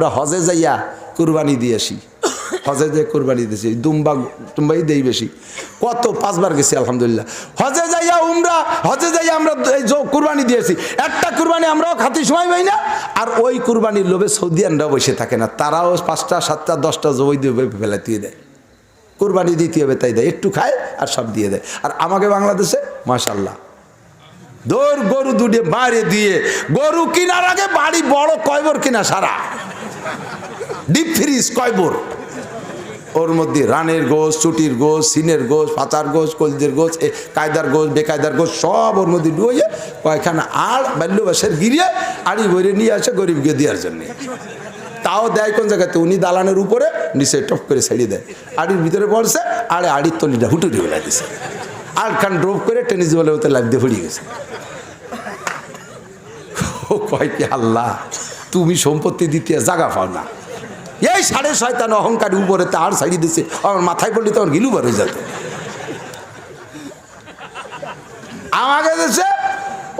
আমরা হজে যাইয়া কুরবানি দিয়ে আসি, হজে যে কুরবানি দিয়েছি টুম্বাই দেই বেশি। কত 5 বার গেছি আলহামদুলিল্লাহ। হজে যাইয়া আমরা এই কুরবানি দিয়েছি, একটা কুরবানি আমরাও খাতি সময় পাই না। আর ওই কুরবানির লোভে সৌদিয়ানরা বসে থাকে না, তারাও 5টা 7টা 10টা জবই দিয়ে ফেলাতে দেয়। কুরবানি দিতে হবে তাই দেয়, একটু খায় আর সব দিয়ে দেয়। আর আমাকে বাংলাদেশে মাশাআল্লাহ দৌড় গরু দুটে মারে দিয়ে, গরু কিনার আগে বাড়ি বড় কয়বর কিনা সারা ডিপ ফ্রিজ কয়বর, ওর মধ্যে রানের গোশ, চুটির গোশ, সিনের গোশ, পাচার গোশ, কলজের গোশ, কায়দার গোশ, বেকায়দার গোশ সব ওর মধ্যে ডুয়ে কয়খানা আর বাল্যবাসের গিরিয়ে আড়ি ভরে নিয়ে আসে গরিবকে দেওয়ার জন্যে। তাও দেয় কোন জায়গাতে, উনি দালানের উপরে নিচে টপ করে ছেড়ে দেয়, আড়ির ভিতরে পড়ছে, আড়ে আড়ির তলিটা হুটুরি বেলা দিছে, আর খান ড্রপ করে টেনিস বলে ওতে লাভ দিয়ে পড়িয়ে গেছে। ও কয় কি আল্লাহ, তুমি সম্পত্তি দিতে জাগা পাও না। এই 6.5 অহংকারী উপরে তার ছাড়িয়ে দিছে, আমার মাথায় পড়লে তো আমার গিলু বার হয়ে যেত। আমাকে দেশে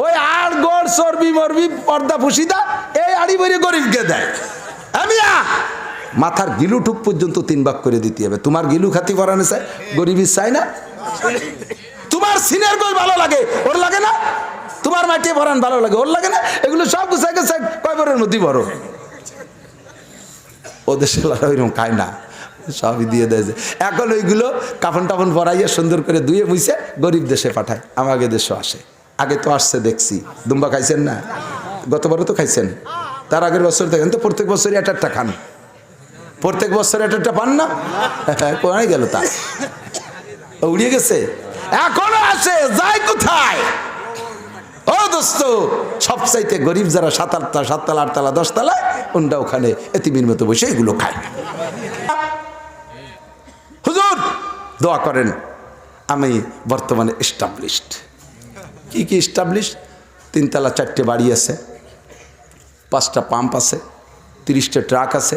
ওই আর গড় চর্বি মরবি পর্দা ফুসিদা এই আড়ি বইরে গরিবকে দেয়। আমি মাথার গিলু টুক পর্যন্ত 3 ভাগ করে দিতে হবে। তোমার গিলু খাতি করানো চাই, গরিবই চাই না। তোমার সিনের গোল ভালো লাগে, ওর লাগে না। তোমার মাটি ভরান ভালো লাগে, ওর লাগে না। এগুলো সব গুছাই গেছে কয়বরের মধ্যে বড়। ও দেশে ওইরকম খায় না, সবই দিয়ে দেয়। এখন ওইগুলো কাফন টাফন পরাইয়া সুন্দর করে ধুয়ে মুছে গরিব দেশে পাঠায়, আমাকে দেশে আসে। আগে তো আসছে দেখছি, দুম্বা খাইছেন না? গতবারও তো খাইছেন, তার আগের বছর দেখেন তো, প্রত্যেক বছরই একটা খান, প্রত্যেক বছর একটা পান না? কোথায় গেল তা? উড়িয়ে গেছে, এখনো আসে, যায় কোথায়? ও দোস্ত, সবচাইতে গরিব যারা 7তলা 8তলা 10তলায়, ওনটা ওখানে এতিমের মতো বসে এগুলো খায়। হুজুর দোয়া করেন, আমি বর্তমানে এস্টাবলিশড। কি কি এস্টাবলিশড? 3তলা 4টে বাড়ি আছে, 5টা পাম্প আছে, 30টা ট্রাক আছে,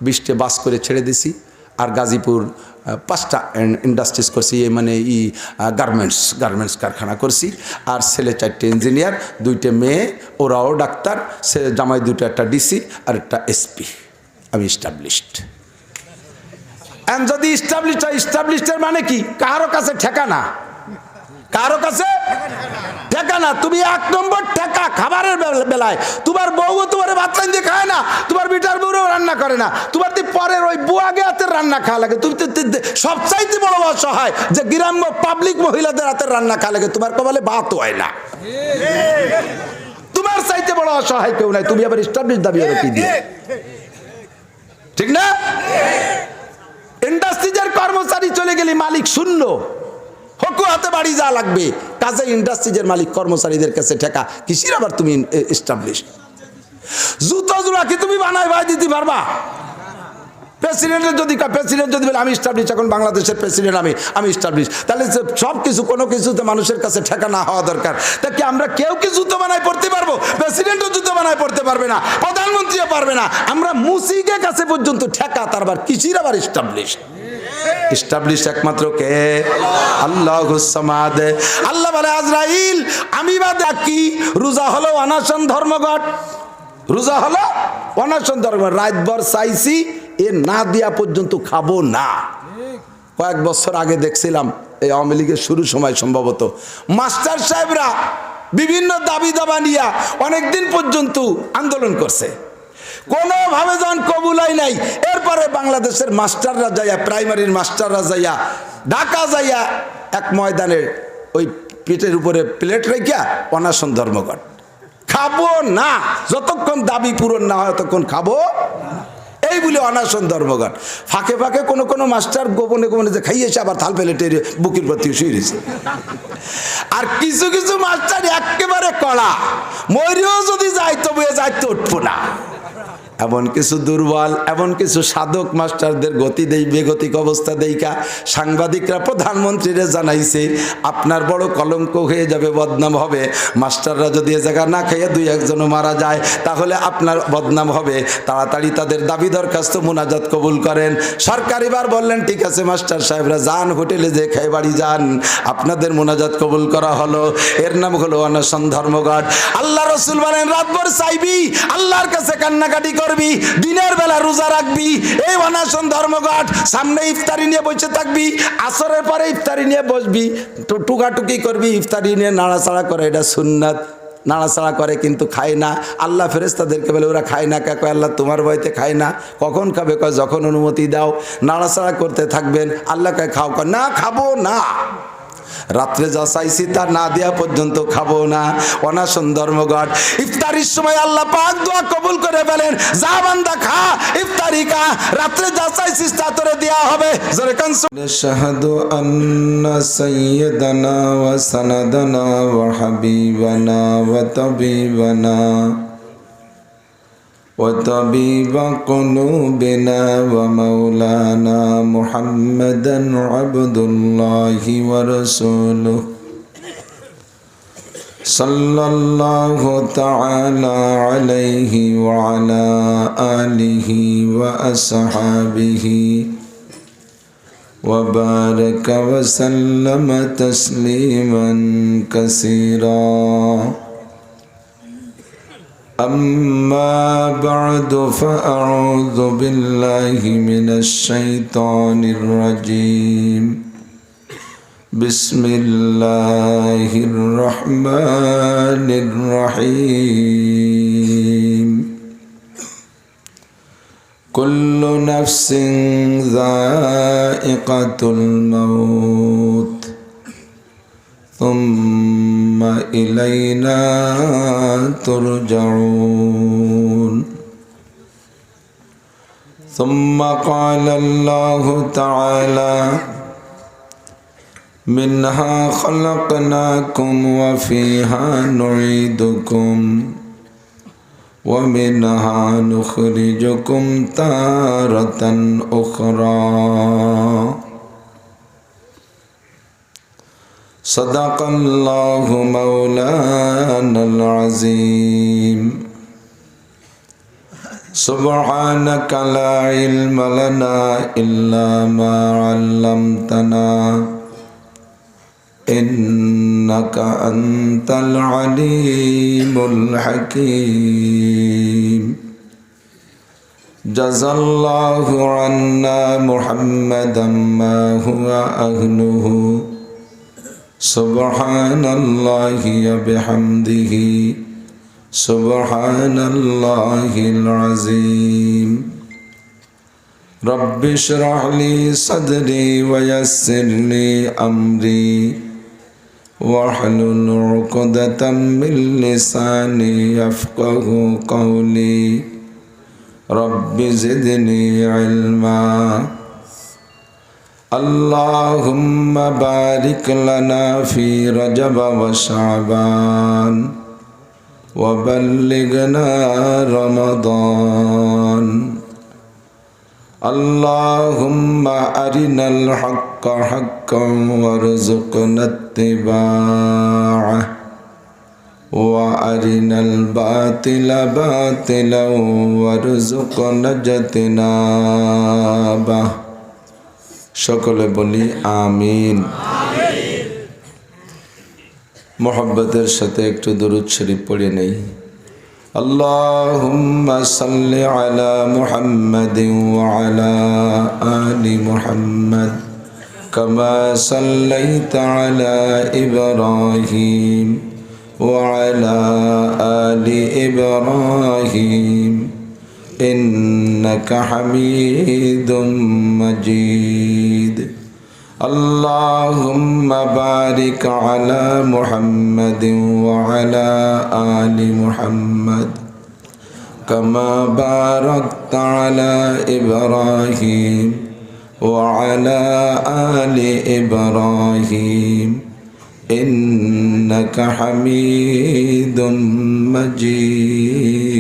20টে বাস করে ছেড়ে দিছি। আর গাজীপুর 5টা ইন্ডাস্ট্রিজ করছি, মানে গার্মেন্টস কারখানা করছি। আর ছেলে 4টে ইঞ্জিনিয়ার, 2টে মেয়ে, ওরাও ডাক্তার, সে জামাই 2টা, একটা ডিসি আর একটা এসপি। আমি এস্টাবলিশড। এন্ড যদি এস্টাবলিশডের মানে কি? কারো কাছে ঠেকানা, কারো কাছে ঠেকানা। তুমি 1 নম্বর ঠেকা খাবারের বেলায়। তোমার বউ তোমার ভাত রান্ধে খায় না, তোমার বিটার বউও রান্না করে না, তোমার পরের ওই বুয়াগে হাতের রান্না খাওয়া লাগে। তুমি সবচাইতে বড় অসহায় যে গ্রাম্য পাবলিক মহিলাদের হাতের রান্না খাওয়া লাগে, তোমার কপালে ভাত হয় না। তোমার চাইতে বড় অসহায় কেউ নাই, তুমি আবার এস্টাবলিশ দাবি আরো কি দিয়ে? ঠিক না? ইন্ডাস্ট্রিজের কর্মচারী চলে গেলে মালিক শূন্য, হকু হাতে বাড়ি যা লাগবে। কাজে ইন্ডাস্ট্রিজের মালিক কর্মচারীদের কাছে ঠেকা কিসির? আবার তুমি এস্টাবলিশ। জুতো জোড়া কি তুমি বানাই ভাই দিতে পারবা? প্রেসিডেন্টের যদি বলে আমি এস্টাবলিশ, এখন বাংলাদেশের প্রেসিডেন্ট আমি এস্টাবলিশ, তাহলে সব কিছু কোনো কিছুতে মানুষের কাছে ঠেকা না হওয়া দরকার। তা কি আমরা কেউ কি জুতো বানায় পড়তে পারবো? প্রেসিডেন্টও জুতো বানায় পড়তে পারবে না, প্রধানমন্ত্রীও পারবে না। আমরা মুসিকের কাছে পর্যন্ত ঠেকা, তার আবার কিসির আবার এস্টাবলিশ? এস্টাবলিশ একমাত্র কে? আল্লাহুস সামাদ। আল্লাহ বলে আজরাইল আমি বাদে কি? রোজা হলো অনশন ধর্মঘট, রোজা হলো অনশন ধর্মঘট। রাতভর চাইছি, এ না দিয়া পর্যন্ত খাবো না। কয়েক বছর আগে দেখছিলাম, এই আওয়ামী লীগের শুরু সময় সম্ভবত, মাস্টার সাহেবরা বিভিন্ন দাবি দাবা নিয়ে অনেকদিন পর্যন্ত আন্দোলন করছে, কোনোভাবে যখন কবুলাই নাই। এরপরে বাংলাদেশের মাস্টাররা যাইয়া, প্রাইমারির মাস্টাররা যাইয়া, ঢাকা যাইয়া এক ময়দানে ওই পেটের উপরে প্লেট রেখা অনশন ধর্মঘট, খাবো না, যতক্ষণ দাবি পূরণ না হয় ততক্ষণ খাবো এই বলে অনশন ধর্মঘট। ফাঁকে ফাঁকে কোনো মাস্টার গোপনে গোপনে যে খাইয়েছে, আবার থাল প্লেটের বুকের প্রতি শুয়ে রয়েছে। আর কিছু কিছু মাস্টার একেবারে কড়া, মরিও যদি যাই তবে যাইতে উঠবো না। এমন কিছু দুর্বল, এমন কিছু সাধক মাস্টারদের গতি দেই, বেগতিক অবস্থা দেইকা সাংবাদিকরা প্রধানমন্ত্রীরা জানাইছে আপনার বড় কলঙ্ক হয়ে যাবে, বদনাম হবে। মাস্টাররা যদি এ জায়গা না খেয়ে 2-1জনও মারা যায় তাহলে আপনার বদনাম হবে। তাড়াতাড়ি তাদের দাবি দরখাস্ত মুনাজাত কবুল করেন। সরকার এবার বললেন ঠিক আছে মাস্টার সাহেবরা যান, হোটেলে যে খেয়ে বাড়ি যান, আপনাদের মুনাজাত কবুল করা হলো। এর নাম হলো অনশন ধর্মঘট। আল্লাহ রসুল বলেন রাতভর চাইবি, আল্লাহর কাছে কান্নাকাটি করে করবি, দিনের বেলা রোজা রাখবি, এই অনাশন ধর্মঘট, সামনে ইফতারি নিয়ে বসে থাকবি, আসরের পরে ইফতারি নিয়ে বসবি, টুকাটুকি করবি, ইফতারি নিয়ে নাড়াচাড়া করে, এটা সুন্নাত। নাড়াচাড়া করে কিন্তু খায় না। আল্লাহ ফেরেশতাদেরকে বলে ওরা খায় না কে? কয় আল্লাহ তোমার ভয়তে খায় না। কখন খাবে? কয় যখন অনুমতি দাও। নাড়াচাড়া করতে থাকবেন। আল্লাহ কয় খাও? কয় না খাবো না, রাত্রে যা চাইছি তা না দেওয়া পর্যন্ত খাবো না। অনাশন ধর্মঘট। ইফতারির সময় আল্লাহ পাক দোয়া কবুল করে বলেন, যা বান্দা খা, ইফতারি খা, রাত্রে যা চাইছিস তা তোরে দেওয়া হবে। জোরে কান নাশহাদু আন্না সাইয়্যিদানা ওয়া সানাদানা ওয়া হাবিবানা ওয়া তাবিবানা وطبيب قلوبنا ومولانا محمدا عبد الله ورسوله صلى الله تعالى عليه وعلى آله وأصحابه وبارك وسلم تسليما كثيرا أما بعد فأعوذ بالله من الشيطان الرجيم بسم الله الرحمن الرحيم كل نفس ذائقة الموت ثم إلينا ترجعون ثم قال الله تعالى منها خلقناكم وفيها نعيدكم ومنها نخرجكم تارة أخرى صدق الله مولانا العظيم سبحانك لا علم لنا إلا ما علمتنا إنك أنت العليم الحكيم جزى الله عنا محمدا ما هو أهله سبحان الله وبحمده سبحان الله العظيم رب اشرح لي صدري ويسر لي أمري واحلل عقدة من لساني يفقه قولي رب زدني علما اللهم بارك لنا في رجب وشعبان وبلغنا رمضان اللهم أرنا الحق حقا وارزقنا اتباعه وأرنا الباطل باطلا وارزقنا اجتنابه সকলে বলি আমিন। মোহাব্বতের সাথে একটু দরুদ শরীফ পড়ে নেই। আল্লাহুম্মা সাল্লি আলা মুহাম্মাদিন ওয়া আলা আলি মুহাম্মাদ কামা সাল্লাইতা আলা ইব্রাহিম ওয়া আলা আলি ইব্রাহিম إنك حميد مجيد اللهم بارك على محمد وعلى آل محمد كما باركت على إبراهيم وعلى آل إبراهيم إنك حميد مجيد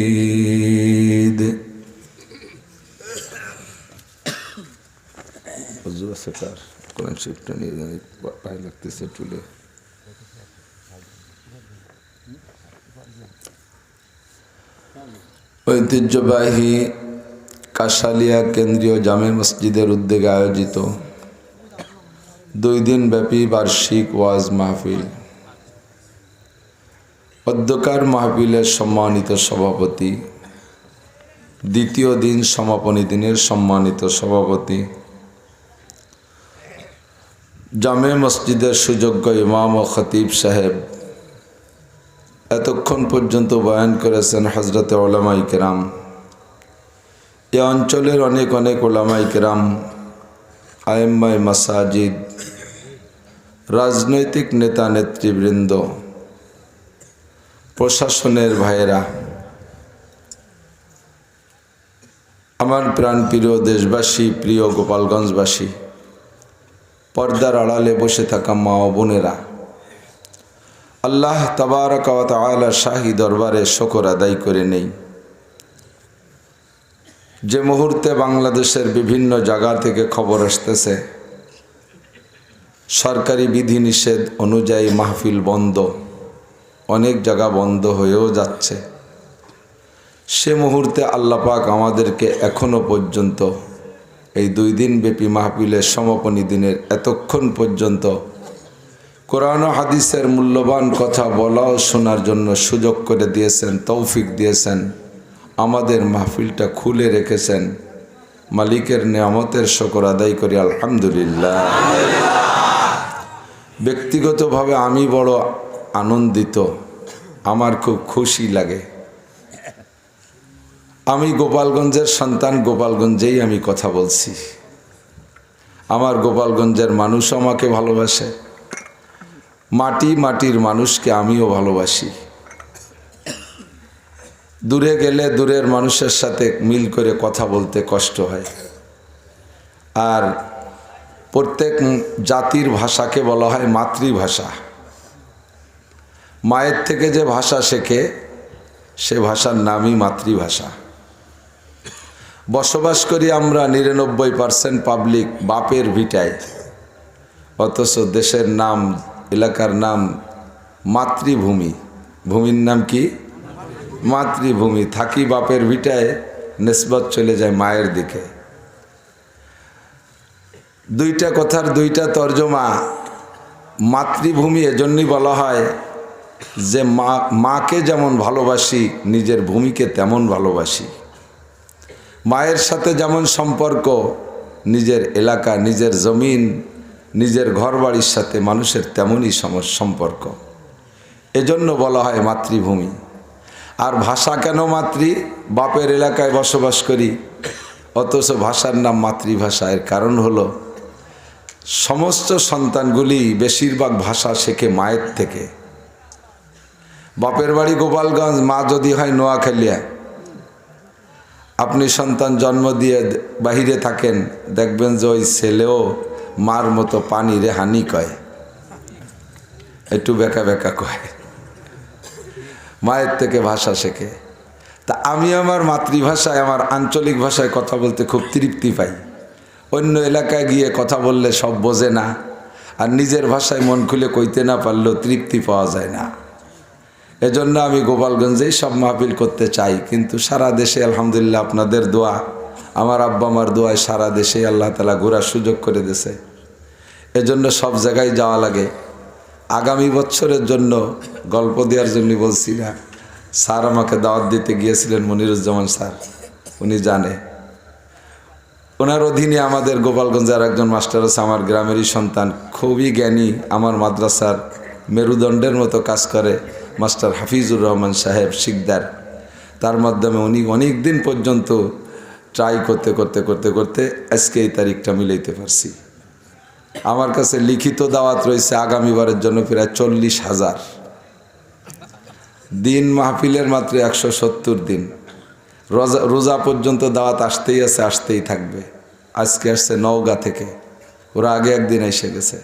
সেকার কোরআন শরীফটা নিয়ে জানি পায়ে লাগতেছে চুলে। ঐতিহ্যবাহী কাশালিয়া কেন্দ্রীয় জামে মসজিদের উদ্যোগে আয়োজিত 2 দিনব্যাপী বার্ষিক ওয়াজ মাহফিল। অধ্যকার মাহফিলের সম্মানিত সভাপতি দ্বিতীয় দিন সমাপনী দিনের সম্মানিত সভাপতি, জামে মসজিদের সুযোগ্য ইমাম ও খতিব সাহেব, এতক্ষণ পর্যন্ত বয়ান করেছেন হজরতে ওলামাই কেরাম, এ অঞ্চলের অনেক অনেক ওলামাই কেরাম, আইম্মায়ে মাসাজিদ, রাজনৈতিক নেতা নেতৃবৃন্দ, প্রশাসনের ভাইয়েরা, আমার প্রাণপ্রিয় দেশবাসী, প্রিয় গোপালগঞ্জবাসী, পর্দার আড়ালে বসে থাকা মা ও বোনেরা, আল্লাহ তাবারক ওয়া তাআলা শাহী দরবারে শুকর আদায় করে নেই। যে মুহূর্তে বাংলাদেশের বিভিন্ন জায়গা থেকে খবর আসতেছে সরকারি বিধিনিষেধ অনুযায়ী মাহফিল বন্ধ, অনেক জায়গা বন্ধ হয়েও যাচ্ছে, সে মুহূর্তে আল্লাহ পাক আমাদেরকে এখনো পর্যন্ত এই 2 দিন ব্যাপী মাহফিলের সমাপনী দিনের এতক্ষণ পর্যন্ত কোরআন ও হাদিসের মূল্যবান কথা বলা ও শোনার জন্য সুযোগ করে দিয়েছেন, তৌফিক দিয়েছেন, আমাদের মাহফিলটা খুলে রেখেছেন। মালিকের নেয়ামতের শুকর আদায় করি আলহামদুলিল্লাহ। ব্যক্তিগতভাবে আমি বড় আনন্দিত, আমার খুব খুশি লাগে। আমি গোপালগঞ্জের সন্তান, গোপালগঞ্জেই আমি কথা বলছি। আমার গোপালগঞ্জের মানুষ আমাকে ভালোবাসে, মাটির মানুষকে আমিও ভালোবাসি। দূরে গেলে দূরের মানুষের সাথে মিল করে কথা বলতে কষ্ট হয়। আর প্রত্যেক জাতির ভাষাকে বলা হয় মাতৃভাষা। মায়ের থেকে যে ভাষা শেখে সে ভাষার নামই মাতৃভাষা। বসবাস করি আমরা 99% পাবলিক বাপের ভিটায়, অথচ দেশের নাম, এলাকার নাম মাতৃভূমি। ভূমির নাম কি? মাতৃভূমি। থাকি বাপের ভিটায়, নিসবত চলে যায় মায়ের দিকে। দুইটা কথার দুইটা তর্জমা। মাতৃভূমি এজন্যই বলা হয় যে মাকে যেমন ভালোবাসি নিজের ভূমিকে তেমন ভালোবাসি। মায়ের সাথে যেমন সম্পর্ক, নিজের এলাকা, নিজের জমিন, নিজের ঘরবাড়ির সাথে মানুষের তেমনই সম্পর্ক। এজন্য বলা হয় মাতৃভূমি। আর ভাষা কেন মাতৃ? বাপের এলাকায় বসবাস করি অথচ ভাষার নাম মাতৃভাষা। এর কারণ হলো সমস্ত সন্তানগুলি বেশিরভাগ ভাষা শেখে মায়ের থেকে। বাপের বাড়ি গোপালগঞ্জ, মা যদি হয় নোয়াখালিয়া, আপনি সন্তান জন্ম দিয়ে বাহিরে থাকেন, দেখবেন যে ওই ছেলেও মার মতো পানি রে হানি কয়, একটু বেকা বেকা কয়, মায়ের থেকে ভাষা শেখে। তা আমি আমার মাতৃভাষায়, আমার আঞ্চলিক ভাষায় কথা বলতে খুব তৃপ্তি পাই। অন্য এলাকায় গিয়ে কথা বললে সব বোঝে না, আর নিজের ভাষায় মন খুলে কইতে না পারলেও তৃপ্তি পাওয়া যায় না। এজন্য আমি গোপালগঞ্জেই সব মাহফিল করতে চাই। কিন্তু সারা দেশে আলহামদুলিল্লাহ আপনাদের দোয়া, আমার আব্বা আমার দোয়ায় সারা দেশে আল্লাহ তাআলা ঘোরার সুযোগ করে দিয়েছে। এজন্য সব জায়গায় যাওয়া লাগে। আগামী বছরের জন্য গল্প দেওয়ার জন্য বলছি না, স্যার আমাকে দাওয়াত দিতে গিয়েছিলেন, মনিরুজ্জামান স্যার, উনি জানে। ওনার অধীনে আমাদের গোপালগঞ্জের একজন মাস্টার আছে, আমার গ্রামেরই সন্তান, খুবই জ্ঞানী, আমার মাদ্রাসার মেরুদণ্ডের মতো কাজ করে, মাস্টার হাফিজুর রহমান সাহেব শিকদার। তার মাধ্যমে উনি অনেক দিন পর্যন্ত ট্রাই করতে করতে করতে করতে আজকে এই তারিখটা মিলাইতে পারছি। আমার কাছে লিখিত দাওয়াত রয়েছে আগামীবারের জন্য প্রায় 40,000 দিন। মাহফিলের মাত্র 170 দিন। রোজা পর্যন্ত দাওয়াত আসতেই আছে, আসতেই থাকবে। আজকে আসছে নওগাঁ থেকে, ওরা আগে একদিন এসে গেছে।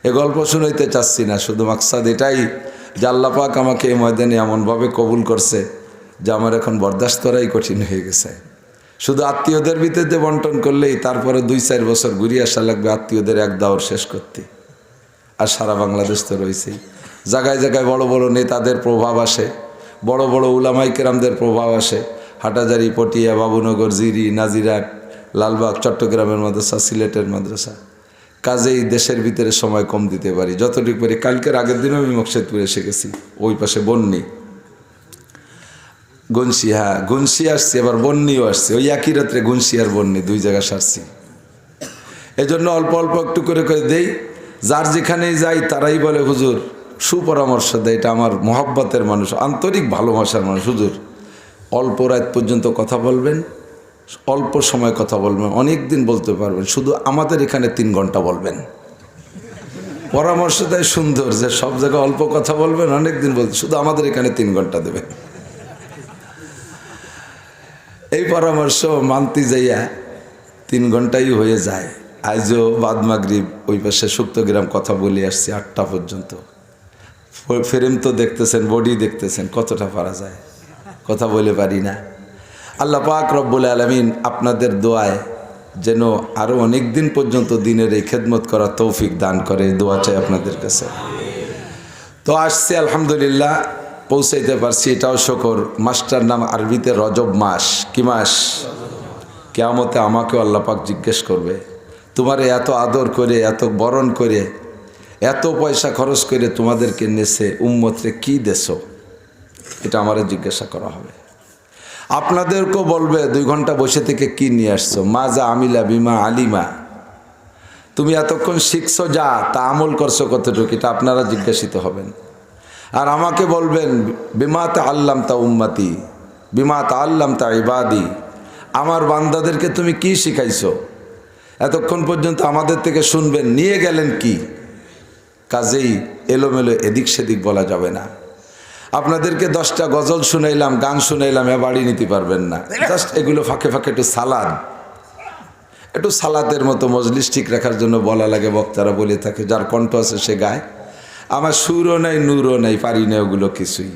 এ গল্প শুনাইতে চাচ্ছি না, শুধু মাকসাদ এটাই যে আল্লাহ পাক আমাকে এই ময়দানে এমনভাবে কবুল করছে যে আমার এখন বরদাস্ত করাই কঠিন হয়ে গেছে। শুধু আত্মীয়দের ভিতরে বন্টন করলেই তারপরে 2-4 বছর ঘুরিয়ে আসা লাগবে আত্মীয়দের এক দাওর শেষ করতে। আর সারা বাংলাদেশ তো রয়েছেই, জায়গায় জায়গায় বড় বড় নেতাদের প্রভাব আসে, বড় বড় উলামায়ে কেরামদের প্রভাব আসে। হাটাজারি, পটিয়া, বাবুনগর, জিরি, নাজিরাট, লালবাগ, চট্টগ্রামের মাদ্রাসা, সিলেটের মাদ্রাসা। কাজেই দেশের ভিতরে সময় কম দিতে পারি যতটুকু পারি। কালকের আগের দিনও আমি মকসেদপুরে এসে গেছি, ওই পাশে বন্যি। গুনশি, হ্যাঁ গুনশি আসছি, আবার বন্নিও আসছে, ওই একই রাত্রে গুনশি আর বন্নি দুই জায়গা সারছি। এই জন্য অল্প অল্প একটু করে করে দেই, যার যেখানেই যাই তারাই বলে হুজুর সুপরামর্শ দেয়, এটা আমার মহব্বতের মানুষ, আন্তরিক ভালোবাসার মানুষ। হুজুর অল্প রাত পর্যন্ত কথা বলবেন, অল্প সময় কথা বলবেন, অনেক দিন বলতে পারবেন, শুধু আমাদের এখানে 3 ঘন্টা বলবেন। পরামর্শ দেয় সুন্দর, যে সব জায়গায় অল্প কথা বলবেন, অনেক দিন বলতে, শুধু আমাদের এখানে 3 ঘন্টা দেবেন। এই পরামর্শ মানতে যাইয়া 3 ঘন্টাই হয়ে যায়। আজও বাদ মাগরিব ওই পাশে সুপ্তগ্রাম কথা বলে আসছি 8টা পর্যন্ত। ফ্রেম তো দেখতেছেন, বডি দেখতেছেন, কতটা পারা যায়, কথা বলে পারি না। আল্লাহ পাক রব্বুল আলামিন আপনাদের দোয়ায় যেন আরও অনেক দিন পর্যন্ত দিনের এই খেদমত করার তৌফিক দান করে, দোয়া চাই আপনাদের কাছে। তো আসছি আলহামদুলিল্লাহ, পৌঁছাইতে পারছি, এটাও শুকর। মাসটার নাম আরবিতে রজব মাস। কি মাস? কিয়ামতে আমাকেও আল্লাহ পাক জিজ্ঞেস করবে, তোমারে এত আদর করে, এত বরণ করে, এত পয়সা খরচ করে তোমাদেরকে নেছে, উম্মতরে কি দেছো, এটা আমারে জিজ্ঞাসা করা হবে। আপনাদেরকেও বলবে 2 ঘন্টা বসে থেকে কি নিয়ে আসছো, মা যা আমিলা বিমা আলিমা, তুমি এতক্ষণ শিখছো যা, তা আমল করছো কতটুকু, এটা আপনারা জিজ্ঞাসিত হবেন। আর আমাকে বলবেন বিমা তা আল্লাম তা উম্মতি, বিমা তা আল্লাম তা ইবাদি, আমার বান্দাদেরকে তুমি কি শিখাইছো, এতক্ষণ পর্যন্ত আমাদের থেকে শুনবেন, নিয়ে গেলেন কি। কাজেই এলোমেলো এদিক সেদিক বলা যাবে না। আপনাদেরকে 10টা গজল শুনাইলাম, গান শুনাইলাম, বাড়ি নিতে পারবেন না। জাস্ট এগুলো ফাঁকে ফাঁকে একটু সালাদ, একটু সালাতের মতো মজলিস ঠিক রাখার জন্য বলা লাগে, বক্তারা বলে থাকে, যার কণ্ঠ আছে সে গায়। আমার সুরও নাই, নূরও নাই, পারি না ওগুলো কিছুই।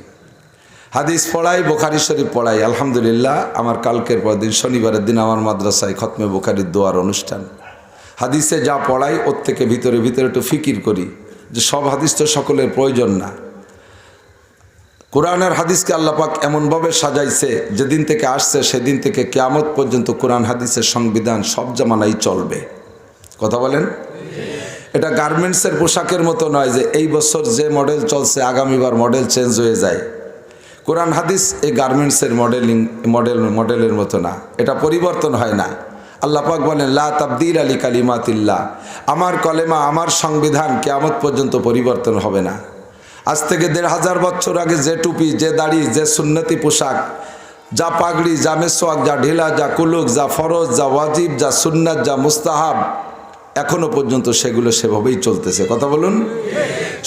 হাদিস পড়াই, বুখারী শরীফ পড়াই। আলহামদুলিল্লাহ, আমার কালকের পর দিন শনিবারের দিন আমার মাদ্রাসায় খতমে বুখারীর দোয়ার অনুষ্ঠান। হাদিসে যা পড়াই ওর থেকে ভিতরে ভিতরে একটু ফিকির করি যে সব হাদিস তো সকলের প্রয়োজন না। কোরআনের হাদিসকে আল্লাহ পাক এমনভাবে সাজাইছে, যেদিন থেকে আসছে সেদিন থেকে কিয়ামত পর্যন্ত কোরআন হাদিসের সংবিধান সব জামানাই চলবে। কথা বলেন? এটা গার্মেন্টসের পোশাকের মতো নয় যে এই বছর যে মডেল চলছে আগামীবার মডেল চেঞ্জ হয়ে যায়। কোরআন হাদিস এই গার্মেন্টসের মডেলের মতো না, এটা পরিবর্তন হয় না। আল্লাহ পাক বলেন লা তাবদীলা লিকালিমাতিল্লাহ, আমার কলেমা, আমার সংবিধান কিয়ামত পর্যন্ত পরিবর্তন হবে না। আজ থেকে 1500 বছর আগে যে টুপি, যে দাড়ি, যে সুন্নতি পোশাক, যা পাগড়ি, যা মেসওয়াক, যা ঢিলা, যা কুলুক, যা ফরজ, যা ওয়াজিব, যা সুন্নাত, যা মুস্তাহাব, এখনো পর্যন্ত সেগুলো সেভাবেই চলতেছে। কথা বলুন।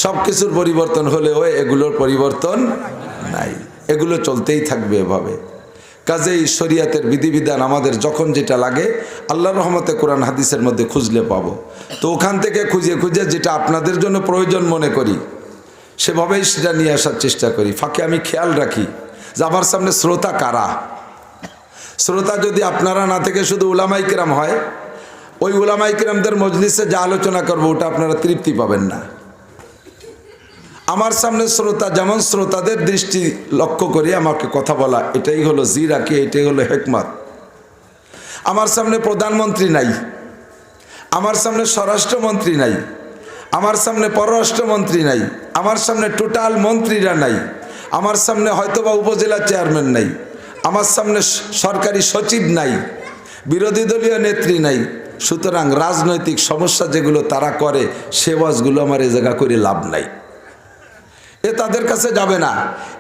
সব কিছুর পরিবর্তন হলেও এগুলোর পরিবর্তন নাই, এগুলো চলতেই থাকবে এভাবে। কাজেই শরিয়াতের বিধিবিধান আমাদের যখন যেটা লাগে আল্লাহর রহমতে কোরআন হাদিসের মধ্যে খুঁজলে পাবো। তো ওখান থেকে খুঁজে খুঁজে যেটা আপনাদের জন্য প্রয়োজন মনে করি সেভাবেই সেটা নিয়ে আসার চেষ্টা করি। ফাঁকে আমি খেয়াল রাখি যে আমার সামনে শ্রোতা কারা। শ্রোতা যদি আপনারা না থেকে শুধু উলামায়ে কেরাম হয়, ওই উলামায়ে কেরামদের মজলিসে যা আলোচনা করবো ওটা আপনারা তৃপ্তি পাবেন না। আমার সামনে শ্রোতা, যেমন শ্রোতাদের দৃষ্টি লক্ষ্য করে আমাকে কথা বলা, এটাই হলো জিরাকি, এটাই হলো হিকমত। আমার সামনে প্রধানমন্ত্রী নাই, আমার সামনে স্বরাষ্ট্রমন্ত্রী নাই, আমার সামনে পররাষ্ট্রমন্ত্রী নাই, আমার সামনে টোটাল মন্ত্রীরা নাই, আমার সামনে হয়তোবা উপজেলা চেয়ারম্যান নাই, আমার সামনে সরকারি সচিব নাই, বিরোধী দলীয় নেত্রী নাই। সুতরাং রাজনৈতিক সমস্যা যেগুলো তারা করে সে ওয়াজগুলো আমার এ জায়গা করে লাভ নাই, এ তাদের কাছে যাবে না।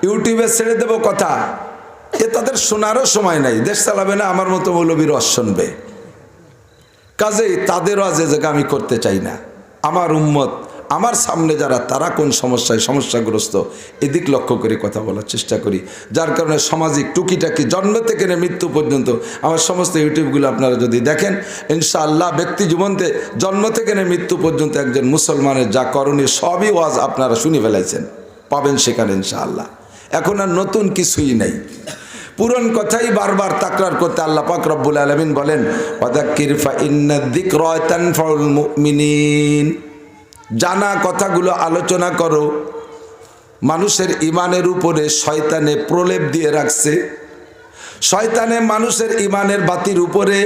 ইউটিউবে ছেড়ে দেব কথা, এ তাদের শোনারও সময় নাই, দেশ চালাবে না, আমার মতো মৌলবীর ওয়াজ শুনবে। কাজেই তাদেরও আজ এ জায়গা আমি করতে চাই না। আমার উম্মত, আমার সামনে যারা, তারা কোন সমস্যাগ্রস্ত এদিক লক্ষ্য করে কথা বলার চেষ্টা করি। যার কারণে সামাজিক টুকিটাকি জন্ম থেকে মৃত্যু পর্যন্ত আমার সমস্ত ইউটিউবগুলো আপনারা যদি দেখেন, ইনশাআল্লাহ ব্যক্তি জীবনতে জন্ম থেকে মৃত্যু পর্যন্ত একজন মুসলমানের যা করণীয় সবই ওয়াজ আপনারা শুনে ফেলাইছেন, পাবেন সেখানে ইনশাআল্লাহ। এখন আর নতুন কিছুই নেই, পুরন কথাই বারবার তাকরার করতে আল্লাহ পাক রব্বুল আলামিন বলেন ওয়াযাক্কির ফা ইন্নাদ যিকরা তানফাউল মুমিনিন। জানা কথাগুলো আলোচনা করো। মানুষের ইমানের উপরে শয়তানে প্রলেপ দিয়ে রাখছে, শয়তানে মানুষের ইমানের বাতির উপরে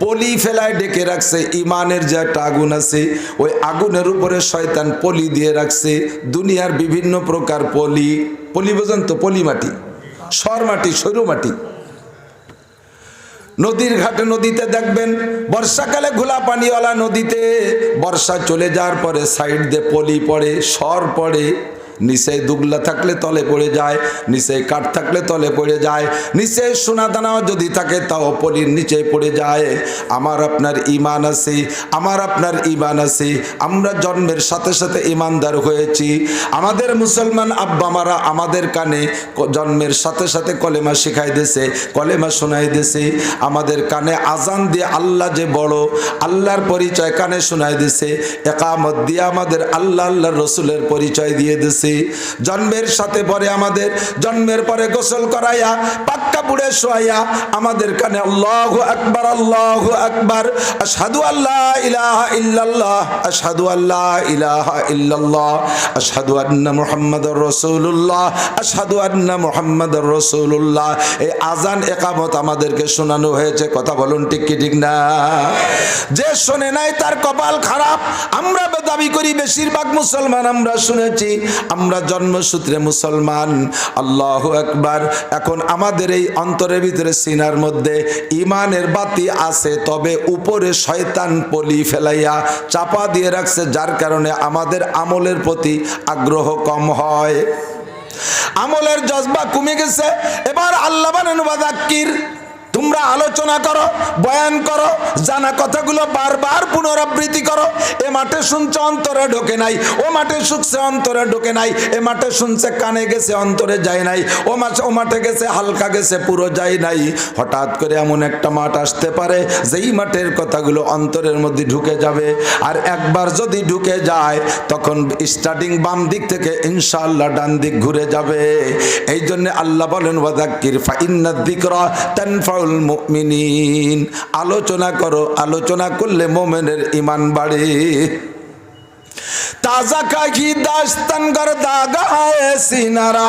পলি ফেলায় ডেকে রাখছে। ইমানের যে একটা আগুন আছে ওই আগুনের উপরে শয়তান পলি দিয়ে রাখছে। দুনিয়ার বিভিন্ন প্রকার পলি, পলি বোঝেন তো, পলি মাটি, সর মাটি, সরু মাটি। নদীর ঘাটে নদীতে দেখবেন বর্ষাকালে ঘোলা পানিওয়ালা নদীতে বর্ষা চলে যাওয়ার পরে সাইড দিয়ে পলি পড়ে, সর পড়ে, নিচে দুগলা থাকলে তলে পড়ে যায়, নিচে কাঠ থাকলে তলে পড়ে যায়, নিচে সোনা দানাও যদি থাকে তাও পলির নিচে পড়ে যায়। আমার আপনার ঈমান আছে, আমার আপনার ঈমান আছে। আমরা জন্মের সাথে সাথে ঈমানদার হয়েছি। আমাদের মুসলমান আব্বা মারা আমাদের কানে জন্মের সাথে সাথে কলেমা শিখাই দিয়েছে, কলেমা শোনাই দিয়েছে। আমাদের কানে আজান দিয়ে আল্লাহ যে বড়, আল্লাহর পরিচয় কানে শোনাই দিয়েছে। একামত দিয়ে আমাদের আল্লাহ আল্লাহর রসুলের পরিচয় দিয়ে দিয়েছে। জন্মের সাথে পরে আমাদের জন্মের পরে গোসল করাইয়া পাক্কা বুড়ে শোয়াইয়া আমাদের কানে আল্লাহু আকবার, আল্লাহু আকবার, আশহাদু আল্লা ইলাহা ইল্লাল্লাহ, আশহাদু আল্লা ইলাহা ইল্লাল্লাহ, আশহাদু আন্না মুহাম্মাদুর রাসূলুল্লাহ, আশহাদু আন্না মুহাম্মাদুর রাসূলুল্লাহ। এই আজান একামত আমাদেরকে শোনানো হয়েছে। কথা বলুন ঠিক কি ঠিক না? যে শোনে নাই তার কপাল খারাপ। আমরা দাবি করি বেশিরভাগ মুসলমান আমরা শুনেছি, আমরা জন্মসূত্রে মুসলমান। আল্লাহু আকবার। এখন আমাদের এই অন্তরের ভিতরে সিনার মধ্যে ঈমানের বাতি আছে, তবে উপরে শয়তান পলি ফেলাইয়া চাপা দিয়ে রাখছে, যার কারণে আমাদের আমলের প্রতি আগ্রহ কম হয়, আমলের জজবা কমে গেছে। এবার আল্লাহ বলেন ওয়াযাক্কির, তোমরা আলোচনা করো, বয়ান করো, জানা কথাগুলো বারবার পুনরাবৃত্তি করো। এ মাঠে শুনছে অন্তরে ঢোকে নাই, ও মাঠে শুনছে অন্তরে ঢোকে নাই, এ মাঠে শুনছে কানে গেছে অন্তরে যায় নাই, ও মাঠে গেছে হালকা গেছে পুরো যায় নাই। হঠাৎ করে এমন একটা মাঠ আসতে পারে যেই মাঠের কথাগুলো অন্তরের মধ্যে ঢুকে যাবে। আর একবার যদি ঢুকে যায় তখন স্টার্টিং বাম দিক থেকে ইনশাআল্লাহ ডান দিক ঘুরে যাবে। এই জন্য আল্লাহ বলেন ওয়াযাক্কির ফাইন্নাদ যিকরা তানফাউল মুমিনিন। আলোচনা করো, আলোচনা করলে মোমেনের ঈমান বাড়ে। ताजा खाकी दास्तन कर दागा है सीनारा,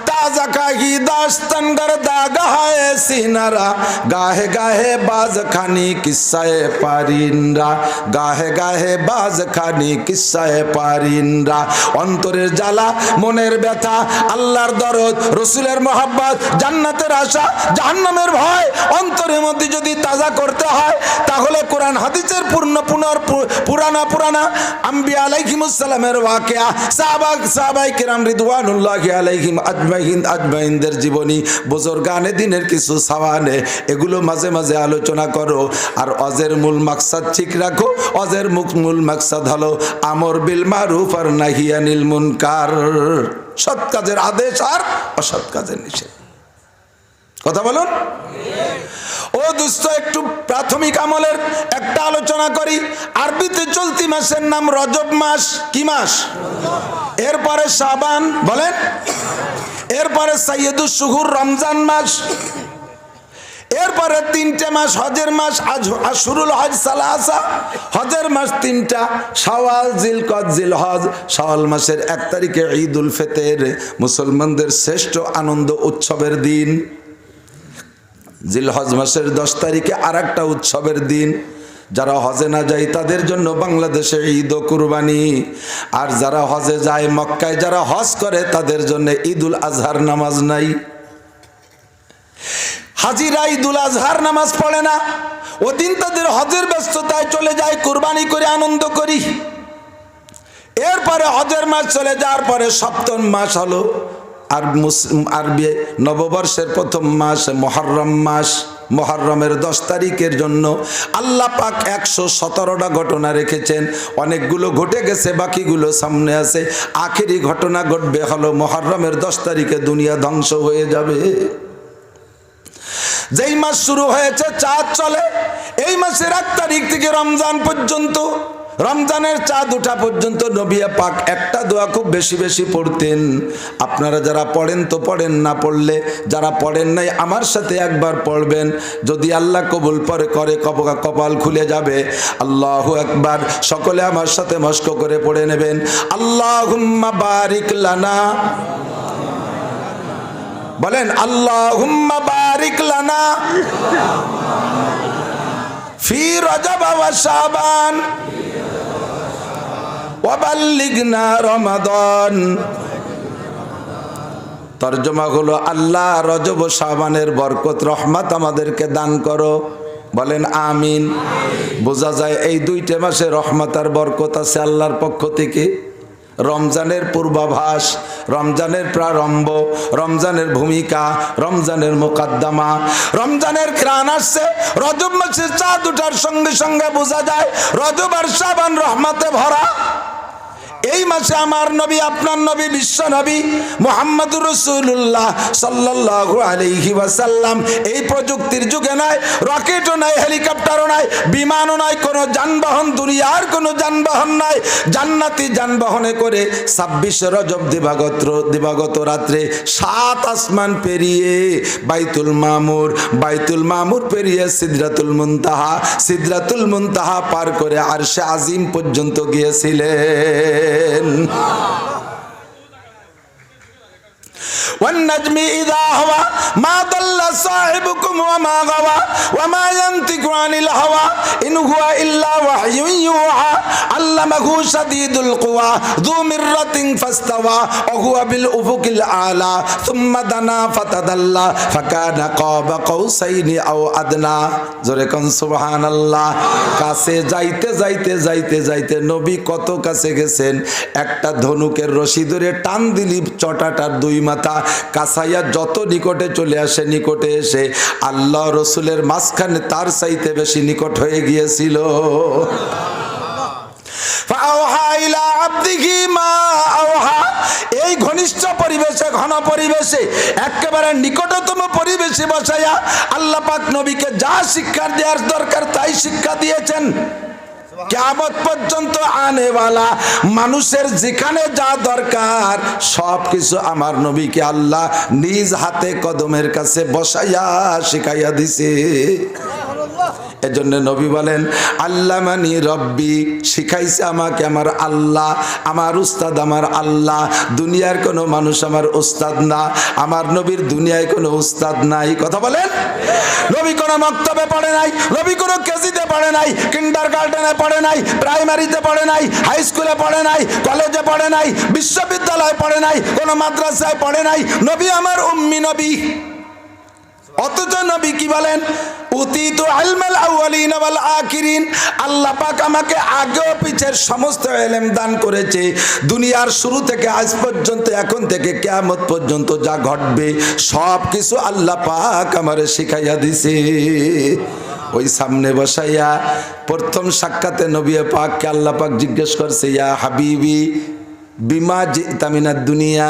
ताजा खाकी दास्तन कर दागा है सीनारा, गाहे गाहे बाज खानी किस्साए पारिंदा, गाहे गाहे बाज खानी किस्साए पारिंदा। অন্তরের জ্বালা, মনের ব্যথা, আল্লাহর দরদ, রসুলের মহব্বত, জান্নাতের আশা, জাহান্নামের ভয় অন্তরের মধ্যে যদি তাজা করতে হয় তাহলে কোরআন হাদিসের পুরানা আম্বিয়া আলাইহিমুস সালামের ওয়াকিয়া, সাহাবায়ে কেরাম রিদওয়ানুল্লাহি আলাইহিম আজমাইনদের জীবনী, বুজুর্গানে দিনের কিছু সাওয়ানে, এগুলো মাঝে মাঝে আলোচনা করো। আর অজের মূল মাকসাদ ঠিক রাখো। অজের মূল মাকসাদ হলো আমর বিল মারুফ আর নাহি আনিল মুনকার, সৎ কাজের আদেশ আর অসৎ কাজের নিষেধ। কথা বলুন। ও দোস্ত, একটু প্রাথমিক আমলের একটা আলোচনা করি। আরবিতে চলতি মাসের নাম রজব মাস। কি মাস? এরপরে শাবান, বলেন। এরপরে সাইয়্যিদুশ শুহুর রমজান মাস। এরপরে তিনটে মাস হজের মাস, আশহুরুল হজ সালাসা, হজের মাস তিনটা, শাওয়াল, জিলকদ, জিলহজ। শাওয়াল মাসের 1 তারিখে ঈদুল ফিতর, মুসলমানদের শ্রেষ্ঠ আনন্দ উৎসবের দিন। জিলহজ মাসের 10 তারিখে আরেকটা উৎসবের দিন। যারা হজে না যায় তাদের জন্য বাংলাদেশে ঈদ ও কুরবানি। আর যারা হজে যায়, মক্কায় যারা হজ করে তাদের জন্য ঈদুল আজহার নামাজ নাই। হাজিরা ঈদুল আজহার নামাজ পড়ে না, ওদিন তাদের হজের ব্যস্ততায় চলে যায়, কুরবানি করে আনন্দ করি। এরপরে হজের মাস চলে যাওয়ার পরে সপ্তম মাস হলো আর আরবি নববর্ষের প্রথম মাস মুহররম মাস। মুহররমের 10 তারিখের জন্য আল্লাহ পাক 117টা ঘটনা রেখেছেন। অনেকগুলো ঘটে গেছে, বাকিগুলো সামনে আছে। আখেরি ঘটনা ঘটবে হলো মুহররমের 10 তারিখে দুনিয়া ধ্বংস হয়ে যাবে। যেই মাস শুরু হয়েছে চাঁদ চলে, এই মাসের 1 তারিখ থেকে রমজান পর্যন্ত, রমজানের চাঁদ ওঠা পর্যন্ত নবী পাক একটা দোয়া খুব বেশি বেশি পড়তেন। আপনারা যারা পড়েন তো পড়েন, না পড়লে যারা পড়েন নাই আমার সাথে একবার পড়বেন। যদি আল্লাহ কবুল করে কপাল খুলে যাবে। আল্লাহু আকবার। সকলে আমার সাথে মস্ক করে পড়ে নেবেন। আল্লাহুম্মা বারিক লানা, বলেন আল্লাহুম্মা বারিক লানা ফি রজব ওয়া শাবান ওয়া বাল্লিগনা রমাদান। তর্জমা হলো আল্লাহ রজব ও শাবানের বরকত রহমত আমাদেরকে দান করো, বলেন আমিন। বোঝা যায় এই দুইটা মাসে রহমত আর বরকত আছে আল্লাহর পক্ষ থেকে। রমজানের পূর্বাভাস, রমজানের প্রারম্ভ, রমজানের ভূমিকা, রমজানের মোকদ্দমা, রমজানের ঘ্রাণ আসছে। রজব মাসের চাঁদ ওঠার সঙ্গে সঙ্গে বোঝা যায় রজব আর শাবান রহমতে ভরা। এই মাসে আমার নবী, আপনার নবী, বিশ্ব নবী মুহাম্মদুর রাসূলুল্লাহ সাল্লাল্লাহু আলাইহি ওয়াসাল্লাম এই প্রযুক্তির যুগে নাই, রকেটও নাই, হেলিকপ্টারও নাই, বিমানও নাই, কোনো যানবাহন, দুনিয়ার কোনো যানবাহন নাই। জান্নাতি যানবাহনে করে 26 রজব দিবাগত রাত্রে 7 আসমান পেরিয়ে বাইতুল মামুর, বাইতুল মামুর পেরিয়ে সিদরাতুল মুনতাহা, সিদরাতুল মুনতাহা পার করে আরশে আজিম পর্যন্ত গিয়েছিলেন। والنجم إذا هوى ما ضل صاحبكم وما غوى وما ينطق عن الهوى إن هو إلا وحي يوحى علمه شديد القوى ذو مرة فاستوى وهو بالأفق الأعلى ثم دنا فتدلى فكان قاب قوسين أو أدنى জোরেকন সুবহানাল্লাহ। কাছে যাইতে যাইতে যাইতে যাইতে নবী কত কাছে গেছেন, একটা ধনুকের রশি ধরে টান দিলি চটাটার দুই মাথা কাছাইয়া যত নিকটে চলে আসে, নিকটে এসে আল্লাহ রসুলের মাঝখানে তার চাইতে বেশি নিকট হয়ে গিয়েছিল। এই ঘনিষ্ঠ পরিবেশে, ঘন পরিবেশে, একেবারে নিকটতম পরিবেশে বসাইয়া আল্লাহ পাক নবীকে যা শিক্ষা দেওয়ার দরকার তাই শিক্ষা দিয়েছেন। কিয়ামত পর্যন্ত আনেওয়ালা মানুষের যেখানে যা দরকার সব কিছু আমার নবীকে আল্লাহ নিজ হাতে কদমের কাছে বসাইয়া শিখাইয়া দিছে। এজন্য নবী বলেন আল্লামানি রব্বি, শিখাইছে আমাকে আমার আল্লাহ, আমার উস্তাদ আমার আল্লাহ। দুনিয়ার কোনো মানুষ আমার উস্তাদ না, আমার নবীর দুনিয়ায় কোনো উস্তাদ নাই। কথা বলেন। নবী কোনো মক্তবে পড়ে নাই, নবী কোনো কেজিতে পড়ে নাই, কিন্ডারগার্টেনে পড়ে নাই, প্রাইমারিতে পড়ে নাই, হাই স্কুলে পড়ে নাই, কলেজে পড়ে নাই, বিশ্ববিদ্যালয়ে পড়ে নাই, কোনো মাদ্রাসায় পড়ে নাই। নবী আমার উম্মি নবী। অথচ নবী কি বলেন, উতিতু ইলমাল আউয়ালিন ওয়াল আখিরিন, আল্লাহ পাক আমাকে আগে ও পিছের সমস্ত ইলম দান করেছে। দুনিয়ার শুরু থেকে আজ পর্যন্ত, এখন থেকে কিয়ামত পর্যন্ত যা ঘটবে সব কিছু আল্লাহ পাক আমারে শিখাইয়া দিছে। ওই সামনে বসাইয়া প্রথম সাক্ষাতে নবী পাককে আল্লাহ পাক জিজ্ঞেস করছে, ইয়া হাবিবি বিমা জিতা মিনাদ দুনিয়া,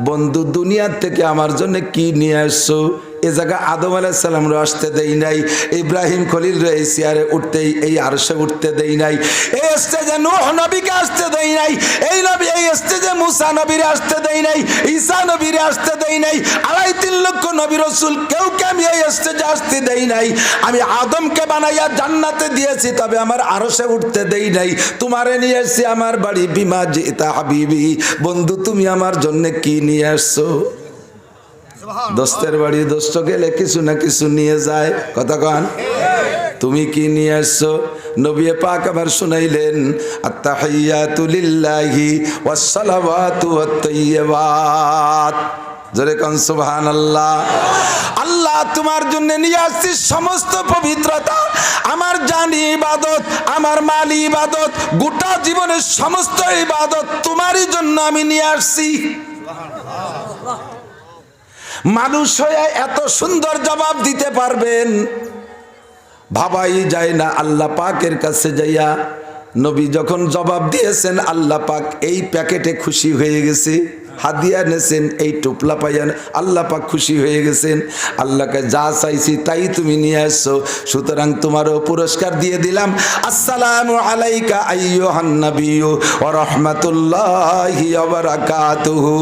বন্ধু দুনিয়ার থেকে আমার জন্য কি নিয়ে আসছো? এ জায়গা আদম আলাইহিস সালামরে আসতে দেই নাই, ইব্রাহিম খলিল রে এই চেয়ারে উঠতেই, এই আরশে উঠতে দেই নাই, এই স্টেজে নূহ নবীকে আসতে দেই নাই, এই নবী এই স্টেজে মুসা নবীরে আসতে দেই নাই, ঈসা নবীরে আসতে দেই নাই, 3.5 লক্ষ নবী রাসূল কেউকে আমি এই স্টেজে আসতে দেই নাই। আমি আদমকে বানাইয়া জান্নাতে দিয়েছি, তবে আমার আরশে উঠতে দেই নাই। তোমারে নিয়ে এসেছি আমার বাড়ি, বিমা জিতা হাবিবি, বন্ধু তুমি আমার জন্য কি নিয়ে আসছো? দোস্তের বাড়ি দোস্ত গেলে কিছু না কিছু নিয়ে যায়, কথা কন। তুমি কি নিয়ে আসছো? নবী পাক আবার শুনাইলেন, আত্তাহিয়াতু লিল্লাহি ওয়াস সালাওয়াতু ওয়াত তাইয়্যিবাত। জোরে কোন সুবহানাল্লাহ। আল্লাহ তোমার জন্য নিয়ে আসছি সমস্ত পবিত্রতা, আমার জানি ইবাদত, আমার মালি ইবাদত, গোটা জীবনের সমস্ত ইবাদত তোমারই জন্য আমি নিয়ে আসছি। মানুষ হয়ে এত সুন্দর জবাব দিতে পারবেন ভাবাই যায় না। আল্লাহ পাকের কাছে যাইয়া নবী যখন জবাব দিয়েছেন, আল্লাহ পাক এই প্যাকেটে খুশি হয়ে গেছে, হাদিয়া নেছেন, এই টোপলা পাইয়ান আল্লাহ পাক খুশি হয়ে গেছেন। আল্লাহকে যা চাইছি তাই তুমি নিয়ে আসছো, সুতরাং তোমারও পুরস্কার দিয়ে দিলাম। আসসালামু আলাইকা আইয়ুহান নাবিয়্যু ওয়া রাহমাতুল্লাহি ওয়া বারাকাতুহু।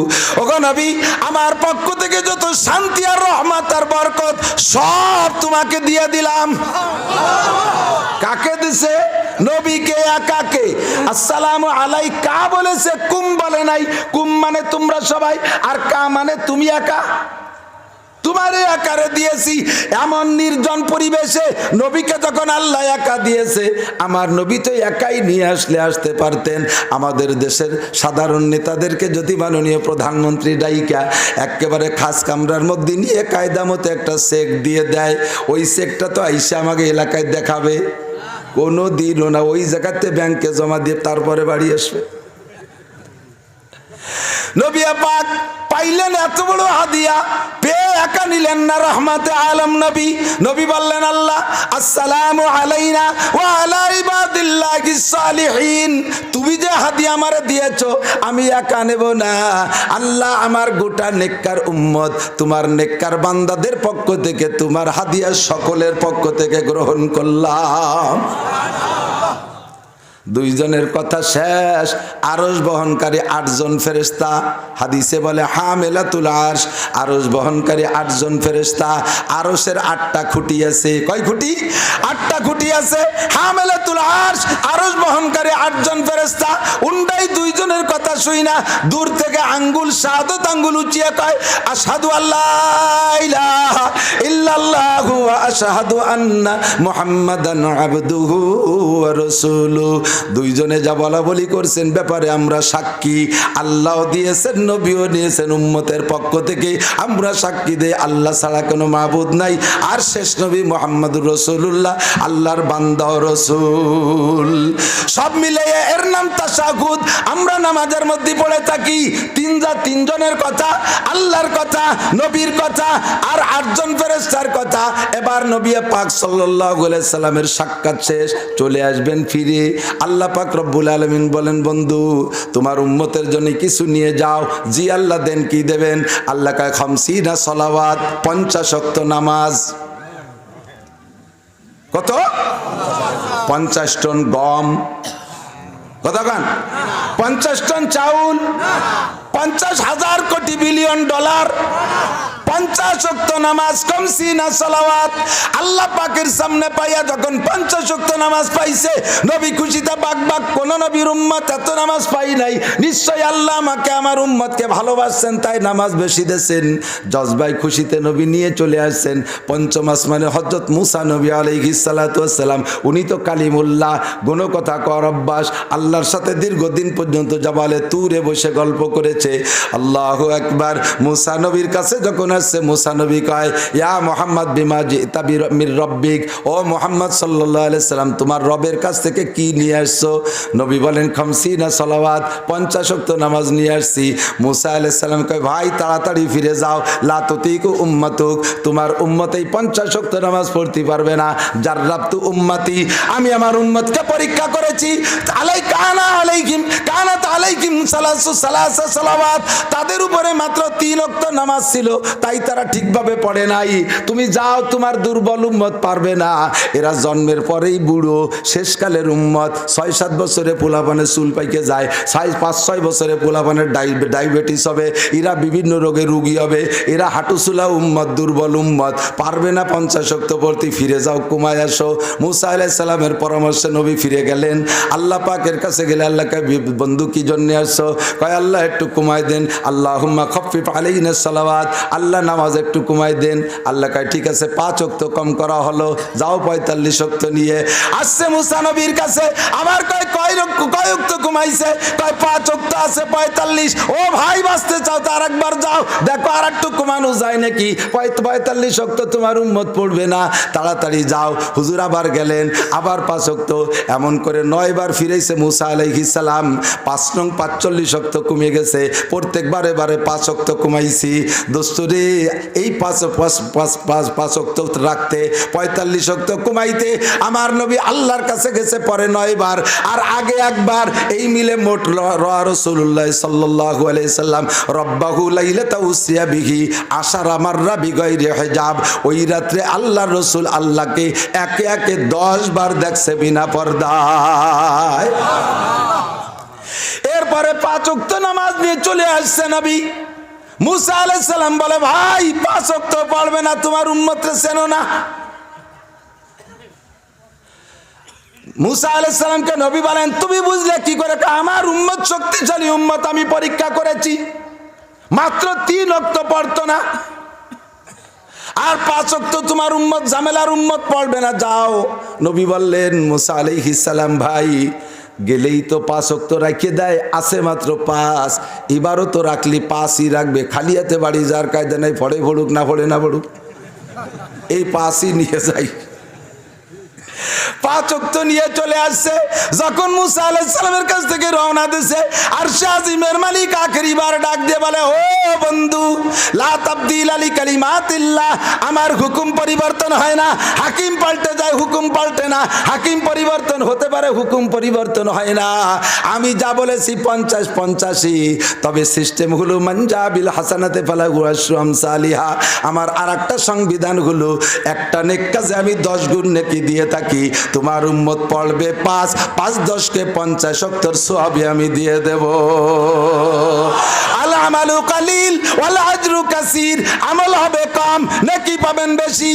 ওগো নবী, আমার পক্ষ থেকে যত শান্তি আর রহমত আর বরকত সব তোমাকে দিয়ে দিলাম। কাকে দিছে? নবীকে একাকে। আসসালামু আলাইকা বলেছে, কুম বলে নাই। কুম মানে তোমরা সবাই, আর কা মানে তুমি একা। তোমারে একারে দিয়েছি। এমন নির্জন পরিবেশে নবীকে যখন আল্লাহ একা দিয়েছে, আমার নবী তো একাই নিয়ে আসতে পারতেন। আমাদের দেশের সাধারণ নেতাদেরকে যদি মাননীয় প্রধানমন্ত্রী ডাইকা একেবারে খাস কামরার মধ্যে নিয়ে কায়দা মতো একটা চেক দিয়ে দেয়, ওই চেকটা তো আইসা আমাকে এলাকায় দেখাবে? কোনো দিনও না। ওই জায়গাতে ব্যাংকে জমা দিয়ে তারপরে বাড়ি আসবে। নবী পাক পাইলেন এত বড় হাদিয়া, পেয়ে একা নিলেন না রহমাতে আলম নবী। নবী বললেন, আল্লাহ আসসালামু আলাইনা ওয়া আলা ইবাদিল্লাহিস সালিহিন, তুমি যে হাদিয়া আমারে দিয়েছো আমি একা নেব না। আল্লাহ, আমার গোটা নেককার উম্মত তোমার নেককার বান্দাদের পক্ষ থেকে তোমার হাদিয়া সকলের পক্ষ থেকে গ্রহণ করলাম। দুইজনের কথা শেষ। আরশ বহনকারী 8 জন ফেরেশতা, হাদিসে বলে হামেলাতুল আরশ, আরশ বহনকারী 8 জন ফেরেশতা। আরশের 8টা খুঁটি আছে। কয় খুঁটি? 8টা খুঁটি আছে। হামেলাতুল আরশ, আরশ বহনকারী 8 জন ফেরেশতা। উন্ডাই দুইজনের কথা শুই না, দূর থেকে আঙ্গুল শাহাদাত আঙ্গুল উঁচিয়ে কয়, আশহাদু আল্লাহ ইলাহা ইল্লাল্লাহু ওয়া আশহাদু আন্না মুহাম্মাদান আবদুহু ওয়া রাসূলুহু। দুইজনে যা বলা বলি করছেন ব্যাপারে আমরা সাক্ষী। আল্লাহ দিয়েছেন, নবীও নিয়েছেন, উম্মতের পক্ষ থেকে আমরা সাক্ষী দেই আল্লাহ ছাড়া কোনো মাবুদ নাই, আর শেষ নবী মুহাম্মদুর রাসূলুল্লাহ আল্লাহর বান্দা ও রাসূল। সব মিলিয়ে এর নাম তাশাহুদ। আমরা নামাজের মধ্যে পড়ে থাকি তিনজনের কথা, আল্লাহর কথা, নবীর কথা আর 8 জন ফেরেশতার কথা। এবার নবী পাক সাল্লাল্লাহু আলাইহি সাল্লামের সাক্ষাৎ শেষ, চলে আসবেন ফিরে। আল্লাহ পাক রব্বুল আলামিন বলেন, বন্ধু তোমার উম্মতের জন্য কিছু নিয়ে যাও। জি আল্লাহ, দেন। কি দেবেন? আল্লাহ কয় 50 সালাওয়াত, 50 ওয়াক্ত নামাজ। কত? 50 টন গম। কত গান? 50 টন চাউল, 50,000 কোটি বিলিয়ন ডলার, 50 ওয়াক্ত নামাজ, 50 সালাওয়াত। আল্লাহ পাকের সামনে পাইয়া যখন 50 ওয়াক্ত নামাজ পাইছে, নবী খুশিতে বাকবাক। কোন নবীর উম্মত এত নামাজ পাই নাই। নিশ্চয় আল্লাহ আমাকে, আমার উম্মতকে ভালোবাসছেন, তাই নামাজ বেশি দিয়েছেন। জজবাই খুশিতে নবী নিয়ে চলে আসছেন পঞ্চম আসমানে হযরত মুসা নবী আলাইহিস সালাতু ওয়াস সালাম। উনি তো কালিমুল্লাহ, গুণ কথা কর অভ্যাস। আল্লাহর সাথে দীর্ঘদিন পর্যন্ত জাবালে তুরে বসে গল্প করেছে। আল্লাহু আকবার। মুসা নবীর কাছে যখন আসছে, মুসা নবী কয়, ইয়া মুহাম্মদ বিমা জিতা মির রব্বিক, ও মুহাম্মদ সাল্লাল্লাহু আলাইহি সাল্লাম তোমার রবের কাছ থেকে কি নিয়ে আসছো? নবী বলেন 50 সালাওয়াত, 50 ওয়াক্ত নামাজ নিয়ে আসছি। মুসা আলাইহিস সালাম কয়, ভাই তাড়াতাড়ি ফিরে যাও, লা তুতিকু উম্মাতুক, তোমার উম্মতেই 50 ওয়াক্ত নামাজ পড়তে পারবে না। জাররাবতু উম্মতি, আমি আমার উম্মতকে পরীক্ষা করেছি। কানাত আলাইহিম সালাসু সালাওয়াত, তাদের উপরে মাত্র 3 ওয়াক্ত নামাজ ছিল, তাই তারা ঠিকভাবে পড়ে নাই। তুমি যাও, তোমার দুর্বল উম্মত পারবে না। এরা জন্মের পরেই বুড়ো, শেষকালের উম্মত। 6-7 বছরে পোলাপানে চুল পাইকে যায়, 5-6 বছরে পোলাপানের ডায়াবেটিস হবে, এরা বিভিন্ন রোগে রোগী হবে। এরা হাঁটুচুলা উম্মত, দুর্বল উম্মত, পারবে না 50 ওয়াক্ত পড়তে। ফিরে যাও, কমায় আসো। মুসা আলাইহিস সালামের পরামর্শে নবী ফিরে গেলেন। আল্লাহ পাকের কাছে গেলে আল্লাহকে, বন্ধু কি জন্য আসছো? কয় আল্লাহ একটু কমায় দেন। আল্লাহুম্মা খাফফিফ আলাইনা সালাওয়াত, আল্লাহ নামাজ একটু কমাই দেন। আল্লাহ কয় ঠিক আছে, 5 ওয়াক্ত কম করা হলো, যাও 45 ওয়াক্ত নিয়ে আসছে মুসা নবীর কাছে। আবার কয় ওয়াক্ত কমাইছে? কয় 5 ওয়াক্ত আছে, 45। ও ভাই, বাঁচতে চাও তো আরেকবার যাও, দেখো আর একটু কমানো যায় নাকি। 45 ওয়াক্ত তোমার উম্মত পড়বে না, তাড়াতাড়ি যাও। হুজুর আবার গেলেন, আবার 5 ওয়াক্ত। এমন করে 9 বার ফিরেছে মুসা আলাইহিস সালাম। 5 নং 45 ওয়াক্ত কমে গেছে। প্রত্যেকবারে 5 ওয়াক্ত কমাইছি। দোস্তরে এই 5 ওয়াক্ত রাখতে, 45 ওয়াক্ত কমাইতে আমার নবী আল্লাহর কাছে গেছে পরে 9 বার, আর আগে একবার। এই মিলে মোট রাসূলুল্লাহ সাল্লাল্লাহু আলাইহি সাল্লাম রব্বাহু লাইলাতা উসরিয়া বিহি 10 মাররা বিগাইরি হিজাব। ওই রাতে আল্লাহর রাসূল আল্লাহকে একে একে 10 বার দেখছে বিনা পর্দায়। এরপরে 5 ওয়াক্ত নামাজ নিয়ে চলে আসছে নবী। মুসা আলাইহিস সালাম বলে, ভাই 5 ওয়াক্ত পড়বে না, তোমার উম্মতরে চেনো না। মুসা আলাইহিস সালামকে নবী বলেন, তুমি বুঝলে কি করে? আমার উম্মত শক্তিশালী উম্মত, আমি পরীক্ষা করেছি, মাত্র 3 ওয়াক্ত পড়তো না। আর 5 ওয়াক্ত তোমার উম্মত ঝামেলার উম্মত পড়বে না, যাও। নবী বললেন মুসা আলাইহিস সালাম ভাই গেলেই তো 5 ওয়াক্ত রাখিয়ে দেয়, আছে মাত্র 5, এবারও তো রাখলি 5ই রাখবে, খালি হাতে বাড়ি যাওয়ার কায়দা নাই, পড়ে পড়ুক না পড়ে না পড়ুক, এই 5ই নিয়ে যাই। 5 ওয়াক্ত নিয়ে চলে আসছে। যখন মুসা আলাইহিস সালামের কাছ থেকে রওনা দিছে, আরশে আজিমের মালিক আখেরি বার ডাক দিয়ে বলে, ও বন্ধু, লা তাবদিল আলি কালিমাতিল্লাহ, আমার হুকুম পরিবর্তন হয় না। হাকিম পাল্টে যায়, হুকুম পাল্টে না। হাকিম পরিবর্তন হতে পারে, হুকুম পরিবর্তন হয় না। আমি যা বলেছি 50-50, তবে সিস্টেম হলো মানজা বিল হাসানাতে ফালাহু আশরু আমসালিহা। আমার আরেকটা সংবিধান হলো একটা নেক কাজে আমি 10 গুণ নেকি দিয়ে থাকি। তোমার উম্মত পড়বে 5, 5-10 50 ওয়াক্তের সওয়াব আমি দিয়ে দেব। আল আমালু কালিল ওয়াল আজরু কাসীর, আমল হবে কম, নেকি পাবেন বেশি,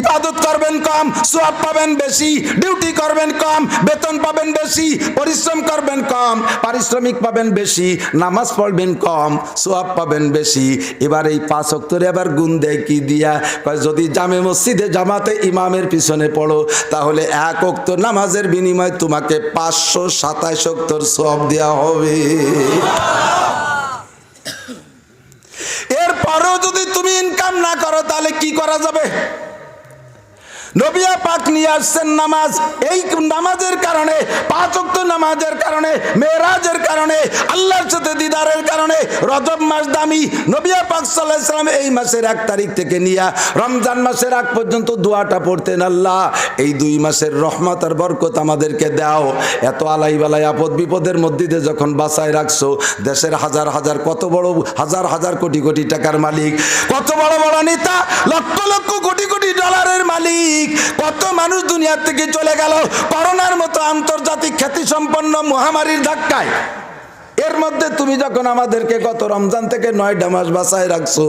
ইবাদত করবেন কম, সওয়াব পাবেন বেশি, ডিউটি করবেন কম, বেতন পাবেন বেশি, পরিশ্রম করবেন কম, পারিশ্রমিক পাবেন বেশি, নামাজ পড়বেন কম, সওয়াব পাবেন বেশি। এবার এই 5 ওয়াক্তরে আবার গুণ দেয় কি দিয়া? কয় যদি জামে মসজিদে জামাতে ইমামের পিছনে পড়ো, তাহলে 1 ওয়াক্ত নামাজের বিনিময়ে তোমাকে 527 ওয়াক্তর সওয়াব দেওয়া হবে। এরপরও যদি তুমি ইনকাম না করো, তাহলে কি করা যাবে? নবী পাক নিয়ে আসছেন নামাজ। এই নামাজের কারণে, 5 ওয়াক্ত নামাজের কারণে, মেরাজের কারণে, আল্লাহর সাথে দিদারের কারণে রজব মাস দামি। নবী পাক সাল্লাল্লাহু আলাইহি ওয়াসাল্লাম এই মাসের 1 তারিখ থেকে নিয়ে রমজান মাসের আগ পর্যন্ত দোয়াটা পড়তেন, আল্লাহ এই 2 মাসের রহমত আর বরকত আমাদেরকে দাও। এত আলাই বালাই আপদ বিপদের মধ্যে দিয়ে যখন বাঁচায় রাখছো, দেশের হাজার হাজার, কত বড় হাজার হাজার কোটি কোটি টাকার মালিক, কত বড় বড় নেতা, লক্ষ লক্ষ কোটি কোটি ডলারের মালিক, কত মানুষ দুনিয়া থেকে চলে গেল করোনার মতো আন্তর্জাতিক খ্যাতি সম্পন্ন মহামারীর ধাক্কায়। এর মধ্যে তুমি যখন আমাদেরকে গত রমজান থেকে 9টা মাস বাঁচায় রাখছো,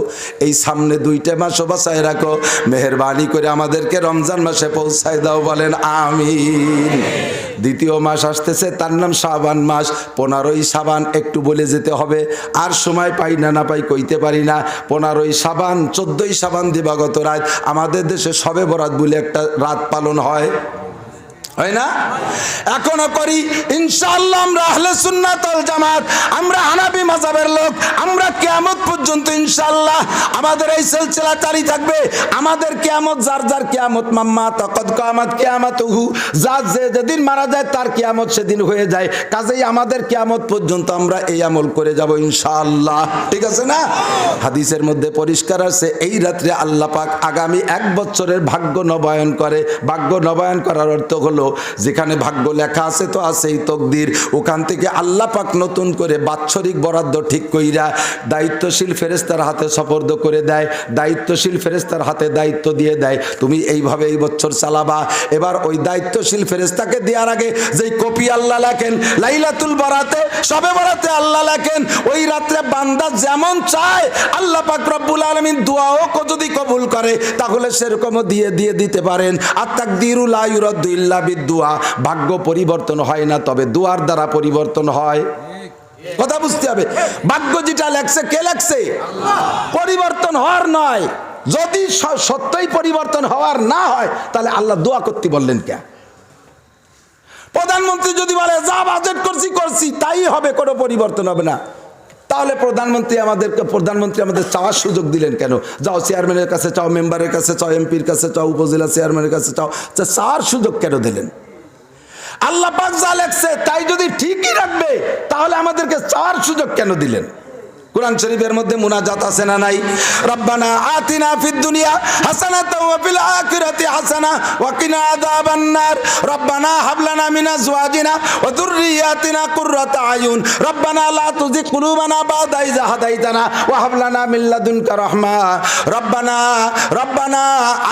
এই সামনে 2টা মাসও বাঁচায় রাখো। মেহেরবানি করে আমাদেরকে রমজান মাসে পৌঁছায় দাও, বলেন আমিন। দ্বিতীয় মাস আসতেছে, তার নাম শাবান মাস। 15ই শাবান একটু বলে যেতে হবে, আর সময় পাই না পাই কইতে পারি না। 15ই শাবান, 14ই শাবান দিবাগত রাত আমাদের দেশে শবে বরাত বলে একটা রাত পালন হয়, হয় না? এখনো করি ইনশাআল্লাহ। আমরা আহলে সুন্নাত ওয়াল জামাত, আমরা হানাফি মাযহাবের লোক, আমরা কিয়ামত পর্যন্ত ইনশাআল্লাহ আমাদের এই সিলসিলা জারি থাকবে। আমাদের কিয়ামত, যার যার কিয়ামত মাম্মা তাকাদ কিয়ামত কিয়ামতুহু, যার যেদিন মারা যায় তার কিয়ামত সেদিন হয়ে যায়। কাজেই আমাদের কিয়ামত পর্যন্ত আমরা এই আমল করে যাব ইনশাআল্লাহ, ঠিক আছে না? হাদিসের মধ্যে পরিষ্কার আছে, এই রাত্রে আল্লাহ পাক আগামী 1 বছরের ভাগ্য নবায়ন করে। ভাগ্য নবায়ন করার অর্থ হলো, যেখানে ভাগ্য লেখা আছে তো আছেই তকদির, ওখান থেকে আল্লাহ পাক নতুন করে বাৎসরিক বরাদ্দ ঠিক কইরা দায়িত্বশীল ফেরেশতার হাতে সুপর্দ করে দেয়। দায়িত্বশীল ফেরেশতার হাতে দায়িত্ব দিয়ে দেয়, তুমি এইভাবে এই বছর চালাবা। এবার ওই দায়িত্বশীল ফেরেশতাকে দেওয়ার আগে যেই কপি আল্লাহ লেখেন, লাইলাতুল বরাতে, শবে বরাতে আল্লাহ লেখেন, ওই রাত্রে বান্দা যেমন চায় আল্লাহ পাক রব্বুল আলামিন দোয়াও যদি কবুল করে, তাহলে সেরকমও দিতে পারেন। আর তাকদিরু লা ইউরাদ্দু ইল্লা বিদ্দুয়া, ভাগ্য পরিবর্তন হয় না, তবে দুয়ার দ্বারা পরিবর্তন হয়। কথা বুঝতে হবে, ভাগ্য যেটা লেখছে, কে লেখছে? পরিবর্তন হওয়ার নয়। যদি সত্যই পরিবর্তন হওয়ার না হয়, তাহলে আল্লাহ দোয়া করতে বললেন কে? প্রধানমন্ত্রী যদি বলে যা বাজেট করছি তাই হবে, কোনো পরিবর্তন হবে না, তাহলে প্রধানমন্ত্রী আমাদের চাওয়ার সুযোগ দিলেন কেন? যাও চেয়ারম্যানের কাছে চাও, মেম্বারের কাছে চাও, এমপির কাছে চাও, উপজেলা চেয়ারম্যানের কাছে চাও, চাওয়ার সুযোগ কেন দিলেন? আল্লাহ পাক যা লেখছে তাই যদি ঠিকই রাখবে, তাহলে আমাদেরকে চাওয়ার সুযোগ কেন দিলেন? কুরআন শরীফের মধ্যে মুনাজাত আছে না নাই? রব্বানা আতিনা ফিদ দুনিয়া হাসানাতাও ওয়া ফিল আখিরাতি হাসানা ওয়া কিনা আযাবান নার। রব্বানা হাব লানা মিন আজওয়াজিনা ওয়া যুররিয়াতিনা কুররাতা আয়ুন। রব্বানা লা তুযিগ কুলুবানা বা'দা ইয হাদাইতানা ওয়া হাব লানা মিন লাদুনকা রাহমা। রব্বানা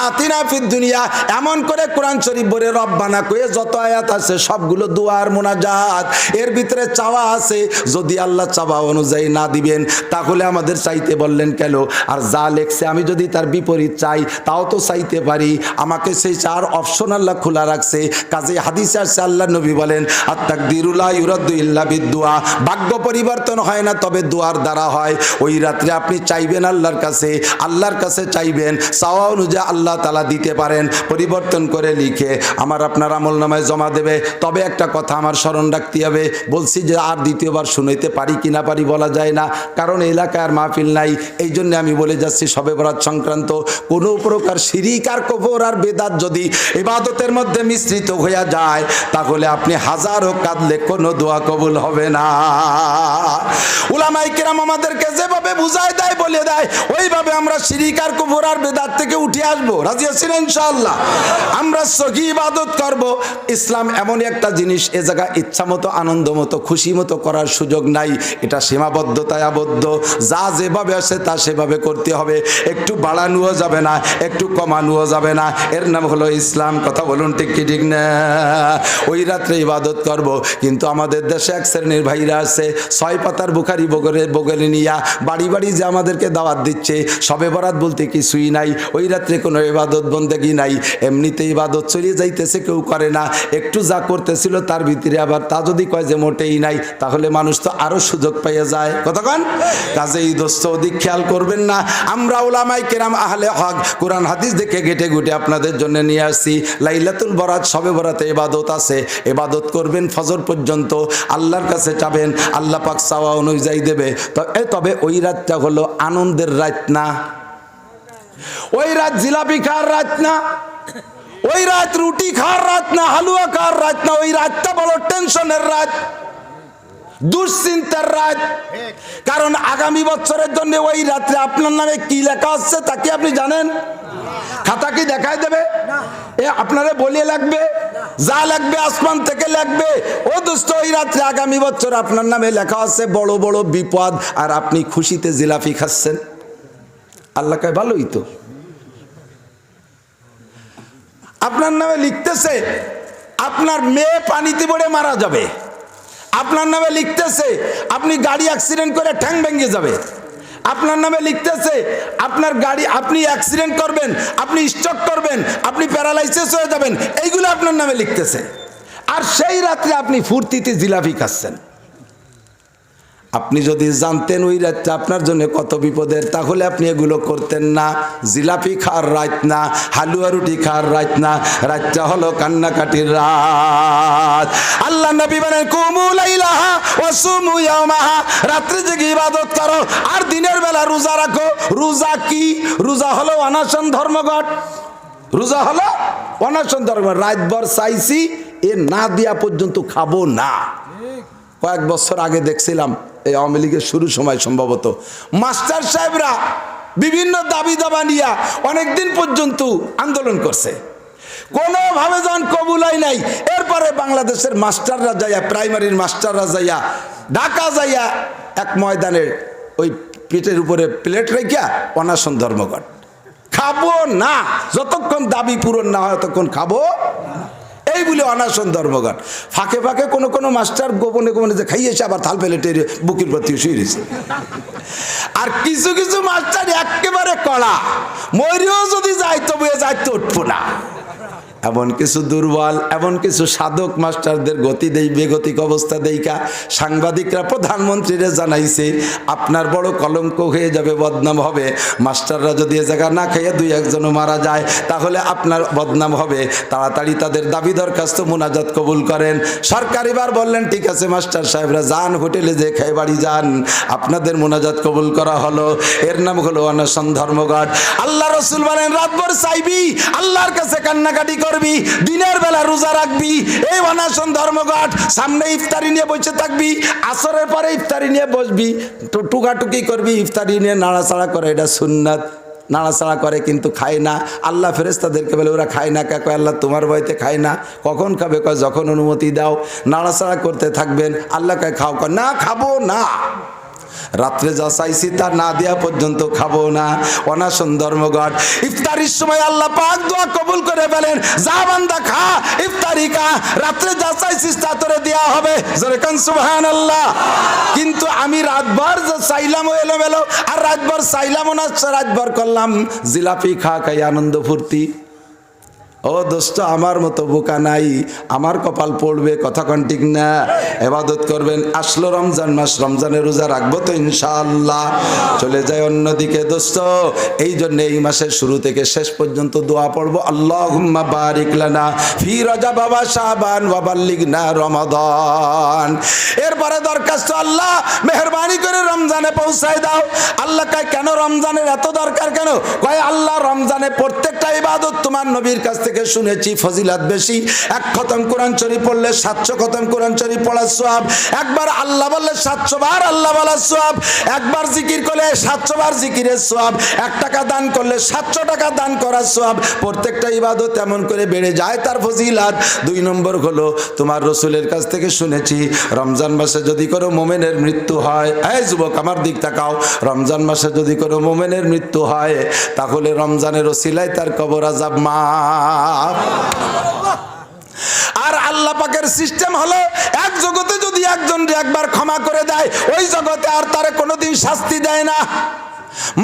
আতিনা ফিদ দুনিয়া। এমন করে কুরআন শরীফ বলে রব্বানা কয়ে যত আয়াত আছে সবগুলো দোয়ার মুনাজাত। এর ভিতরে চাওয়া আছে, যদি আল্লাহ চাওয়া অনুযায়ী না দিবেন তাহলে আমাদের চাইতে বললেন কেন? আর যা লেখছে আমি যদি তার বিপরীত চাই তাও তো চাইতে পারি, আমাকে সেই চার অপশন আল্লাহ খোলা রাখছে। কাজে হাদিসে আসছে আল্লাহ নবী বলেন আত-তাকদিরু লা ইউরাদ্দু ইল্লা বিদ-দুআ, ভাগ্য পরিবর্তন হয় না তবে দুয়ার দ্বারা হয়। ওই রাত্রে আপনি চাইবেন আল্লাহর কাছে চাইবেন, চাওয়া অনুযায়ী আল্লাহ তাআলা দিতে পারেন, পরিবর্তন করে লিখে আমার আপনার আমলনামায় জমা দেবে। তবে একটা কথা আমার স্মরণ রাখতে হবে, বলছি যে আর দ্বিতীয়বার শুনাইতে পারি কি না পারি বলা যায় না, কারণ এলাকায় আর মাহফিল নাই। এই জন্য আমি বলে যাচ্ছি শবে বরাত সংক্রান্ত কোনো প্রকার শিরিক আর কুফর আর বেদাত যদি ইবাদতের মধ্যে মিশ্রিত হয়ে যায় তাহলে আপনি হাজারো কাঁদলে কোনো দোয়া কবুল হবে না। উলামায়ে কেরাম আমাদেরকে যেভাবে বুঝায় দেয় বলে দেয় ওইভাবে আমরা শিরিক আর কুফর আর বেদাত থেকে উঠে আসবো। রাজি আছেন ইনশাআল্লাহ? আমরা সহি ইবাদত করব। ইসলাম এমন একটা জিনিস, এ জায়গা ইচ্ছা মতো আনন্দ মতো খুশি মতো করার সুযোগ নাই, এটা সীমাবদ্ধতায় আবদ্ধ। যা যেভাবে আসে তা সেভাবে করতে হবে, একটু বাড়ানোও যাবে না, একটু কমানোও যাবে না। এর নাম হলো ইসলাম। কথা বলুন ঠিক কি ঠিক না? ওই রাত্রে ইবাদত করব, কিন্তু আমাদের দেশে এক শ্রেণীর ভাইরা আছে 6 পাতার বুখারি বগলে নিয়া বাড়ি বাড়ি যে আমাদেরকে দাওয়াত দিচ্ছে, শবে বরাত বলতে কিছুই নাই, ওই রাত্রে কোনো ইবাদত বন্দেগি নাই, এমনিতে ইবাদত চলে যাইতেছে, কেউ করে না। একটু যা করতেছিল তার ভিতরে আবার তা যদি কয় যে মোটেই নাই, তাহলে মানুষ তো আরো সুযোগ পেয়ে যায়। কতক্ষণ কাজেই দোস্ত ওদিক খেয়াল করবেন না। আমরা উলামায়ে কেরাম আহলে হক কোরআন হাদিস দেখে ঘেটে ঘুটে আপনাদের জন্য নিয়ে আসছি। লাইলাতুল বরাত শবে বরাতে ইবাদত আছে, ইবাদত করবেন ফজর পর্যন্ত, আল্লাহর কাছে চাবেন, আল্লাহ পাক চাওয়া অনুযায়ী দেবে। তবে ওই রাতটা হলো আনন্দের রাত না, ওই রাত জিলাপি খাওয়ার রাত না, ওই রাত রুটি খাওয়ার রাত না, হালুয়া খাওয়ার রাত না, ওই রাতটা বড় টেনশনের রাত, দুশ্চিন্তার রাত। কারণ আগামী বছরের জন্য ওই রাত্রে আপনার নামে কি লেখা হচ্ছে তা কি আপনি জানেন? খাতা কি দেখায় দেবে? এ আপনারে বলিয়ে লাগবে? যা লাগবে আসমান থেকে লাগবে। ও দোস্ত, ওই রাত্রে আগামী বছর আপনার নামে লেখা আছে বড় বড় বিপদ, আর আপনি খুশিতে জিলাপি খাচ্ছেন। আল্লাহ কয় ভালোই তো। আপনার নামে লিখতেছে আপনার মেয়ে পানিতে পড়ে মারা যাবে, আপনার নামে লিখতেছে আপনি গাড়ি অ্যাক্সিডেন্ট করে ঠ্যাং ভেঙে যাবে, আপনার নামে লিখতেছে আপনার গাড়ি আপনি অ্যাক্সিডেন্ট করবেন, আপনি স্ট্রোক করবেন, আপনি প্যারালাইসিস হয়ে যাবেন, এইগুলো আপনার নামে লিখতেছে। আর সেই রাত্রে আপনি ফুর্তিতে জিলাপি খাচ্ছেন। আপনি যদি জানতেন ওই রাতটা আপনার জন্য কত বিপদের, তাহলে আপনি এগুলো করতেন না। জিলাপি খাওয়ার রাত না, হালুয়া রুটি খাওয়ার রাত না, রাতটা হলো কান্নাকাটির রাত। আল্লাহ নবী বলেন কুমু লাইলাহা ওয়া সুমু ইয়াওমাহা, রাত্রে জেগে ইবাদত করো আর দিনের বেলা রোজা রাখো। রোজা কি? রোজা হলো অনশন ধর্মঘট, রোজা হলো অনশন ধর্মঘট। রাতভর চাইছি এ না দিয়া পর্যন্ত খাবো না। কয়েক বছর আগে দেখছিলাম এই আওয়ামী লীগের শুরু সময় সম্ভবত মাস্টার সাহেবরা বিভিন্ন দাবি দাবা নিয়ে অনেকদিন পর্যন্ত আন্দোলন করছে, কোনোভাবে যখন কবুলাই নাই। এরপরে বাংলাদেশের মাস্টাররা যাইয়া, প্রাইমারির মাস্টাররা যাইয়া ঢাকা যাইয়া এক ময়দানের ওই পেটের উপরে প্লেট রেখা অনশন ধর্মঘট, খাবো না, যতক্ষণ দাবি পূরণ না হয় ততক্ষণ খাবো এই বলে অনশন ধর্মঘট। ফাঁকে ফাঁকে কোনো কোনো মাস্টার গোপনে গোপনে যে খাইয়েছে আবার থাল প্লেটের বুকের প্রতি শুয়েছে। আর কিছু কিছু মাস্টার একেবারে কড়া, মরিও যদি যাই তবে যাইতে উঠবো না। এমন কিছু দুর্বল, এমন কিছু সাধক মাস্টারদের গতি দেই বেগতিক অবস্থা দেইকা সাংবাদিকরা প্রধানমন্ত্রীরা জানাইছে আপনার বড় কলঙ্ক হয়ে যাবে, বদনাম হবে। মাস্টাররা যদি এ জায়গা না খেয়ে 2-1জনও মারা যায় তাহলে আপনার বদনাম হবে। তাড়াতাড়ি তাদের দাবি দরখাস্ত মুনাজাত কবুল করেন। সরকার এবার বললেন ঠিক আছে মাস্টার সাহেবরা যান, হোটেলে যে খেয়ে বাড়ি যান, আপনাদের মুনাজাত কবুল করা হলো। এর নাম হলো অনশন ধর্মঘট। আল্লাহ রসুল বলেন রাতভর চাইবি, আল্লাহর কাছে কান্নাকাটি করবি, দিনের বেলা রোজা রাখবি, এই অনশন ধর্মঘট। সামনে ইফতারি নিয়ে বসে থাকবি, আসরের পরে ইফতারি নিয়ে বসবি, টুকাটুকি করবি, ইফতারি নিয়ে নাড়াচাড়া করে, এটা সুন্নাত। নাড়াচাড়া করে কিন্তু খায় না। আল্লাহ ফেরেশতাদেরকে বলে ওরা খায় না কে? কয় আল্লাহ তোমার ভয়তে খায় না। কখন খাবে? কয় যখন অনুমতি দাও। নাড়াচাড়া করতে থাকবেন। আল্লাহ কয় খাও? কয় না খাবো না। রাত্রে যা চাইছি তা না দেওয়া পর্যন্ত খাবো না। অনাশন ধর্মঘট। ইফতারির সময় আল্লাহ পাক দোয়া কবুল করে বলেন, যা বান্দা খা, ইফতারি খা, রাত্রে যা চাইছিস তা তোরে দেওয়া হবে। জোরে কান সুবহানাল্লাহ। কিন্তু আমি রাতভর যা চাইলাম এলোমেলো, আর রাতভর চাইলামও না, রাতভর করলাম জিলাপি খা খাই আনন্দ ফুর্তি। ও দোস্ত, আমার মতো বোকা নাই, আমার কপাল পড়বে, কথা কন ঠিক না? ইবাদত করবেন। আসলো রমজান মাস, রমজানের রোজা রাখবো তো ইনশাআল্লাহ। চলে যায় অন্যদিকে দোস্ত। এই জন্য এই মাসের শুরু থেকে শেষ পর্যন্ত দোয়া পড়বো, আল্লাহুম্মা বারিক লানা ফি রজব ওয়া শাবান ওয়া বাল্লিগনা রমাদান। এরপরে দরখাস্ত, আল্লাহ মেহেরবানি করে রমজানে পৌঁছায় দাও। আল্লাহ কয় কেন রমজানের এত দরকার কেন? কয় আল্লাহ রমজানে প্রত্যেকটা ইবাদত তোমার নবীর কাছ থেকে শুনেছি ফজিলত বেশি। এক খতম কোরআন শরীফ পড়লে 700 খতম কোরআন শরীফ পড়ার সওয়াব, একবার আল্লাহ বললে 700 বার আল্লাহ বলার সওয়াব, একবার জিকির করলে 700 বার জিকিরের সওয়াব, 1 টাকা দান করলে 700 টাকা দান করার সওয়াব। প্রত্যেকটা ইবাদত এমন করে বেড়ে যায় তার ফজিলত। 2 নম্বর হলো তোমার রসুলের কাছ থেকে শুনেছি রমজান মাসে যদি কোনো মুমিনের মৃত্যু হয়, এই যুবক আমার দিক তাকাও, রমজান মাসে যদি কোনো মুমিনের মৃত্যু হয় তাহলে রমজানের ওসিলায় তার কবর আযাব মাফ। আর আল্লাহ পাকের সিস্টেম হলো, এক জগতে যদি একজন একবার ক্ষমা করে দেয়, ওই জগতে আর তারে কোনোদিন শাস্তি দেয় না।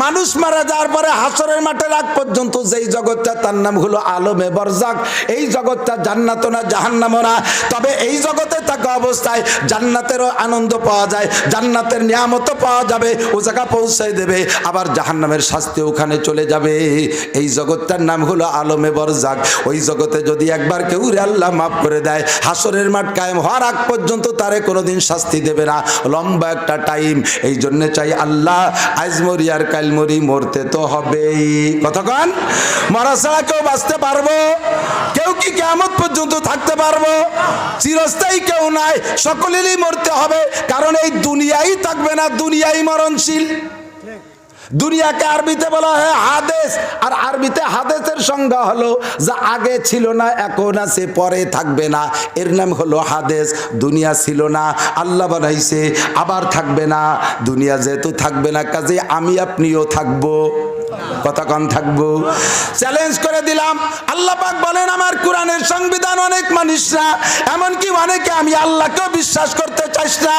মানুষ মারা যাওয়ার পরে হাসরের মাঠে রাখ পর্যন্ত যেই জগৎটা, তার নাম হলো আলমে বরজাক। এই জগৎটা জান্নাত না জাহান্নাম না, তবে এই জগতে থাকা অবস্থায় জান্নাতেরও আনন্দ পাওয়া যায়, জান্নাতের নিয়ামতও পাওয়া যাবে, ও জায়গা পৌঁছায় দেবে। আবার জাহান্নামের শাস্তি ওখানে চলে যাবে। এই জগৎটার নাম হলো আলমে বরজাক। ওই জগতে যদি একবার কেউ আল্লাহ মাফ করে দেয়, হাসরের মাঠ কায়েম হওয়ার আগ পর্যন্ত তারে কোনোদিন শাস্তি দেবে না, লম্বা একটা টাইম। এই জন্য চাই আল্লাহ আজ মরিয়া কাল মরি, মরতে তো হবেই। কতক্ষণ মরা ছাড়া কেউ বাঁচতে পারবো? কেউ কি কিয়ামত পর্যন্ত থাকতে পারবো? চিরস্থায়ী কেউ নাই, সকলেরই মরতে হবে। কারণ এই দুনিয়াই থাকবে না, দুনিয়াই মরণশীল। দুনিয়াকে আরবিতে বলা হয় হাদেস, আর আরবিতে হাদেসের সংজ্ঞা হলো যা আগে ছিল না, এখন আছে, পরে থাকবে না, এর নাম হলো হাদেস। দুনিয়া ছিল না, আল্লাহ বানাইছে, আবার থাকবে না। দুনিয়া যেহেতু থাকবে না, কাজে আমি আপনিও থাকবো। কতক্ষণ থাকবো? চ্যালেঞ্জ করে দিলাম। আল্লাহ পাক বলেন আমার কোরআনের সংবিধান অনেক মানুষরা, এমনকি অনেকে আমি আল্লাহকেও বিশ্বাস করতে চাইস না।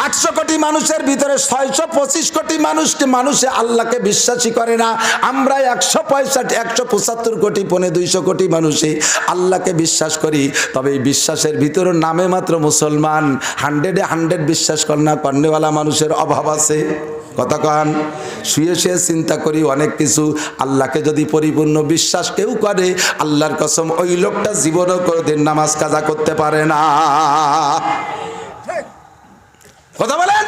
800 কোটি মানুষের ভিতরে 625 কোটি মানুষে আল্লাহকে বিশ্বাসই করে না। আমরা 175 কোটি 200 কোটি মানুষে আল্লাহকে বিশ্বাস করি। তবে এই বিশ্বাসের ভিতরে নামে মাত্র মুসলমান। 100 বিশ্বাস করনেওয়ালা মানুষের অভাব আছে। কতক্ষণ শুয়ে শুয়ে চিন্তা করি অনেক কিছু। আল্লাহকে যদি পরিপূর্ণ বিশ্বাস কেউ করে, আল্লাহর কসম ওই লোকটা জীবনও কোনোদিন নামাজ কাজা করতে পারে না। কথা বলেন?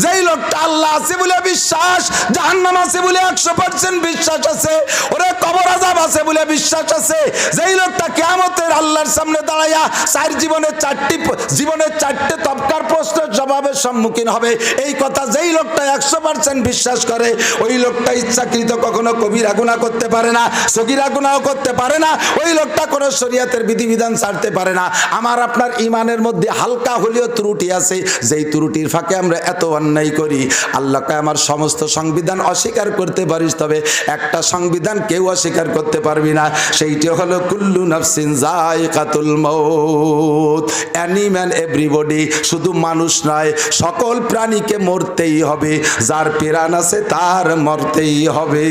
যেই লোকটা আল্লাহ আছে বলে বিশ্বাস, জাহান্নাম আছে বলে 100% বিশ্বাস আছে, ওরে কবর আযাব আছে বলে বিশ্বাস আছে, যেই লোকটা কিয়ামতের আল্লাহর সামনে দাঁড়ায়া জীবনের 4টে তবকার প্রশ্নের জবাবের সম্মুখীন হবে, এই কথা যেই লোকটা 100% বিশ্বাস করে, ওই লোকটা ইচ্ছাকৃত কখনো কবিরা গুনাহ করতে পারে না, সগীরা গুনাহ করতে পারে না, ওই লোকটা কোনো শরীয়তের বিধিবিধান ছাড়তে পারে না। আমার আপনার ঈমানের মধ্যে হালকা হলেও ত্রুটি আছে, যেই ত্রুটির ফাঁকে আমরা এত অন্যায় করি। আল্লাহকে আমার সমস্ত সংবিধান অস্বীকার করতে পারিস, তবে একটা সংবিধান কেউ অস্বীকার করতে পারবি না, সেইটি হলো কুল্লু নাফসিন যায়কাতুল মউত। এনি ম্যান এভরিবডি, শুধু মানুষ নয়, সকল প্রাণীকে মরতেই হবে, যার প্রাণ আছে তার মরতেই হবে।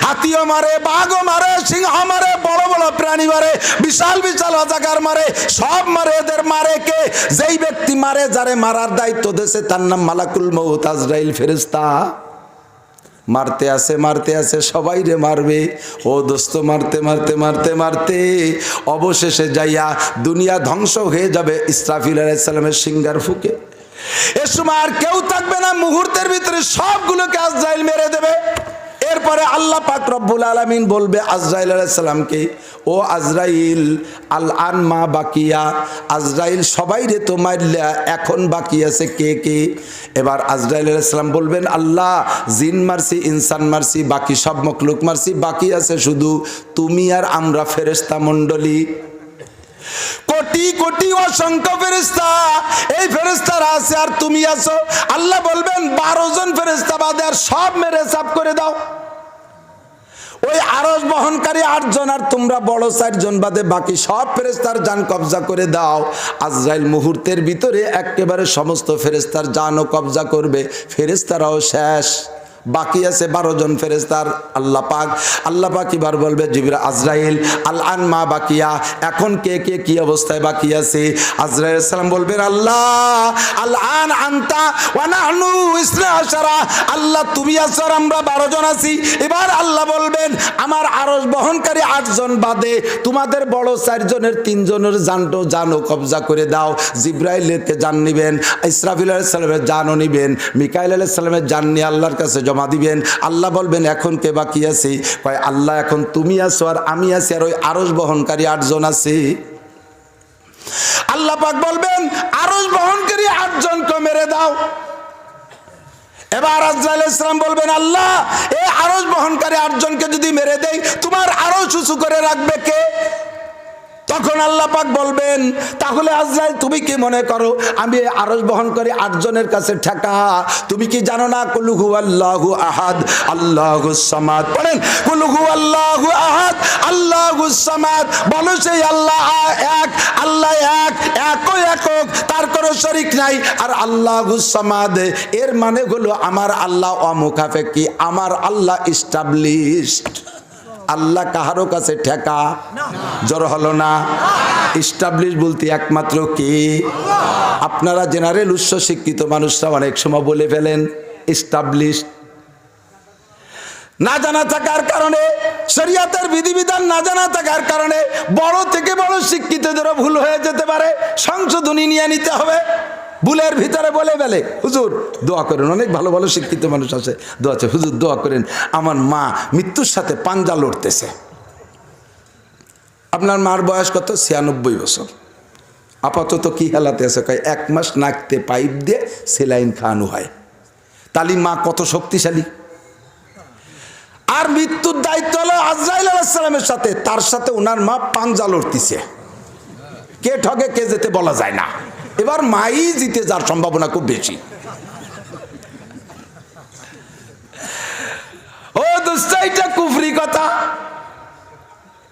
হাতিও মারে, বাঘও মারে, সিংহ মারে, বড় বড় প্রাণী মারে, বিশাল বিশাল অজাগার মারে, সব মারে। এদের মারে কে? যেই ব্যক্তি মারে, যারে মারার দায়িত্ব দেশে, তার নাম মালাকুল মউত, আজরাইল ফেরেশতা। মারতে আছে সবাই রে মারবে। ও দোস্ত, মারতে অবশেষে যাইয়া দুনিয়া ধ্বংস হয়ে যাবে ইসরাফিল আলাইহিস সালামের সিংহার ফুকে। এ সময় আর কেউ থাকবে না, মুহূর্তের ভিতরে সবগুলোকে আজরাইল মেরে দেবে। এরপরে আল্লাহ পাক রব্বুল আলামিন বলবে আজরাইল আলাইহিস সালামকে, ও আজরাইল আল আন মা বাকিয়া, আজরাইল সবাই রে তো মারলা, এখন বাকি আছে কে কে? এবার আজরাইল আলাইহিস সালাম বলবেন, আল্লাহ জিন মারছি, ইনসান মারছি, বাকি সব মখলুক মারছি, বাকি আছে শুধু তুমি আর আমরা ফেরেশতা মণ্ডলী। কোটি কোটি অসংখ্য ফেরেশতা, এই ফেরেশতারা আছে আর তুমি আছো। আল্লাহ বলবেন 12 জন ফেরেশতা বাদে আর সব মেরে সাফ করে দাও। ওই আরশ বহনকারী 8 জন আর তোমরা বড় 4 জন বাদে বাকি সব ফেরেশতার জান কবজা করে দাও। আজরাইল মুহূর্তের ভিতরে একেবারে সমস্ত ফেরেশতার জানও কবজা করবে, ফেরেশতারাও শেষ। বাকি আছে 12 জন ফেরেশতার। আল্লাহ পাক এবার বলবে জিবরাইল, আজরাইল আল আন মা বাকিয়া, এখন কে কে কি অবস্থায় বাকি আছে? আজরাইল সালাম বলবেন, আল্লাহ আল আন আনতা ওয়া নাহনু ইসনা আশারা, আল্লাহ তুমি আছো আর আমরা 12 জন আছি। এবার আল্লাহ বলবেন, আমার আরশ বহনকারী 8 জন বাদে তোমাদের বড় 4 জনের 3 জনের জানও কবজা করে দাও। জিবরাইলকে জান নিবেন, ইসরাফিল আলাইহিস সালামের জানও নিবেন, মিকাইল আলাইহিস সালামের জান নিয়ে আল্লাহর কাছে জমা দিবেন। আল্লাহ বলবেন, এখন কে বাকি আছে? কয় আল্লাহ এখন তুমি আছো আর আমি আছি আর ওই আরশ বহনকারী 8 জন আছে। আল্লাহ পাক বলবেন, আরশ বহনকারী 8 জনকে মেরে দাও। এবার আজরাইল আলাইহিস সালাম বলবেন, আল্লাহ এই আরশ বহনকারী 8 জনকে যদি মেরে দেই তোমার আরশ উঁচু করে রাখবে কে? তখন আল্লাহ পাক বলবেন, তাহলে আজরাইল তুমি কি মনে করো আমি আরশ বহন করে 8 জনের কাছে ঠেকা? তুমি কি জানো না কুল হুয়াল্লাহু আহাদ আল্লাহুস সামাদ? পড়েন কুল হুয়াল্লাহু আহাদ আল্লাহুস সামাদ। বলো সেই আল্লাহ এক, আল্লাহ এক, একই একক, তার কোনো শরীক নাই। আর আল্লাহুস সামাদ এর মানে হলো আমার আল্লাহ অমুখাপেক্ষী, আমার আল্লাহ এস্টাবলিশড। আল্লাহ কাহারো কাছে ঠেকা জড় হলো না। এস্টাবলিশ বলতে একমাত্র কি? আপনারা জেনারেল উচ্চ শিক্ষিত মানুষরা অনেক সময় বলে ফেলেন এস্টাবলিশ। না জানা থাকার কারণে, শরীয়তের বিধিবিধান না জানা থাকার কারণে বড় থেকে বড় শিক্ষিতদেরও ভুল হয়ে যেতে পারে, সংশোধনী নিয়ে নিতে হবে। ভুলের ভিতরে বলে ফেলে, হুজুর দোয়া করেন। অনেক ভালো ভালো শিক্ষিত মানুষ আছে, দোয়া আছে, হুজুর দোয়া করেন, আমার মা মৃত্যুর সাথে পাঞ্জা লড়তেছে। আপনার মার বয়স কত? 96 বছর। আপাতত কি হালাতে আছে? কয় 1 মাস নাকতে পাইপ দিয়ে সেলাইন খাওয়ানো হয়। তালি মা কত শক্তিশালী। আর মৃত্যুর দায়িত্ব হলো আজরাইল আলাইহিস সালামের সাথে, তার সাথে ওনার মা পাঞ্জা লড়তেছে। কে ঠগে কে যেতে বলা যায় না। এবার মাই জিতে যাওয়ার সম্ভাবনা খুব বেশি। ও দোস্ত, এটা কুফরি কথা।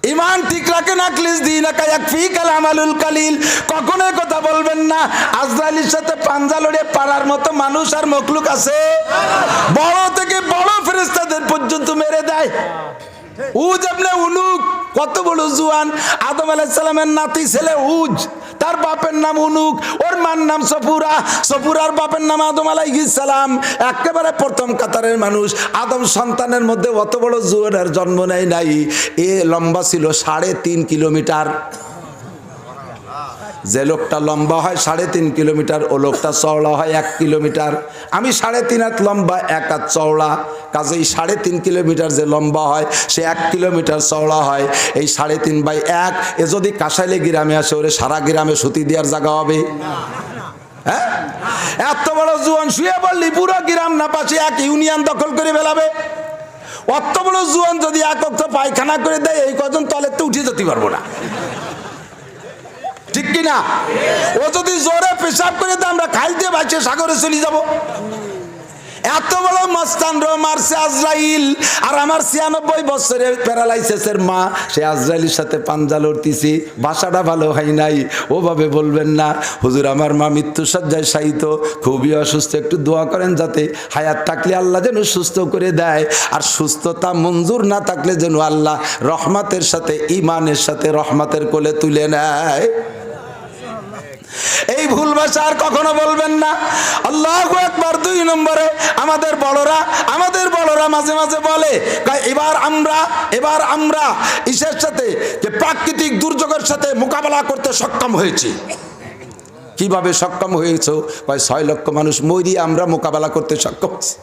ইমান ঠিক রাখেন, আখলিস দীনাকা ইয়াকফিকাল আমালুল কালিল। কখনো কথা বলবেন না আজরাইলের সাথে পাঞ্জা লড়ে পারার মতো মানুষ আর মখলুক আছে? বড় থেকে বড় ফেরেশতাদের পর্যন্ত মেরে দেয়। উজ ইবনে উনুক কত বড় জুয়ান, আদম আলাইহিস সালামের নাতি ছেলে উজ, তার বাপের নাম উনুক, ওর মার নাম সফুরা, সফুরার বাপের নাম আদম আলাইহিস সালাম। একেবারে প্রথম কাতারের মানুষ। আদম সন্তানের মধ্যে অত বড় জুয়ানের জন্ম নেয় নাই। এ লম্বা ছিল 3.5 কিলোমিটার। যে লোকটা লম্বা হয় 3.5 কিলোমিটার, ও লোকটা চওড়া হয় 1 কিলোমিটার। আমি 3.5 হাত লম্বা, 1 হাত চওড়া, কাজেই 3.5 কিলোমিটার যে লম্বা হয় সে 1 কিলোমিটার চওড়া হয়। এই 3.5/1 এ যদি কাঁসাইলে গ্রামে আসে, ওরে সারা গ্রামে সুতি দেওয়ার জায়গা হবে? হ্যাঁ, এত বড় জুয়ান শুয়ে বললি পুরো গ্রাম না পাশে 1 ইউনিয়ন দখল করে ফেলাবে। অত বড় জুয়ান যদি এক অক্ত পায়খানা করে দেয়, এই কজন তলে তো উঠে যেতে পারবো না, ঠিক কিনা? ও যদি জোরে পেশাব করে দেয়, আমরা খাল দিয়ে বাঁচে সাগরে চলে যাব। এত বড় মস্তান রো মারছে আজরাইল। আর আমার 96 বছরের প্যারালাইসিসের মা, সে আজরাইলের সাথে পাঞ্জা লড়তেছি। ভাষাটা ভালো হয় নাই, ওভাবে বলবেন না। হুজুর আমার মা মৃত্যুসজ্জায় শায়িত, খুবই অসুস্থ, একটু দোয়া করেন যাতে হায়াত থাকলে আল্লাহ যেন সুস্থ করে দেয়, আর সুস্থতা মঞ্জুর না থাকলে যেন আল্লাহ রহমতের সাথে, ইমানের সাথে রহমতের কোলে তুলে নেয়। এই ভুল ভাষা আর কখনো বলবেন না। আল্লাহু আকবার। 2 নম্বরে আমাদের বড়রা মাঝে মাঝে বলে, এবার আমরা ইসের সাথে, যে প্রাকৃতিক দুর্যোগের সাথে মোকাবেলা করতে সক্ষম হয়েছি। কিভাবে সক্ষম হয়েছে? 6 লক্ষ মানুষ মরি আমরা মোকাবেলা করতে সক্ষম হয়েছি।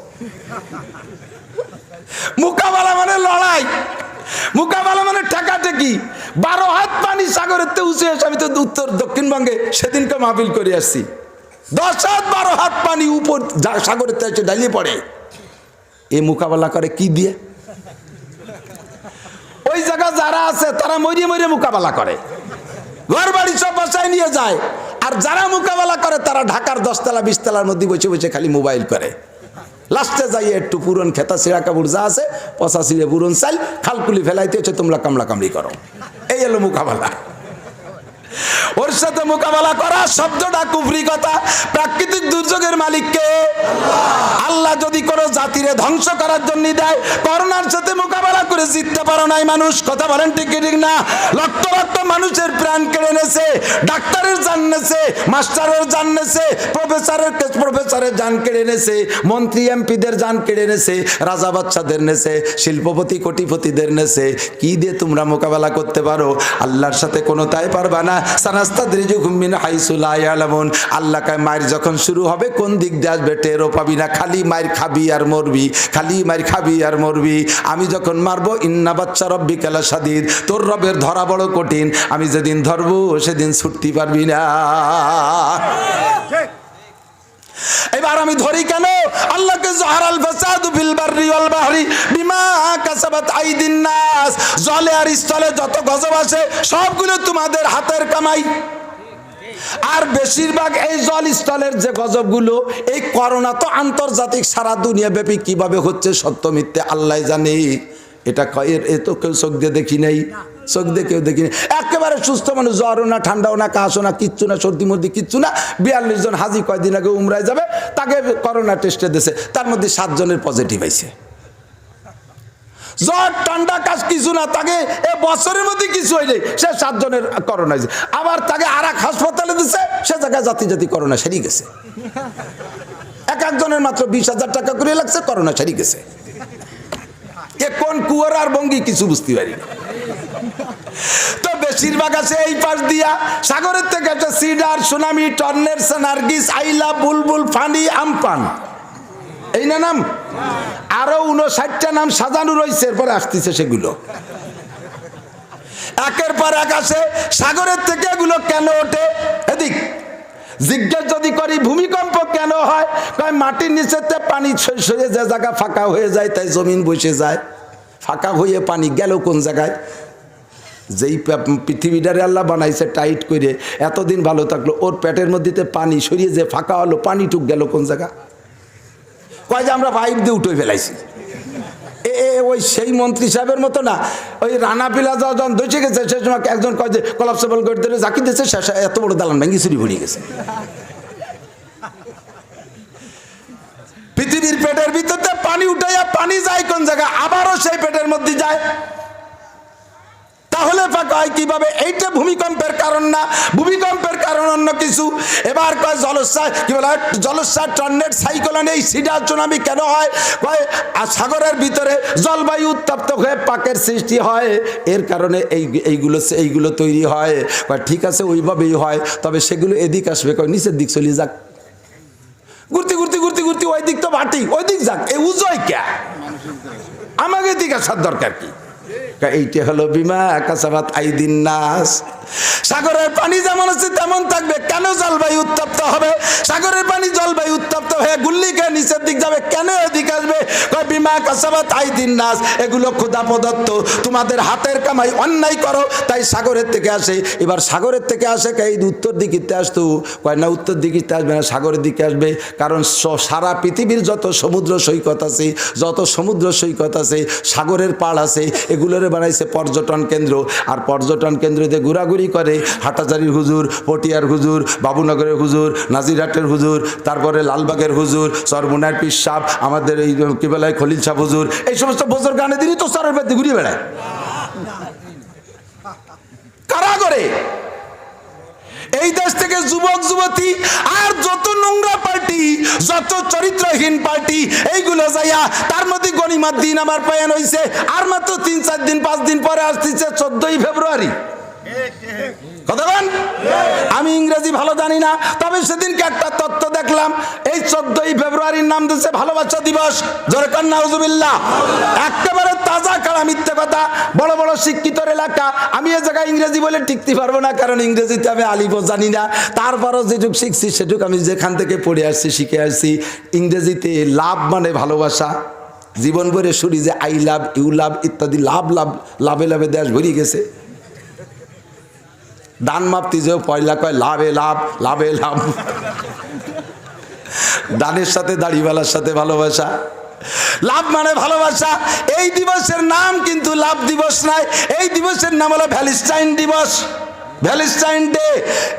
মোকাবেলা মানে লড়াই, মোকাবেলা মানে ঠেকাঠেকি। 12 হাত পানি সাগরের উঁচু এসে, আমি তো উত্তর দক্ষিণবঙ্গে সেদিনকে মাহফিল করে আসছি। 10 হাত 12 হাত পানি উপর সাগরের এসে ঢালিয়ে পড়ে। এ মোকাবেলা করে কি দিয়ে? ওই জায়গা যারা আছে তারা মরিয়ে মরিয়ে মোকাবেলা করে। ঘর বাড়ি সব বাসায় নিয়ে যায়। আর যারা মোকাবেলা করে তারা ঢাকার 10 তলা 20 তলার মধ্যে বসে বসে খালি মোবাইল করে। লাস্টে যাই একটু পুরন খেতা সিরা কাপড় যা আছে পচা ছিঁড়ে পুরন চাল খালকুলি ফেলাইতে হচ্ছে, তোমরা কামলা কামড়ি করো। এই হলো মোকাবেলা। ওর সাথে মোকাবেলা করা শব্দটা কুফরি কথা। প্রাকৃতিক দুর্যোগের মালিককে আল্লাহ যদি কোনো জাতিরে ধ্বংস করার জন্য দেয়, করোনার সাথে মোকাবেলা করে জিততে পারো নাই মানুষ, কথা বলেন ঠিক কি ঠিক না? লক্ষ লক্ষ মানুষের প্রাণ কেড়ে নেছে, ডাক্তারের জান নেছে, মাস্টারের জান নেছে, প্রফেসরের জান কেড়ে নেছে, মন্ত্রী এমপিদের জান কেড়ে নেছে, রাজা বাচ্চাদের নেছে, শিল্পপতি কোটিপতিদের নেছে। কি দিয়ে তোমরা মোকাবেলা করতে পারো? আল্লাহর সাথে কোনো তাই পারবা না। সানাস্তাদরিজুহুম মিন হাইসু লা ইয়ালামুন। আল্লাহ কয় মায়ের যখন শুরু হবে কোন দিক দিয়ে আসবে টেরও পাবি না, খালি মায়ের খাবি আর মরবি, খালি মায়ের খাবি আর মরবি। আমি যখন মারবো ইন্না বাচ্চা রব্বিকা লাশাদীদ, তোর রবের ধরা বড় কঠিন, আমি যেদিন ধরবো সেদিন ছুটতে পারবি না। এবার আমি ধরি কেন? আল্লাহকে জহারাল ফাসাদু ফিল বাররি ওয়াল বাহরি বিমা কাসাবাত আইদিন নাস। জলে আর স্থলে যত গজব আছে সবগুলো তোমাদের হাতের কামাই। আর বেশিরভাগ এই জল স্থলের যে গজবগুলো, এই করোনা তো আন্তর্জাতিক, সারা দুনিয়া ব্যাপী কিভাবে হচ্ছে সত্য মিথ্যে আল্লাহ জানে। এটা এ তো কেউ চোখ দিয়ে দেখি নাই, চোখ দিয়ে কেউ দেখি নাই। একেবারে সুস্থ মানুষ, জ্বরও না, ঠান্ডাও না, কাশও না, কিচ্ছু না, সর্দি মর্দি কিচ্ছু না। 42 জন হাজি কয়দিন আগে উমরায় যাবে, তাকে করোনা টেস্টে দিয়েছে, তার মধ্যে 7 জনের পজিটিভ আইছে। জ্বর ঠান্ডা কাশ কিছু না, তাকে এ বছরের মধ্যে কিছু হইলে সে 7 জনের করোনা হয়েছে। আবার তাকে আর এক হাসপাতালে দিচ্ছে, সে জায়গায় জাতি জাতি করোনা সেরে গেছে। এক একজনের মাত্র 20,000 টাকা করে লাগছে, করোনা সেরে গেছে। এ কোন কুয়ার আর বঙ্গি কিছু বুঝতে পারি না। তো বেশিরভাগ আছে এই পাশ দিয়া, সাগরের থেকে একটা সিডার, সুনামি, টর্নেডো, নার্গিস, আইলা, বুলবুল, ফানি, আমপান, এই না নাম, আরো 59টা নাম সাজানো রয়েছে, এরপরে আসতেছে সেগুলো একের পর এক আসে। সাগরের থেকে এগুলো কেন ওঠে? এদিক জিজ্ঞেস যদি করি ভূমিকম্প কেন হয়, কয় মাটির নিচেতে পানি সরে যে জায়গা ফাঁকা হয়ে যায় তাই জমিন বসে যায়। ফাঁকা হয়ে পানি গেল কোন জায়গায়? যেই পৃথিবীটারে আল্লাহ বানাইছে টাইট করে, এতদিন ভালো থাকলো, ওর পেটের মধ্যে পানি সরিয়ে যে ফাঁকা হলো, পানিটুক গেল কোন জায়গা? কয় যে আমরা পাইপ দিয়ে উঠে ফেলাইছি। ওই সেই মন্ত্রী সাহেবের মতো না, ওই রানা পিলা যখন দোষে গেছে সে সময় একজন কয় যে কলাপসেবল করে দিলে জাকি দিয়েছে, শেষে এত বড় দালান ভেঙে চুরি ভরিয়ে গেছে। পৃথিবীর পেটের ভিতরে পানি উঠাইয়া পানি যায় কোন জায়গায়? আবারও সেই পেটের মধ্যে যায়। তাহলে ফাঁকা হয় কিভাবে? এইটা ভূমিকম্পের কারণ না, ভূমিকম্পের কারণ অন্য কিছু। এবার কয় জলোচ্ছ্বাস, কি বলে, জলোচ্ছ্বাস, টর্নেডো, সাইক্লোন, এই সিডার, সুনামি কেন হয়? কয় সাগরের ভিতরে জলবায়ু উত্তপ্ত হয়ে পাকের সৃষ্টি হয়, এর কারণে এইগুলো তৈরি হয়। কয় ঠিক আছে, ওইভাবেই হয়, তবে সেগুলো এদিক আসবে, কয় নিচের দিক চলে যাক। ঘুরতে ঘুরতে ঘুরতে ঘুরতে ওই দিক তো বাটি, ওই দিক যাক, এই উজয় কে, আমাকে দিক আসার দরকার কি? এইটা হলো বিমা কাসাবাত আইদিন নাস। সাগরের পানি যেমন আছে তেমন থাকবে। কেন জলবায়ু উত্তপ্ত হবে? সাগরের পানি জলবায়ু উত্তপ্ত হয়ে গুল্লি খেয়ে নিচের দিক যাবে, কেন এদিকে আসবে? বিমা কাসাবাত আইদিন নাস। এগুলো খোদা প্রদত্ত, তোমাদের হাতের কামাই, অন্যায় করো তাই সাগরের থেকে আসে। এবার সাগরের থেকে আসে এই উত্তর দিকে আসতো, কয় না উত্তর দিকে আসবে না, সাগরের দিকে আসবে। কারণ সারা পৃথিবীর যত সমুদ্র সৈকত আছে, যত সমুদ্র সৈকত আছে, সাগরের পাড় আছে, এগুলোর বানাইছে পর্যটন কেন্দ্র। আর পর্যটন কেন্দ্রতে ঘোরাঘুরি করে হাটাজারির হুজুর, পটিয়ার হুজুর, বাবুনগরের হুজুর, নাজিরহাটের হুজুর, তারপরে লালবাগের হুজুর, চরমুনার পীর সাহেব, আমাদের এই কি বলে খলিল সাহেব হুজুর, এই সমস্ত বছর গানে দিনই তো চরের বাড়িতে ঘুরিয়ে বেড়ায়। কারা করে? এই দেশ থেকে যুবক যুবতী আর যত নোংরা পার্টি, যত চরিত্রহীন পার্টি, এইগুলো যাইয়া তার মধ্যে গণিমার দিন আমার পায়ন হইছে, আর মাত্র 3-4 দিন 5 দিন পরে আসতেছে 14ই ফেব্রুয়ারি। কথা বলেন? আমি ইংরেজি ভালো জানি না, তবে সেদিনকে একটা তথ্য দেখলাম, এই 14ই ফেব্রুয়ারির নাম দিচ্ছে ভালোবাসা দিবস। জোরে কান নাউজুবিল্লাহ। একেবারে তাজা কারা মিথ্যে কথা। বড় বড় শিক্ষিতর এলাকা, আমি এ জায়গায় ইংরেজি বলে টিকতে পারবো না, কারণ ইংরেজিতে আমি আলিফও জানি না। তারপরও যেটুক শিখছি সেটুক আমি যেখান থেকে পড়ে আসছি, শিখে আসছি। ইংরেজিতে লাভ মানে ভালোবাসা। জীবন ভরে শুনি যে আই লাভ, ইউ লাভ ইত্যাদি, লাভ লাভ, লাভে লাভে দেশ ভরিয়ে গেছে। ডান মাপতি যে পয়লা কয় লাভে লাভ, লাভে লাভ। ডানের সাথে দাড়িওয়ালার সাথে ভালোবাসা, লাভ মানে ভালোবাসা। এই দিবসের নাম কিন্তু লাভ দিবস নাই, এই দিবসের নাম হলো ভ্যালেন্টাইন দিবস, Valentine day.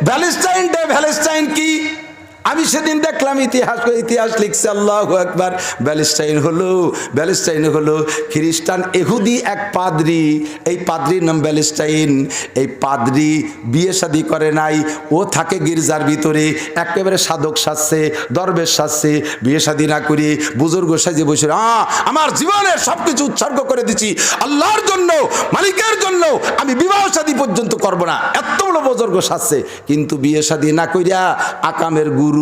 Valentine day, Valentine কি? আমি সেদিন দেখলাম ইতিহাস লিখছে, আল্লাহু আকবার। ভ্যালেন্টাইন হলো খ্রিস্টান এহুদি এক পাদ্রি, এই পাদ্রির নাম ভ্যালেন্টাইন। এই পাদ্রি বিয়ে শাদী করে নাই, ও থাকে গির্জার ভিতরে, একেবারে সাধক সাজছে, দরবেশ সাজছে, বিয়ে শাদী না করে বুজুর্গ সাজে বসে আমার জীবনের সব কিছু উৎসর্গ করে দিচ্ছি আল্লাহর জন্য, মালিকের জন্য, আমি বিবাহ শাদী পর্যন্ত করব না, এত বড় বুজুর্গ সাজছে। কিন্তু বিয়ে শাদী না কইরা আকামের গুরু,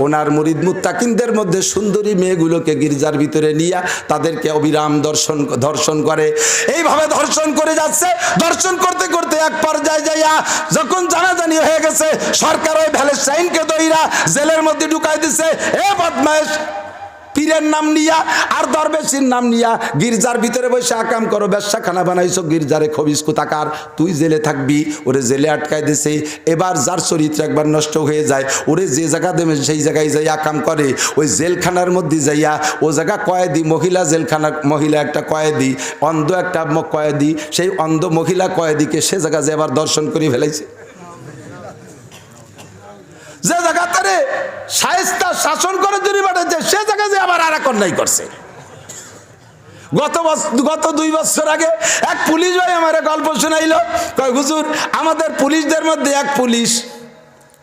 ওনার মুরিদ মুত্তাকিনদের মধ্যে সুন্দরী মেয়েগুলোকে গির্জার ভিতরে নিয়ে তাদেরকে অবিরাম ধর্ষণ করে। এইভাবে ধর্ষণ করে যাচ্ছে, ধর্ষণ করতে করতে এক পর্যায়ে যাইয়া যখন জানাজানি হয়ে গেছে, সরকার ওই ভ্যালেন্টাইনকে দইরা জেলের মধ্যে ঢুকাই দিছে। এ বদমাইশ, পীরের নাম নিয়া আর দরবেশির নাম নিয়া গির্জার ভিতরে বসে আকাম করো, ব্যবসাখানা বানাইছো গির্জারে, খবিস কোথাকার, তুই জেলে থাকবি। ওরে জেলে আটকায় দিছে। এবার যার চরিত্র একবার নষ্ট হয়ে যায়, ওরে যে জায়গা দেবে সেই জায়গায় যাই আকাম করে। ওই জেলখানার মধ্যে যাইয়া ও জায়গা কয়েদি, মহিলা জেলখানা, মহিলা একটা কয়েদি, অন্ধ একটা কয়েদি, সেই অন্ধ মহিলা কয়েদিকে সে জায়গা যে আবার দর্শন করে ফেলাইছে। যে জায়গা তারে শায়েস্তা শাসন করে জুরি বাড়াচ্ছে, সে জায়গায় যে আবার আর এক অন্যায় করছে। গত 2 বছর আগে এক পুলিশ ভাই আমার গল্প শোনাইলো, কয় হুজুর আমাদের পুলিশদের মধ্যে এক পুলিশ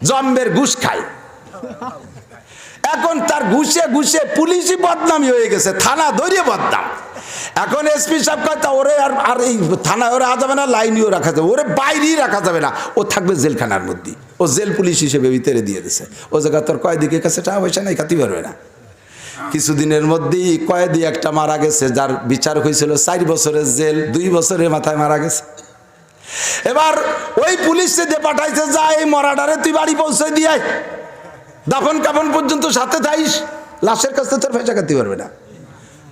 জম্বের ঘুষ খায়। এখন তার ঘুষে ঘুষে পুলিশই বদনামি হয়ে গেছে, থানা ধরিয়ে বদনাম। এখন এসপি সাহেব কথা ওরে আর এই থানায় ওরা যাবে না, লাইনেও রাখা যাবে, ওরে বাইরেই রাখা যাবে না, ও থাকবে জেলখানার মধ্যে। ও জেল পুলিশ হিসেবে ভিতরে দিয়ে দিছে। ও জায়গা তোর কয়েদিকে কাছে টাকা পয়সা নাই, খাতে পারবে না। কিছুদিনের মধ্যেই কয়েদি একটা মারা গেছে, যার বিচার হয়েছিল 4 বছরের জেল, 2 বছরের মাথায় মারা গেছে। এবার ওই পুলিশে যে পাঠাইছে, যা এই মরাডারে তুই বাড়ি পৌঁছে দিয়ে দাফন কাফন পর্যন্ত সাথে থাইস, লাশের কাছে তোর পয়সা খাতে পারবে না।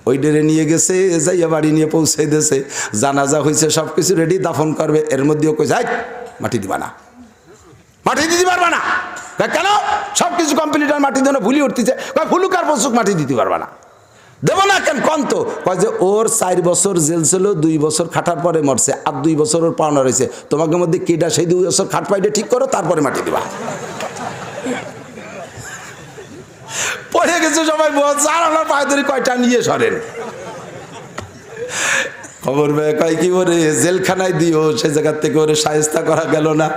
ওই ডেরে নিয়ে গেছে, যাইয়া বাড়ি নিয়ে পৌঁছে দিয়েছে, জানাজা হয়েছে, সব কিছু রেডি, দাফন করবে। এর মধ্যেও কইছে মাটি দিবা না, মাটি দিতে পারবা না। কেন? সব কিছু কমপ্লিট, আর মাটি দেওয়া ভুলি উঠতেছে। ফুলুক আর পশুক মাটি দিতে পারবা না, দেবো না। কেন? কন তো কয় যে ওর 4 বছর জেল ছিল, 2 বছর খাটার পরে মরছে, আর 2 বছর ওর পাওনা রয়েছে। তোমাকে মধ্যে কেডা সেই 2 বছর খাট পাইটা ঠিক করো, তারপরে মাটি দিবা। পড়ে গেছে সবাই বলছে, আর আমার পায়ে ধরে কয়টা নিয়ে সরেন। খবর পেয়ে কয় কি ওরে জেলখানায় দিও, সে জায়গার থেকে ওরে শায়েস্তা করা গেল না।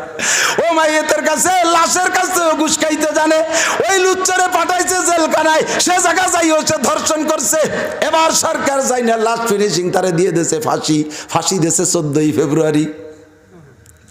ও মাইয়েতের কাছে, লাশের কাছে ঘুষ খাইতে জানে, ওই লুচ্চারে পাঠাইছে জেলখানায়, সে জায়গা যাইও সে ধর্ষণ করছে। এবার সরকার যাই না, লাস্ট ফিনিশিং তারে দিয়ে দিয়েছে ফাঁসি দিয়েছে 14ই ফেব্রুয়ারি।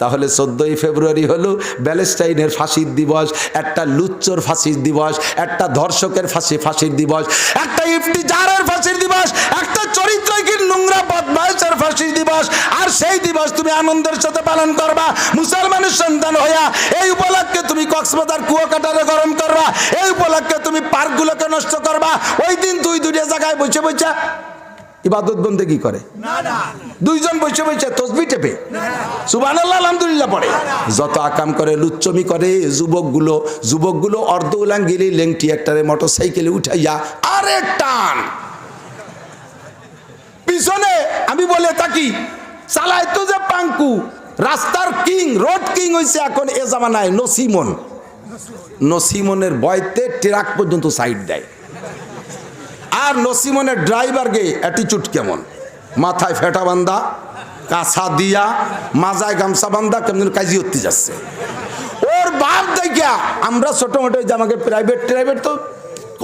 তাহলে 14ই ফেব্রুয়ারি হলো ভ্যালেন্টাইনের ফাঁসির দিবস, একটা লুচ্চর ফাঁসির দিবস, একটা ধর্ষকের ফাঁসির দিবস, একটা ইফতিজারের ফাঁসির দিবস, একটা চরিত্রহীন নোংরা বদমাইশের ফাঁসির দিবস। আর সেই দিবস তুমি আনন্দের সাথে পালন করবা মুসলমানের সন্তান হইয়া। এই উপলক্ষে তুমি কক্সবাজার কুয়াকাটারে গরম করবা, এই উপলক্ষে তুমি পার্কগুলোকে নষ্ট করবা। ওই দিন 2 জায়গায় বসে বসে ইবাদত বন্দেগী করে, 2 জন বসে বসে তসবিহ টেপে সুবহানাল্লাহ আলহামদুলিল্লাহ পড়ে, যত আকাম করে, লুচ্চমি করে। যুবকগুলো অর্ধ উলাঙ্গিলি লেংটি একটারে মোটরসাইকেলে উঠাইয়া আরে টান পিছনে। আমি বলে থাকি চালাই তো যে পাঙ্কু, রাস্তার কিং, রোড কিং হয়েছে এখন এ জামানায় নসিমনের বয়তে ট্রাক পর্যন্ত সাইড দেয়। আর নসিমনের ড্রাইভারকে অ্যাটিচিউড কেমন, মাথায় ফেটা বান্ধা, কাছা দিয়া, মাজায় গামছা বান্ধা, কেমন কাজি হতে যাচ্ছে। ওর বাপ দেখা আমরা ছোট মোটো আমাকে প্রাইভেট তো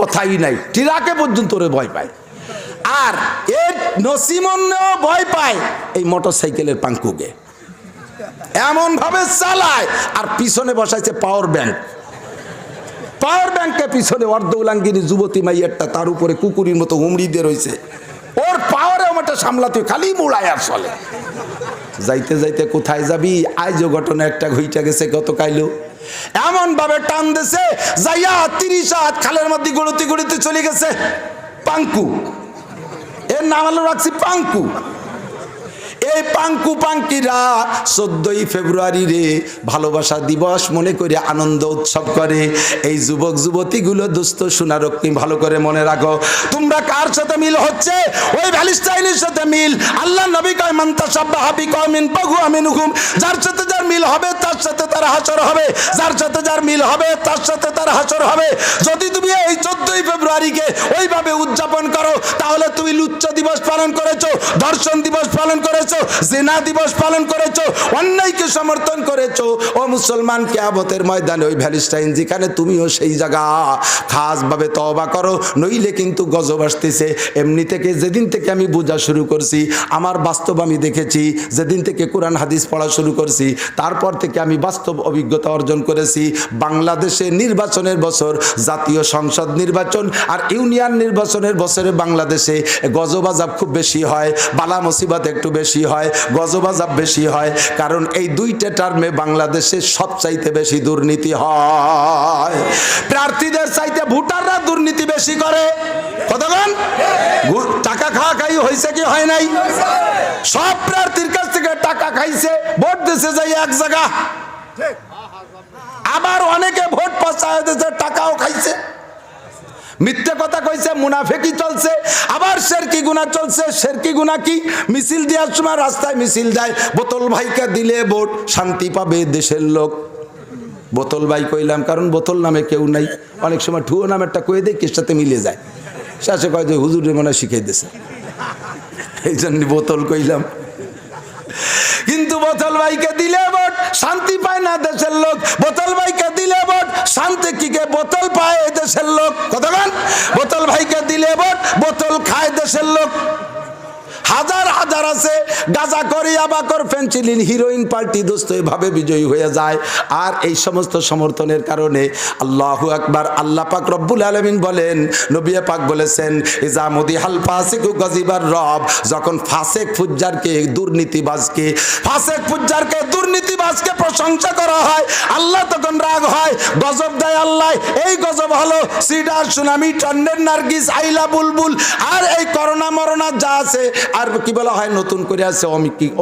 কথাই নাই, ট্রাকে পর্যন্ত ওরে ভয় পায়। আর এর নসিমনেও ভয় পায় এই মোটর সাইকেলের পাঙ্কুকে, এমন ভাবে চালায়। আর পিছনে বসাইছে পাওয়ার ব্যাংকে পিছনে অর্ধ উলাঙ্গিনী যুবতী মাইয়ারটা, তার উপরে কুকুরের মতো হুমড়ি দিয়ে রয়েছে। ওর পাওয়ারে আমারটা সামলাতে খালি মুড়ায় আর চলে। যাইতে যাইতে কোথায় যাবি? আজও ঘটনা একটা ঘইটা গেছে গতকালও, এমন ভাবে টান দিছে যাইয়া 30 হাত খালের মধ্যে গড়তে চলে গেছে। পাঙ্কু, এর নাম হলো রাখছি পাঙ্কু। এই পাঙ্কু পাঙ্কিরা 14ই ফেব্রুয়ারি রে ভালোবাসা দিবস মনে করে আনন্দ উৎসব করে। এই যুবক যুবতীগুলো দুস্থ সোনারক্ষী ভালো করে মনে রাখো, তোমরা কার সাথে মিল হচ্ছে? ওই প্যালেস্টাইনের সাথে মিল। আল্লাহ নবী কয় মান তাশাব্বাহা বিকওমিন ফাহুয়া মিনহুম, যার সাথে যার মিল হবে তার সাথে তার হাসর হবে, যার সাথে যার মিল হবে তার সাথে তার হাসর হবে। যদি তুমি এই 14ই ফেব্রুয়ারিকে ওইভাবে উদযাপন করো তাহলে তুমি লুচ্চ দিবস পালন করেছো, ধর্ষণ দিবস পালন করেছো, জিনা দিবস পালন করেছো, অন্যায়কে সমর্থন করেছো। ও মুসলমান, কিয়ামতের ময়দানে ওই প্যালেস্টাইন যেখানে তুমিও সেই জায়গা খাসভাবে তওবা করো, নইলে কিন্তু গজব আসতেছে। এমনি থেকে যেদিন থেকে আমি বোঝা শুরু করছি, আমার বাস্তব আমি দেখেছি, যেদিন থেকে কোরআন হাদিস পড়া শুরু করছি তারপর থেকে আমি বাস্তব অভিজ্ঞতা অর্জন করেছি। বাংলাদেশে নির্বাচনের বছর, জাতীয় সংসদ নির্বাচন আর ইউনিয়ন নির্বাচনের বছরে বাংলাদেশে গজব আযাব খুব বেশি হয়, বালা মুসিবত একটু বেশি হয়, গজব আযাব বেশি হয়। কারণ এই দুইটা টার্মে বাংলাদেশে সবচাইতে বেশি দুর্নীতি হয়। প্রার্থীদের চাইতে ভোটাররা দুর্নীতি বেশি করে। কতক্ষণ টাকা খাওয়া খাই হয়েছে কি হয় নাই? সব প্রার্থীর কাছ থেকে টাকা খাইছে, ভোট দিছে যাই এক জায়গা। আবার অনেকে ভোট পচায় দিয়েছে, টাকাও খাইছে, মিথ্যে কথা কইছে, মুনাফিকি চলছে, আবার শেরকি গুনাহ চলছে। শেরকি গুনাহ কি? মিছিল দেওয়ার সময় রাস্তায় মিছিল দেয়, বোতল ভাইকে দিলে ভোট শান্তি পাবে দেশের লোক। বোতল ভাই কইলাম কারণ বোতল নামে কেউ নাই, অনেক সময় ঠুয়ো নামেরটা কয়ে দেয়, কির সাথে মিলে যায়। শেষে কয় যে হুজুরের মনে শিখিয়ে দিয়েছে, এই জন্য বোতল কইলাম। কিন্তু বোতল ভাইকে দিলে ভোট শান্তি পায় না দেশের লোক, বোতল ভাইকে দিলে ভোট শান্তি কিকে বোতল পায় দেশের লোক। কতক্ষণ বোতল ভাইকে দিলে ভোট বোতল খায় দেশের লোক। হাজার হাজার আছে গাঁজা করি, আবাকর, ফেন্সিলিন, হিরোইন পার্টি দোস্ত এভাবে বিজয়ী হয়ে যায়। আর এই সমস্ত সমর্থনের কারণে আল্লাহু আকবার, আল্লাহ পাক রব্বুল আলামিন বলেন, নবী পাক বলেছেন, ইজা মুদিহাল ফাসিকু গাজিবার রব, যখন ফাসেক ফুজ্জারকে, দুর্নীতিবাজকে, ফাসেক ফুজ্জারকে, দুর্নীতিবাজকে প্রশংসা করা হয়, আল্লাহ তখন রাগ হয়, গজব দেয় আল্লাহ। এই গজব হলো সিডার, সুনামি, টন্ডের, নার্গিস, আইলা, বুলবুল আর এই করোনা মরোনা যা আছে, আর কি বলা হয় নতুন করে আছে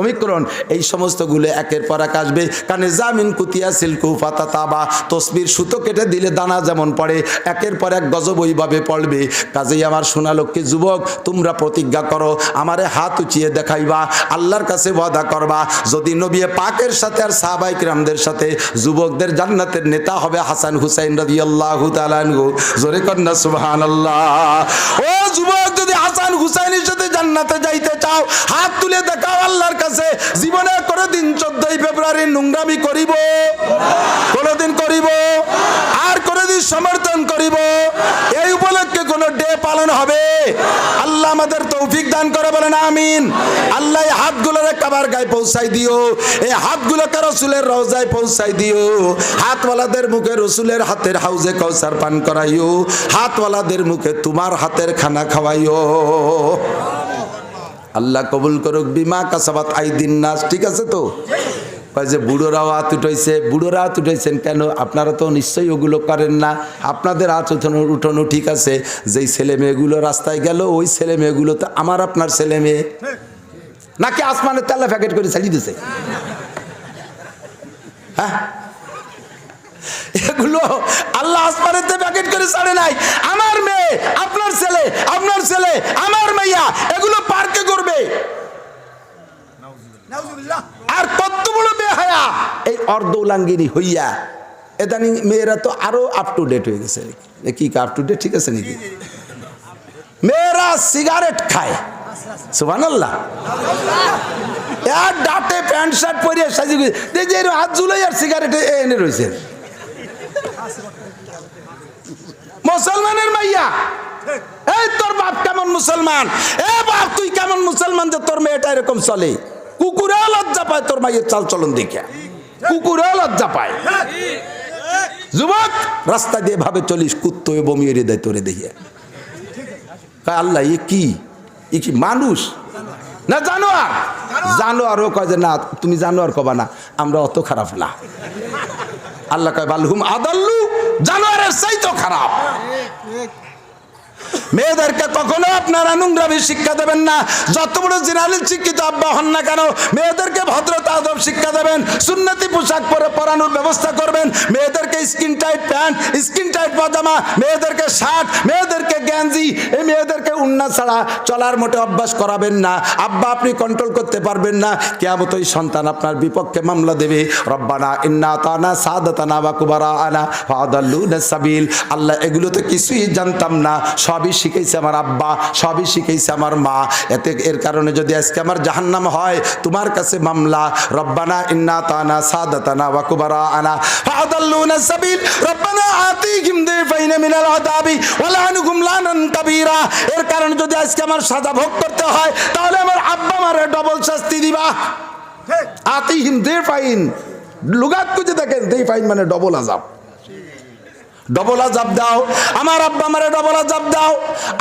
অমিক্রণ, এই সমস্ত গুলো একের পর এক আসবে। কানে জামিন কুতিয়া সিলকু ফাতাতাবা, তসবির সুতো কেটে দিলে দানা যেমন পড়ে, একের পর এক গজব ওইভাবে পড়বে। কাজেই আমার সোনালক্ষ্মী যুবক, তোমরা প্রতিজ্ঞা করো, আমারে হাত উঁচিয়ে দেখাইবা, আল্লাহর কাছে ওয়াদা করবা, যদি নবী পাকের সাথে আর সাহাবায়ে কিরামদের সাথে যুবকদের জান্নাতের নেতা হবে হাসান হুসাইন রাদিয়াল্লাহু তাআলা আনহু। জোরে কন্না সুবহানাল্লাহ। ও যুবক, যদি হাসান হুসাইনের সাথে জান্নাতে যাইতে চাও, হাত তুলে দেখাও আল্লাহর কাছে। জীবনে কোনদিন 14ই ফেব্রুয়ারি নোংরামি করিব? কোনদিন করিব? আর কোনদিন সমর্থন করিব? এই উপলক্ষে কোন ডে পালন হবে? আল্লাহ আমাদের তৌফিক দান করে, বলেন আমিন। আল্লাহ এই হাতগুলোরে কাবার গায়ে পৌঁছাই দিও, এই হাতগুলোকে রাসূলের রওজায় পৌঁছাই দিও, হাতওয়ালাদের মুখে রাসূলের হাতের হাউজে কাউসার পান করাইও, হাতওয়ালাদের মুখে তোমার হাতের খানা খাওয়াইও। আল্লাহ কবুল করুক। বিমা কাসাবাত আইদিন নাস, ঠিক আছে তো? যে বুড়োরাও হাত উঠাইছে, বুড়োরা হাত উঠাইছেন কেন? আপনারা তো নিশ্চয়ই ওগুলো করেন না। আপনাদের হাত উঠানো ঠিক আছে, যেই ছেলে মেয়েগুলো রাস্তায় গেল ওই ছেলে মেয়েগুলো তো আমার আপনার ছেলে মেয়ে, নাকি আসমানের তেলা প্যাকেট করে ছাড়িয়ে দিছে? হ্যাঁ, এগুলো আল্লাহ আসমানের প্যাকেট করে ছাড়ে নাই। আমার মেয়ে, আপনার ছেলে, আপনার ছেলে, আমার মেয়া, এগুলো পার্কে করবে। আর কত বড় বেহায়া এই অর্ধউলাঙ্গিনী হইয়া, এদানি মেয়েরা তো আরো আপ টু ডেট হয়ে গেছে। কি আপ টু ডেট ঠিক আছে নাকি? মেয়েরা সিগারেট খায়, সুবহানাল্লাহ। ডাটে প্যান্ট শার্ট পরে সাজি হাত ঝুলাই আর সিগারেট এনে রয়েছে। মুসলমানের মাইয়া, এই তোর বাপ কেমন মুসলমান? এ বাপ তুই কেমন মুসলমান যে তোর মেয়েটা এরকম চলে? কুকুরে লজ্জা পায় তোর মাইয়ের চাল চলন দেখে, কুকুরে লজ্জা পায়। যুবক, রাস্তা দিয়ে ভাবে চলিস, কুত্তো বমি এড়ে দেয় তোরে দেখে। আল্লাহ, এ কি মানুষ না জানোয়ার? জানোয়ারও কয় যে না, তুমি জানোয়ার কবা না, আমরা অত খারাপ না। আল্লাহ কয় বালহুম আদাল্লু, জানোয়ারের চাইতো খারাপ। মেয়েদেরকে কখনো আপনারা নোংরামি শিক্ষা দেবেন না। যত বড় জেনারেল শিক্ষিত আব্বা হন না কেন, মেয়েদেরকে ভদ্রতা আদব শিক্ষা দেবেন, সুন্নতি পোশাক পরে পরানোর ব্যবস্থা করবেন। মেয়েদেরকে skin tight pant, skin tight পাজামা, মেয়েদেরকে শার্ট, মেয়েদেরকে গেঞ্জি, এই মেয়েদেরকে উন্না ছাড়া চলার মোটে অভ্যাস করাবেন না। আব্বা আপনি কন্ট্রোল করতে পারবেন না, কিয়ামত ওই সন্তান আপনার বিপক্ষে মামলা দেবে। রব্বানা ইন্না আতানা সাদাতানা ওয়া কুবারানা ফাদাল্লুনা সাবিল। আল্লাহ এগুলো তো কিছুই জানতাম না, সবই শিখাইছে আমার আব্বা, সবই শিখাইছে আমার মা। এর কারণে যদি আজকে আমার জাহান্নাম হয়, তোমার কাছে মামলা। রব্বানা ইন্না আতানা সাদাতানা ওয়া কুবারানা ফাদাল্লুনা সাবিল। রব্বানা আতিহিম দিফাইনা মিনাল আযাবি ওয়া লানহুম লানান কাবীরা। এর কারণে যদি আজকে আমার সাজা ভোগ করতে হয়, তাহলে আমার আব্বা আমারে ডবল শাস্তি দিবা। আতিহিম দিফাইন, লুগাত খুঁজে দেখেন, দিফাইন মানে ডবল আযাব। ডবল আযাব দাও, আমার আব্বা আমারে ডবল আযাব দাও।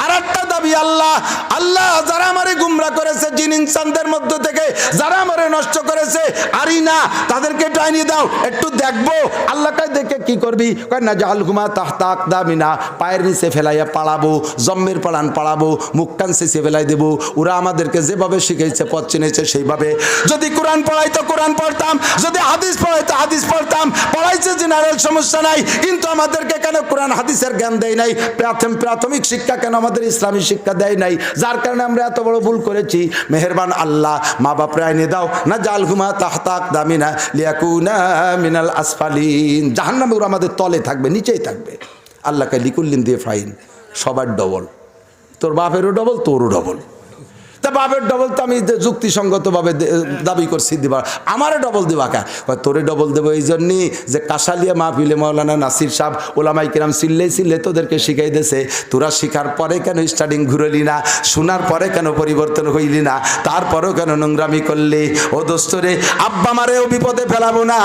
আর একটা দাবি, আল্লাহ আল্লাহ যারা আমারে গুমরা করেছে জিন ইনসানদের মধ্য থেকে, যারা আমারে নষ্ট করেছে আরিনা, তাদেরকে টাইনি দাও, একটু দেখবো। আল্লাহ কয় দেখে কি করবি? কয় না জালহুমা তাহতা আকদামিনা, পায়ের নিচে ফেলাইয়া পালাবো, জম্মের পালান পালাবো, মুখ কান চেঁচে ফেলাই দেবো। ওরা আমাদেরকে যেভাবে শিখেছে, পথ চিনেছে সেইভাবে। যদি কোরআন পড়াইতো কোরআন পড়তাম, যদি হাদিস পড়াইতো হাদিস পড়তাম। পড়াইছে জেনারেল, সমস্যা নাই, কিন্তু আমাদেরকে কেন কোরআন হাদিসের জ্ঞান দেয় নাই? প্রাথমিক শিক্ষা কেন আমাদের ইসলামী শিক্ষা দেয় নাই? যার কারণে আমরা এত বড় ভুল করেছি। মেহেরবান আল্লাহ, মা বাপরে আইনে দাও না জালহুমা তাহতা আকদামিনা লিয়াকুনা মিনাল আসফালিন। জাহান্নামে ওরা আমাদের তলে থাকবে, নিচেই থাকবে। আল্লাহকে লিকুল্লিন দিয়ে ফাইন, সবার ডবল। তোর বাপেরও ডবল, তোরও ডবল। তা বাপের ডবল তো আমি যুক্তিসঙ্গতভাবে দাবি করছি দিবা, আমারে ডবল দিবা কা? তোরে ডবল দেবো এই জন্যই যে কাশালিয়া মাহফিলে মৌলানা নাসির সাহেব ওলামাই কিরাম চিল্লে তোদেরকে শিখাই দিয়েছে। তোরা শিখার পরে কেন স্টার্টিং ঘুরলি না? শোনার পরে কেন পরিবর্তন হইলি না? তারপরেও কেন নোংরামি করলি? ও দোস্তরে, আব্বা মারেও বিপদে ফেলাবো না,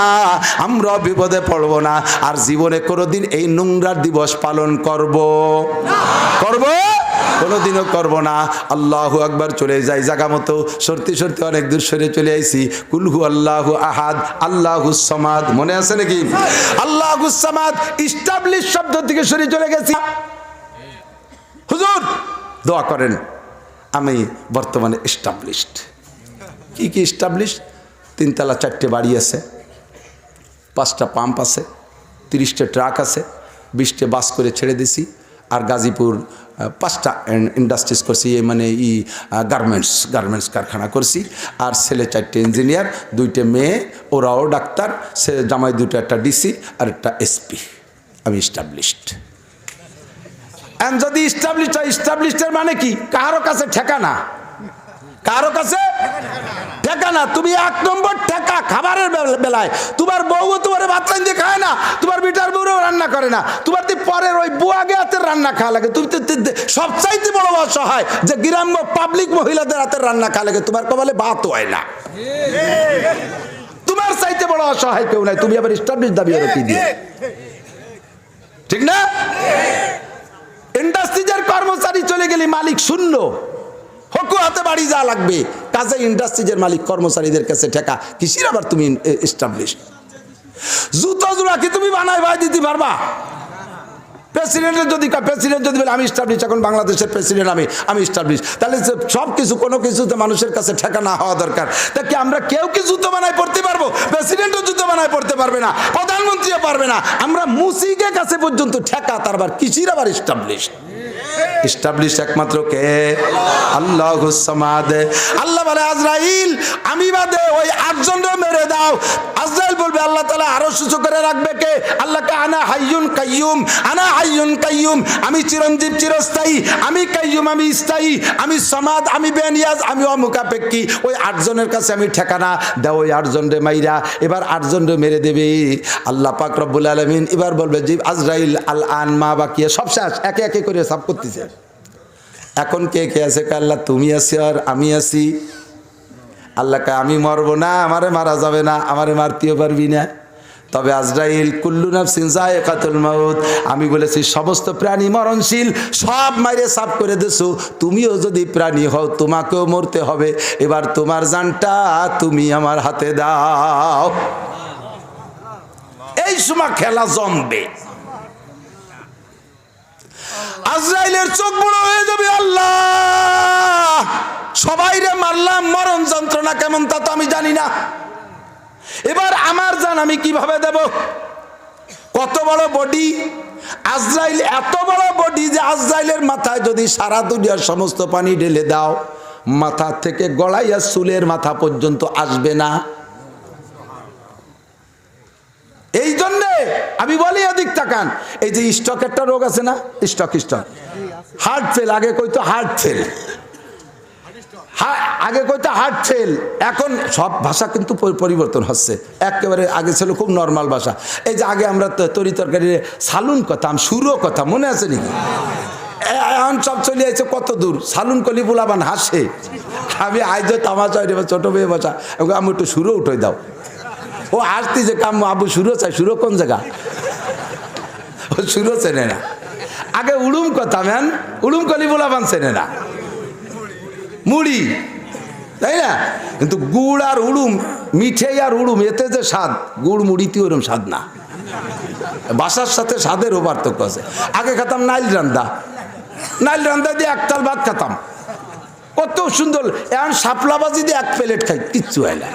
আমরাও বিপদে পড়বো না। আর জীবনে কোনোদিন এই নোংরার দিবস পালন করব কোনোদিনও করবো না। আল্লাহু আকবার, চলে যাই জায়গা মতো। সরতে সরতে অনেক দূর সরে চলে আইছি। কুলহু আল্লাহু আহাদ আল্লাহুস সামাদ, মনে আছে নাকি? আল্লাহুস সামাদ ইস্টাবলিশ শব্দ থেকে সরে চলে গেছি। হুজুর দোয়া করেন, আমি বর্তমানে এস্টাবলিশড। কি কি এস্টাবলিশ? 3 তলা 4টে বাড়ি আছে, 5টা পাম্প আছে, 30টা ট্রাক আছে, 20টে বাস করে ছেড়ে দিছি। আর গাজীপুর 5টা ইন্ডাস্ট্রিজ করছি, মানে গার্মেন্টস কারখানা করছি। আর ছেলে 4টে ইঞ্জিনিয়ার, 2টে মেয়ে, ওরাও ডাক্তার, সে জামাই 2টা, একটা ডিসি আর একটা এসপি। আমি ইস্টাবলিশড। এন্ড যদি ইস্টাবলিশডের মানে কি? কারো কাছে ঠেকানা, কারো কাছে ঠেকানা। তুমি 1 নম্বর ঠেকা খাবারের বেলায়। তোমার বউ তোমার ভাত রান্ধতে খায় না, তোমার বিটার বউও রান্না করে না, তোমার পরের ওই বুয়াগে হাতের রান্না খাওয়া লাগে। তুমি সবচাইতে বড় অসহায় যে গ্রাম্য পাবলিক মহিলাদের হাতের রান্না খাওয়া লাগে, তোমার কপালে ভাত হয় না। তোমার চাইতে বড় অসহায় কেউ নাই। তুমি আবার ইস্টাবলিশ দাবি আর কি দিয়ে? ঠিক না? ইন্ডাস্ট্রিজের কর্মচারী চলে গেলে মালিক শূন্য, হকু হাতে বাড়ি যা লাগবে। কাজে ইন্ডাস্ট্রিজের মালিক কর্মচারীদের কাছে ঠেকা, কিসির আবার তুমি এস্টাবলিশ? জুতো জোড়া কি তুমি বানাই ভাই দিতে পারবা? প্রেসিডেন্ট যদি বলে আমি এস্টাবলিশ, এখন বাংলাদেশের প্রেসিডেন্ট আমি এস্টাবলিশ, তাহলে সব কিছু কোনো কিছুতে মানুষের কাছে ঠেকা না হওয়া দরকার। তা কি আমরা কেউ কি জুতো বানায় পড়তে পারবো? প্রেসিডেন্টও জুতো বানায় পড়তে পারবে না, প্রধানমন্ত্রীও পারবে না। আমরা মুসিকের কাছে পর্যন্ত ঠেকা, তার আবার কিসির আবার এস্টাবলিশ? এস্টাবলিশ একমাত্র কে? আল্লাহুস সামাদ। আল্লাহ বলে আজরাইল আমি বাদে ওই 8 জনকে মেরে দাও। আজরাইল বলবে আল্লাহ তাআলা আরো সুযোগ করে রাখবে কে? আল্লাহকে আনা হাইয়ুন কাইয়ুম, আনা হাইয়ুন কাইয়ুম, আমি চিরঞ্জীব চিরস্থায়ী, আমি কাইয়ুম আমি স্থায়ী, আমি সামাদ আমি বেনিয়াজ, আমি অমুখাপেক্ষী। ওই 8 জনের কাছে আমি ঠিকানা দাও, ওই 8 জনরে মাইরা এবার 8 জনরে মেরে দেবে আল্লাহ পাক রব্বুল আলামিন। এবার বলবে জি আজরাইল আল আন মা বাকিয়া সব শেষ, একে একে করে সব করতেছে। এখন কে কে আছে? আল্লাহ তুমি আছি আর আমি আছি। আল্লাহকে আমি মরবো না, আমারে মারা যাবে না, আমারে মারতেও পারবি না। তবে আজরাইল কুল্লু নাফসিন যায়কাতুল মাউত, আমি বলেছি সমস্ত প্রাণী মরণশীল, সব মাইরে সাফ করে দেছো। তুমিও যদি প্রাণী হও তোমাকেও মরতে হবে। এবার তোমার জানটা তুমি আমার হাতে দাও। এই সময় খেলা জমবে। আজরাইলের চোখ বড় হয়ে যাবে, আল্লাহ সবাই রে মারলাম, মরণ যন্ত্রণা কেমন তা তো আমি জানি না, এবার আমার জান আমি কিভাবে দেব? কত বড় বডি আজরাইল, এত বড় বডি যে আজরাইলের মাথায় যদি সারা দুনিয়ার সমস্ত পানি ঢেলে দাও, মাথা থেকে গড়াইয়া চুলের মাথা পর্যন্ত আসবে না। এই জন্যে আমি বলি এদিক তাকান, এই যে স্টক একটা রোগ আছে না, স্টক হার্ট ফেল, আগে কইতো হার্ট ফেল, আগে কইতো হার্ট ফেল, এখন সব ভাষা কিন্তু পরিবর্তন হচ্ছে, একেবারে আগে ছিল খুব নর্মাল ভাষা। এই যে আগে আমরা তরি তরকারি সালুন কথাম, সুরো কথা মনে আছে নাকি? এখন সব চলে আসছে কত দূর, সালুন কলি বুলাবান হাসে, আমি আইজ তামাশা ছোট মেয়ে বসা, আমি একটু সুরো উঠে দাও, ও আসতে যে কাম আবু সুরো চাই, সুরো কোন জায়গা, ও সুরো চেনে না। আগে উড়ুম কথা ম্যান, উড়ুম কলি বুলাবান চেনে না, মুড়ি, তাই না? কিন্তু গুড় আর উড়ুম, মিঠে আর উড়ুম, এতে যে স্বাদ, গুড় মুড়িতে ওরম স্বাদ না, বাসার সাথে স্বাদেরও পার্থক্য আছে। আগে খেতাম নাইল রান্দা, নাইল রান্দা দিয়ে একতাল ভাত খেতাম, কত সুন্দর। এখন শাপলাবাজি দিয়ে এক প্লেট খাই, কিচ্ছু হয় না,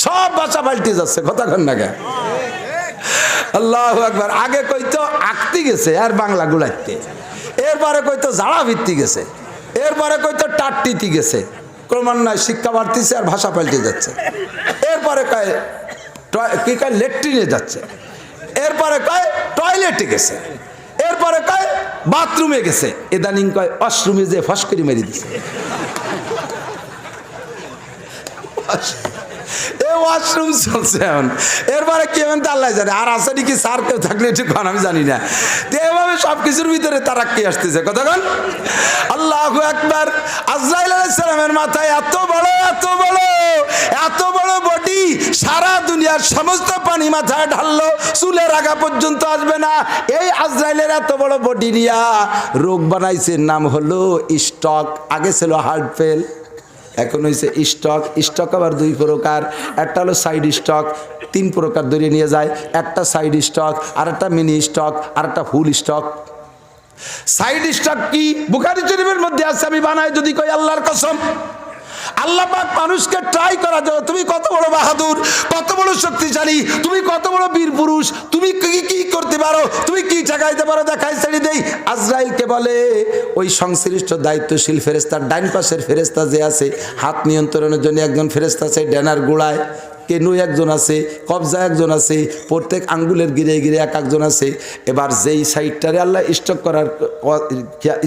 সব বাসা পাল্টে যাচ্ছে, কথা কন না কেন? আল্লাহু আকবার। আগে কইতো আঁকতে গেছে আর বাংলা গুলাইতে, এরপরে কইতো জাড়া ভিত্তি গেছে, এরপরে কইতো টাট্টিতে গেছে, ক্রমান্বয়ে শিক্ষা বাড়তিছে আর ভাষা পাল্টে যাচ্ছে। এরপরে কয় কি কয় লেট্রিনে যাচ্ছে, এরপরে কয় টয়লেটে গেছে, এরপরে কয় বাথরুমে গেছে, এদানিং কয় ওয়াশরুমে যে ফস করে মেরে দিছে। ওয়াশরুম চলছে এখন, এরপরে কি হবে আল্লাহ জানে, আর আছে নাকি স্যার কেউ থাকলে একটু কন আমি জানি না। তো এভাবে সবকিছুর ভিতরে তারা কি আসতেছে, কতক্ষণ আল্লাহু আকবার। আজরাইল আলাইহিস সালামের মাথায় এত বড় এত বড় এত বড় বডি, সারা দুনিয়ার সমস্ত পানি মাথায় ঢাললো, চুলের আগা পর্যন্ত আসবে না। এই আজরাইলের এত বড় বডি নিয়া রোগ বানাইছে, নাম হলো স্টক। আগে ছিল হার্ট ফেল, এখন হয়েছে স্টক। স্টক আবার দুই প্রকার, একটা হলো সাইড স্টক, তিন প্রকার ধরে নিয়ে যায়, একটা সাইড স্টক, আর একটা মিনি স্টক, আর একটা ফুল স্টক। সাইড স্টক কি? বুখারী শরীফের মধ্যে আছে, আমি বানাই যদি কই আল্লাহর কসম, আল্লাহ পাক মানুষকে ট্রাই করা যায়, তুমি কত বড় বাহাদুর, কত বড় শক্তিশালী, তুমি কত বড় বীর পুরুষ, তুমি কি করতে পারো, তুমি কি ঠেকাইতে পারো, দেখাই ছেড়ে দেই। আজরাইলকে বলে ওই সংশ্লিষ্ট দায়িত্বশীল ফেরেশতার ডাইন পাশের ফেরেশতা যে আছে, হাত নিয়ন্ত্রণের জন্য একজন ফেরেশতা আছে ড্যানার গোড়ায়, কেনু একজন আছে, কবজা একজন আছে, প্রত্যেক আঙ্গুলের গিরে গিরে এক একজন আছে। এবার যেই সাইডটারে আল্লাহ স্টক করার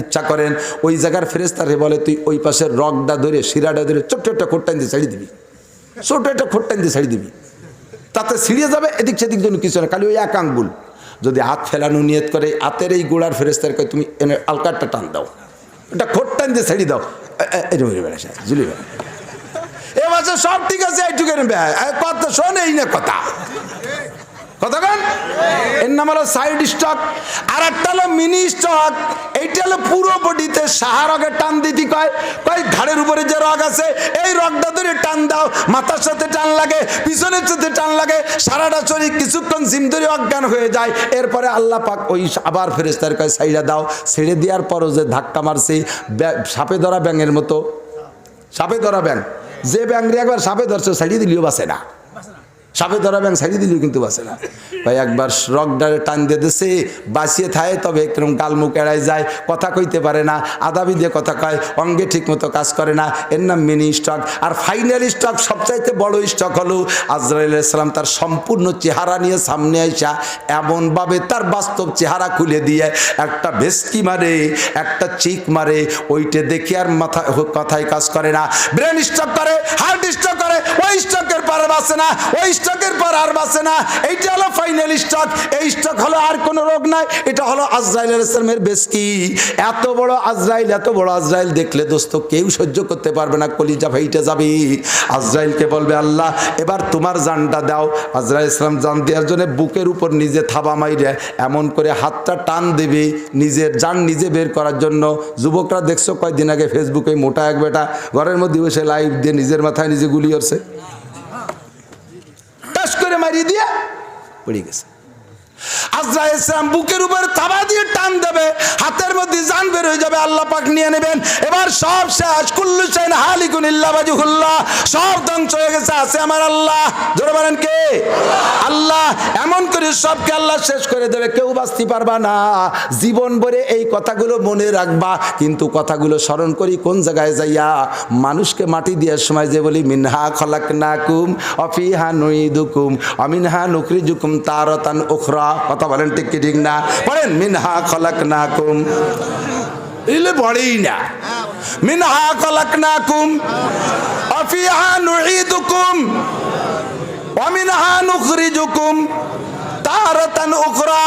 ইচ্ছা করেন, ওই জায়গার ফেরেশতারে বলে তুই ওই পাশের রগটা ধরে শিরাটা ধরে ছোট্ট একটা খোট্টান দিয়ে ছাড়ি দিবি, ছোট একটা খোট্টান দিয়ে ছাড়ি দিবি, তাতে ছিঁড়িয়ে যাবে, এদিক সেদিক জন্য কিছু না, খালি ওই এক আঙ্গুল। যদি হাত ফেলানো নিয়ত করে, হাতের এই গোড়ার ফেরেশতারকে তুমি এনে আলকারটা টান দাও, এটা খোট্টান দিয়ে ছাড়ি দাও, জুলি বেড়া এবার সব ঠিক আছে, এইটুকের কথা শোন, এই না কথা কতক্ষণ। এর নাম হলো সাইড স্টক, আর একটা হলো মিনি স্টক। এইটা হলো পুরো বডিতে সাহা রগের টান দিতে কয়, কয় ঘাড়ের উপরে যে রগ আছে এই রগটা ধরে টান দাও, মাথার সাথে টান লাগে, পিছনের সাথে টান লাগে, সারাটা শরীর কিছুক্ষণ জিম ধরে অজ্ঞান হয়ে যায়। এরপরে আল্লাহ পাক ওই আবার ফেরেশতার কয় ছাইড়া দাও, ছেড়ে দেওয়ার পরও যে ধাক্কা মারছে, সাপে ধরা ব্যাঙের মতো, সাপে ধরা ব্যাঙ, যে ব্যাংরে একবার সাপে ধরছে ছাড়িয়ে দিলেও বাঁচে না, সাপে ধরা ব্যাং ছাড়িয়ে দিলেও কিন্তু বাঁচে না। ভাই একবার রগডারে টান দিয়ে দিছে, বাঁচিয়ে থাকে, তবে একরকম গালমুখ এড়াই যায়, কথা কইতে পারে না, আদাবি দিয়ে কথা কয়, অঙ্গে ঠিক মতো কাজ করে না, এর নাম মিনি স্টক। আর ফাইনাল স্টক, সবচাইতে বড় স্টক হলো আজরাইল আলাইহিস সালাম তার সম্পূর্ণ চেহারা নিয়ে সামনে আইসা এমনভাবে তার বাস্তব চেহারা খুলে দিয়ে একটা ভেস্কি মারে, একটা চিক মারে, ওইটা দেখে আর মাথা কথায় কাজ করে না, ব্রেন স্টক করে, হার্ট স্টক করে, ওই স্টকের পর বাঁচে না, ওই স্টকের পর আর বাঁচে না। এইটা হলো ফাইনাল স্টক। এই স্টক হলো আর কোনো রোগ নাই, এটা হলো আজরাইল আলাইহিস সালামের ভেস্কি। এত বড় আজরাইল, এত বড় আজরাইল দেখলে দোস্ত কেউ সহ্য করতে পারবে না, কলিজা ফাইটে যাবে। আজরাইলকে বলবে আল্লাহ এবার তোমার জানটা দাও। আজরাইল আলাইহিস সালাম জান দেওয়ার জন্য বুকের উপর নিজে থাবা মাইরে এমন করে হাতটা টান দেবে নিজের জান নিজে বের করার জন্য। যুবকরা দেখছো কয়েকদিন আগে ফেসবুকে মোটা এক বেটা ঘরের মধ্যে বসে লাইভ দিয়ে নিজের মাথায় নিজে গুলি করছে, টাস করে মারিয়ে দিয়ে পড়ে গেছে। আজরাইল ইসলাম বুকের উপর থাবা দিয়ে টান দেবে, হাতের মধ্যে জান বের হয়ে যাবে, আল্লাহ পাক নিয়ে নেবেন। এবার সব শেষ, কুল্লু শাইইন হালিকুন ইল্লা ওয়াজহুল্লাহ, সব ধ্বংস হয়ে গেছে, আছে আমার আল্লাহ। জোরে বলেন কে? আল্লাহ। এমন করে সবকে আল্লাহ শেষ করে দেবে, কেউ বাঁচতে পারবা না। জীবন ভরে এই কথাগুলো মনে রাখবা, কিন্তু কথাগুলো স্মরণ করি কোন জায়গায় যাইয়া? মানুষকে মাটি দেওয়ার সময় যে বলি মিনহা খলাকনাকুম ওয়া ফিহা নুইদুকুম ওয়া মিনহা নুখরিজুকুম তারাতান উখরা। কথা বলেন ঠিক কি ঠিক না? বলেন মিনহা খলাকনাকুম, এলে পড়েই না। মিনহা খলাকনাকুম ওয়া ফিহা নুইদুকুম ওয়া মিনহা নুখরিজুকুম তারাতান উখরা।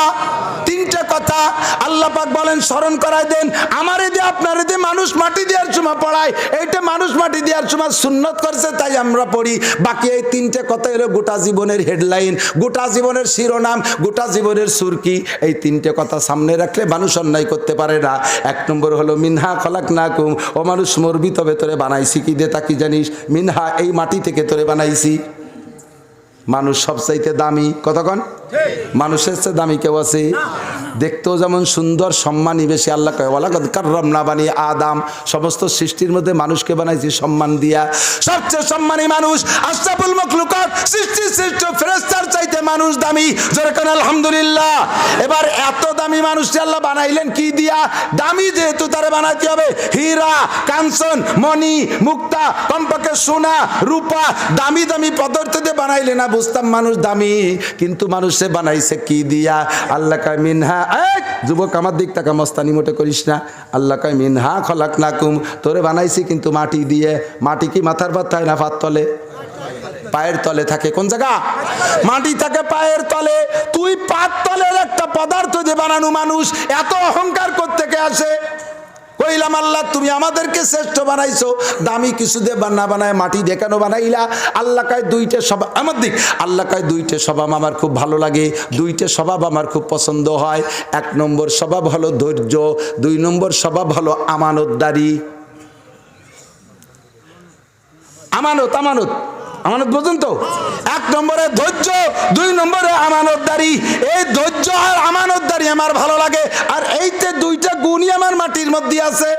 তিনটা কথা আল্লাহ পাক বলেন স্মরণ করাই দেন। আমারে দিয়ে আপনারে দিয়ে মানুষ মাটি দেওয়ার সময় পড়ায়, এইটা মানুষ মাটি দেওয়ার সময় সুন্নত করছে তাই আমরা পড়ি। বাকি এই তিনটে কথা হলো গোটা জীবনের হেডলাইন, গোটা জীবনের শিরোনাম, গোটা জীবনের সুরকি। এই তিনটে কথা সামনে রাখলে মানুষ অন্যায় করতে পারে না। এক নম্বর হলো মিনহা খলাকনাকুম, ও মানুষ মরবি তবে তোরে বানাইছি কি দিয়ে, তা কি জানিস? মিনহা, এই মাটি থেকে তোরে বানাইছি। মানুষ সবচাইতে দামি, কতক্ষণ? মানুষের চেয়ে দামি কেউ আছে? দেখতেও যেমন সুন্দর, সম্মানী বেশি। আল্লাহ কয় ওয়ালাকাদ কাররামনা বানি আদম, সমস্ত সৃষ্টির মধ্যে মানুষকে বানাইছি সম্মান দিয়া। সবচেয়ে সম্মানী মানুষ, আশরাফুল মাখলুকাত, সৃষ্টির শ্রেষ্ঠ ফেরেশতার চাইতে মানুষ দামি। জোরে কোন আলহামদুলিল্লাহ। এবার এত দামি মানুষকে আল্লাহ বানাইলেন কি দিয়া? দামি যেহেতু তারে বানাইতে হবে হীরা, কাঞ্চন, মণি, মুক্তা, কমপক্ষে সোনা, রূপা, দামি দামি পদার্থ দিয়ে বানাইলে না বুঝতাম মানুষ দামি। কিন্তু মানুষে বানাইছে কি দিয়া? আল্লাহ কয় মিনহা, যুবক আমার দিক তাকা, মস্তানি মোটে করিস না। আল্লাহ কয় মিনহা খলাকনাকুম, তোরে বানাইছি কিন্তু মাটি দিয়ে। মাটি কি মাথার পাত থাকে না পাত তলে? পায়ের তলে থাকে। কোন জায়গা? মাটি থাকে পায়ের তলে। তুই পাত তলের একটা পদার্থ যে বানানো মানুষ, এত অহংকার কোত্থেকে আসে? কইলাম আল্লাহ তুমি আমাদেরকে শ্রেষ্ঠ বানাইছো, দামি কিছু দিয়ে না বানায় মাটি দিয়ে কেন বানাইলা? আল্লাহ কয় দুইটা স্বভাব আমার দিক, আল্লাহ কয় দুইটা স্বভাব আমার খুব ভালো লাগে, দুইটা স্বভাব আমার খুব পছন্দ হয়। এক নম্বর স্বভাব হলো ধৈর্য, দুই নম্বর স্বভাব হলো আমানতদারি। আমানত, আমানত, আমানত বোঝেন তো? এক নম্বরে ধৈর্য, দুই নম্বরে আমানতদারি। এই ধৈর্য আর আমানতদারি আমার ভালো লাগে। আর এইতে দুইটা গুণই আমার মাটির মধ্যে আছে।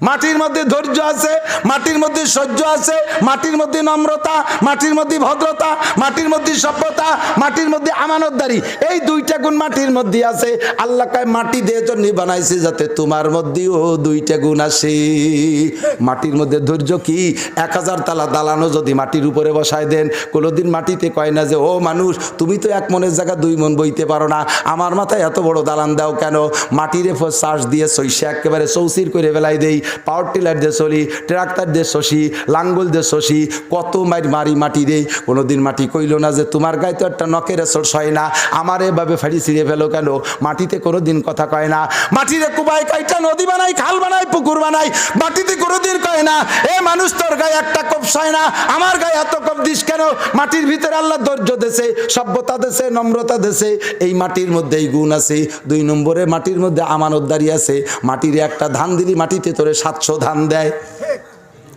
মাটির মধ্যে ধৈর্য আছে, মাটির মধ্যে সহ্য আছে, মাটির মধ্যে নম্রতা, মাটির মধ্যে ভদ্রতা, মাটির মধ্যে সভ্যতা, মাটির মধ্যে আমানতদারি। এই দুইটা গুণ মাটির মধ্যে আছে। আল্লাহ কয় মাটি দিয়ে জন্য বানাইছে যাতে তোমার মধ্যেও দুইটা গুণ আসে। মাটির মধ্যে ধৈর্য কি? 1000 তালা দালানো যদি মাটির উপরে বসায় দেন, কোনোদিন মাটিতে কয় না যে ও মানুষ তুমি তো 1 মনের জায়গা 2 মন বইতে পারো না, আমার মাথায় এত বড় দালান দাও কেন? মাটির এফ চাষ দিয়ে সইষে একেবারে চৌচির করে বেলায় দেই, পাওয়ার টিলার দিয়ে চলি, ট্রাক্টর দিয়ে শশি, লাঙ্গল দিয়ে শশি, কত মারি মাটি দেই। কোনোদিন মাটি কইল না যে তোমার গায়ে তো একটা নখের এসর সয় না, আমার এভাবে ফাড়ি ছিঁড়ে ফেলো কেন? মাটিতে কোনোদিন কথা কয় না। মাটিরে কুবাই কাইটা নদী বানাই, খাল বানাই, পুকুর বানাই, মাটিতে কোনোদিন কয় না এ মানুষ তোর গায়ে একটা কোপ সয় না, আমার গায়ে এত কোপ দিস কেন? মাটির ভিতরে আল্লাহ ধৈর্য দেছে, সভ্যতা দেছে, নম্রতা দেছে। এই মাটির মধ্যে এই গুণ আছে। 2 নম্বরে মাটির মধ্যে আমানতদারি আছে। মাটির একটা ধান দিলি মাটিতে তোরে 700 ধান দেয়।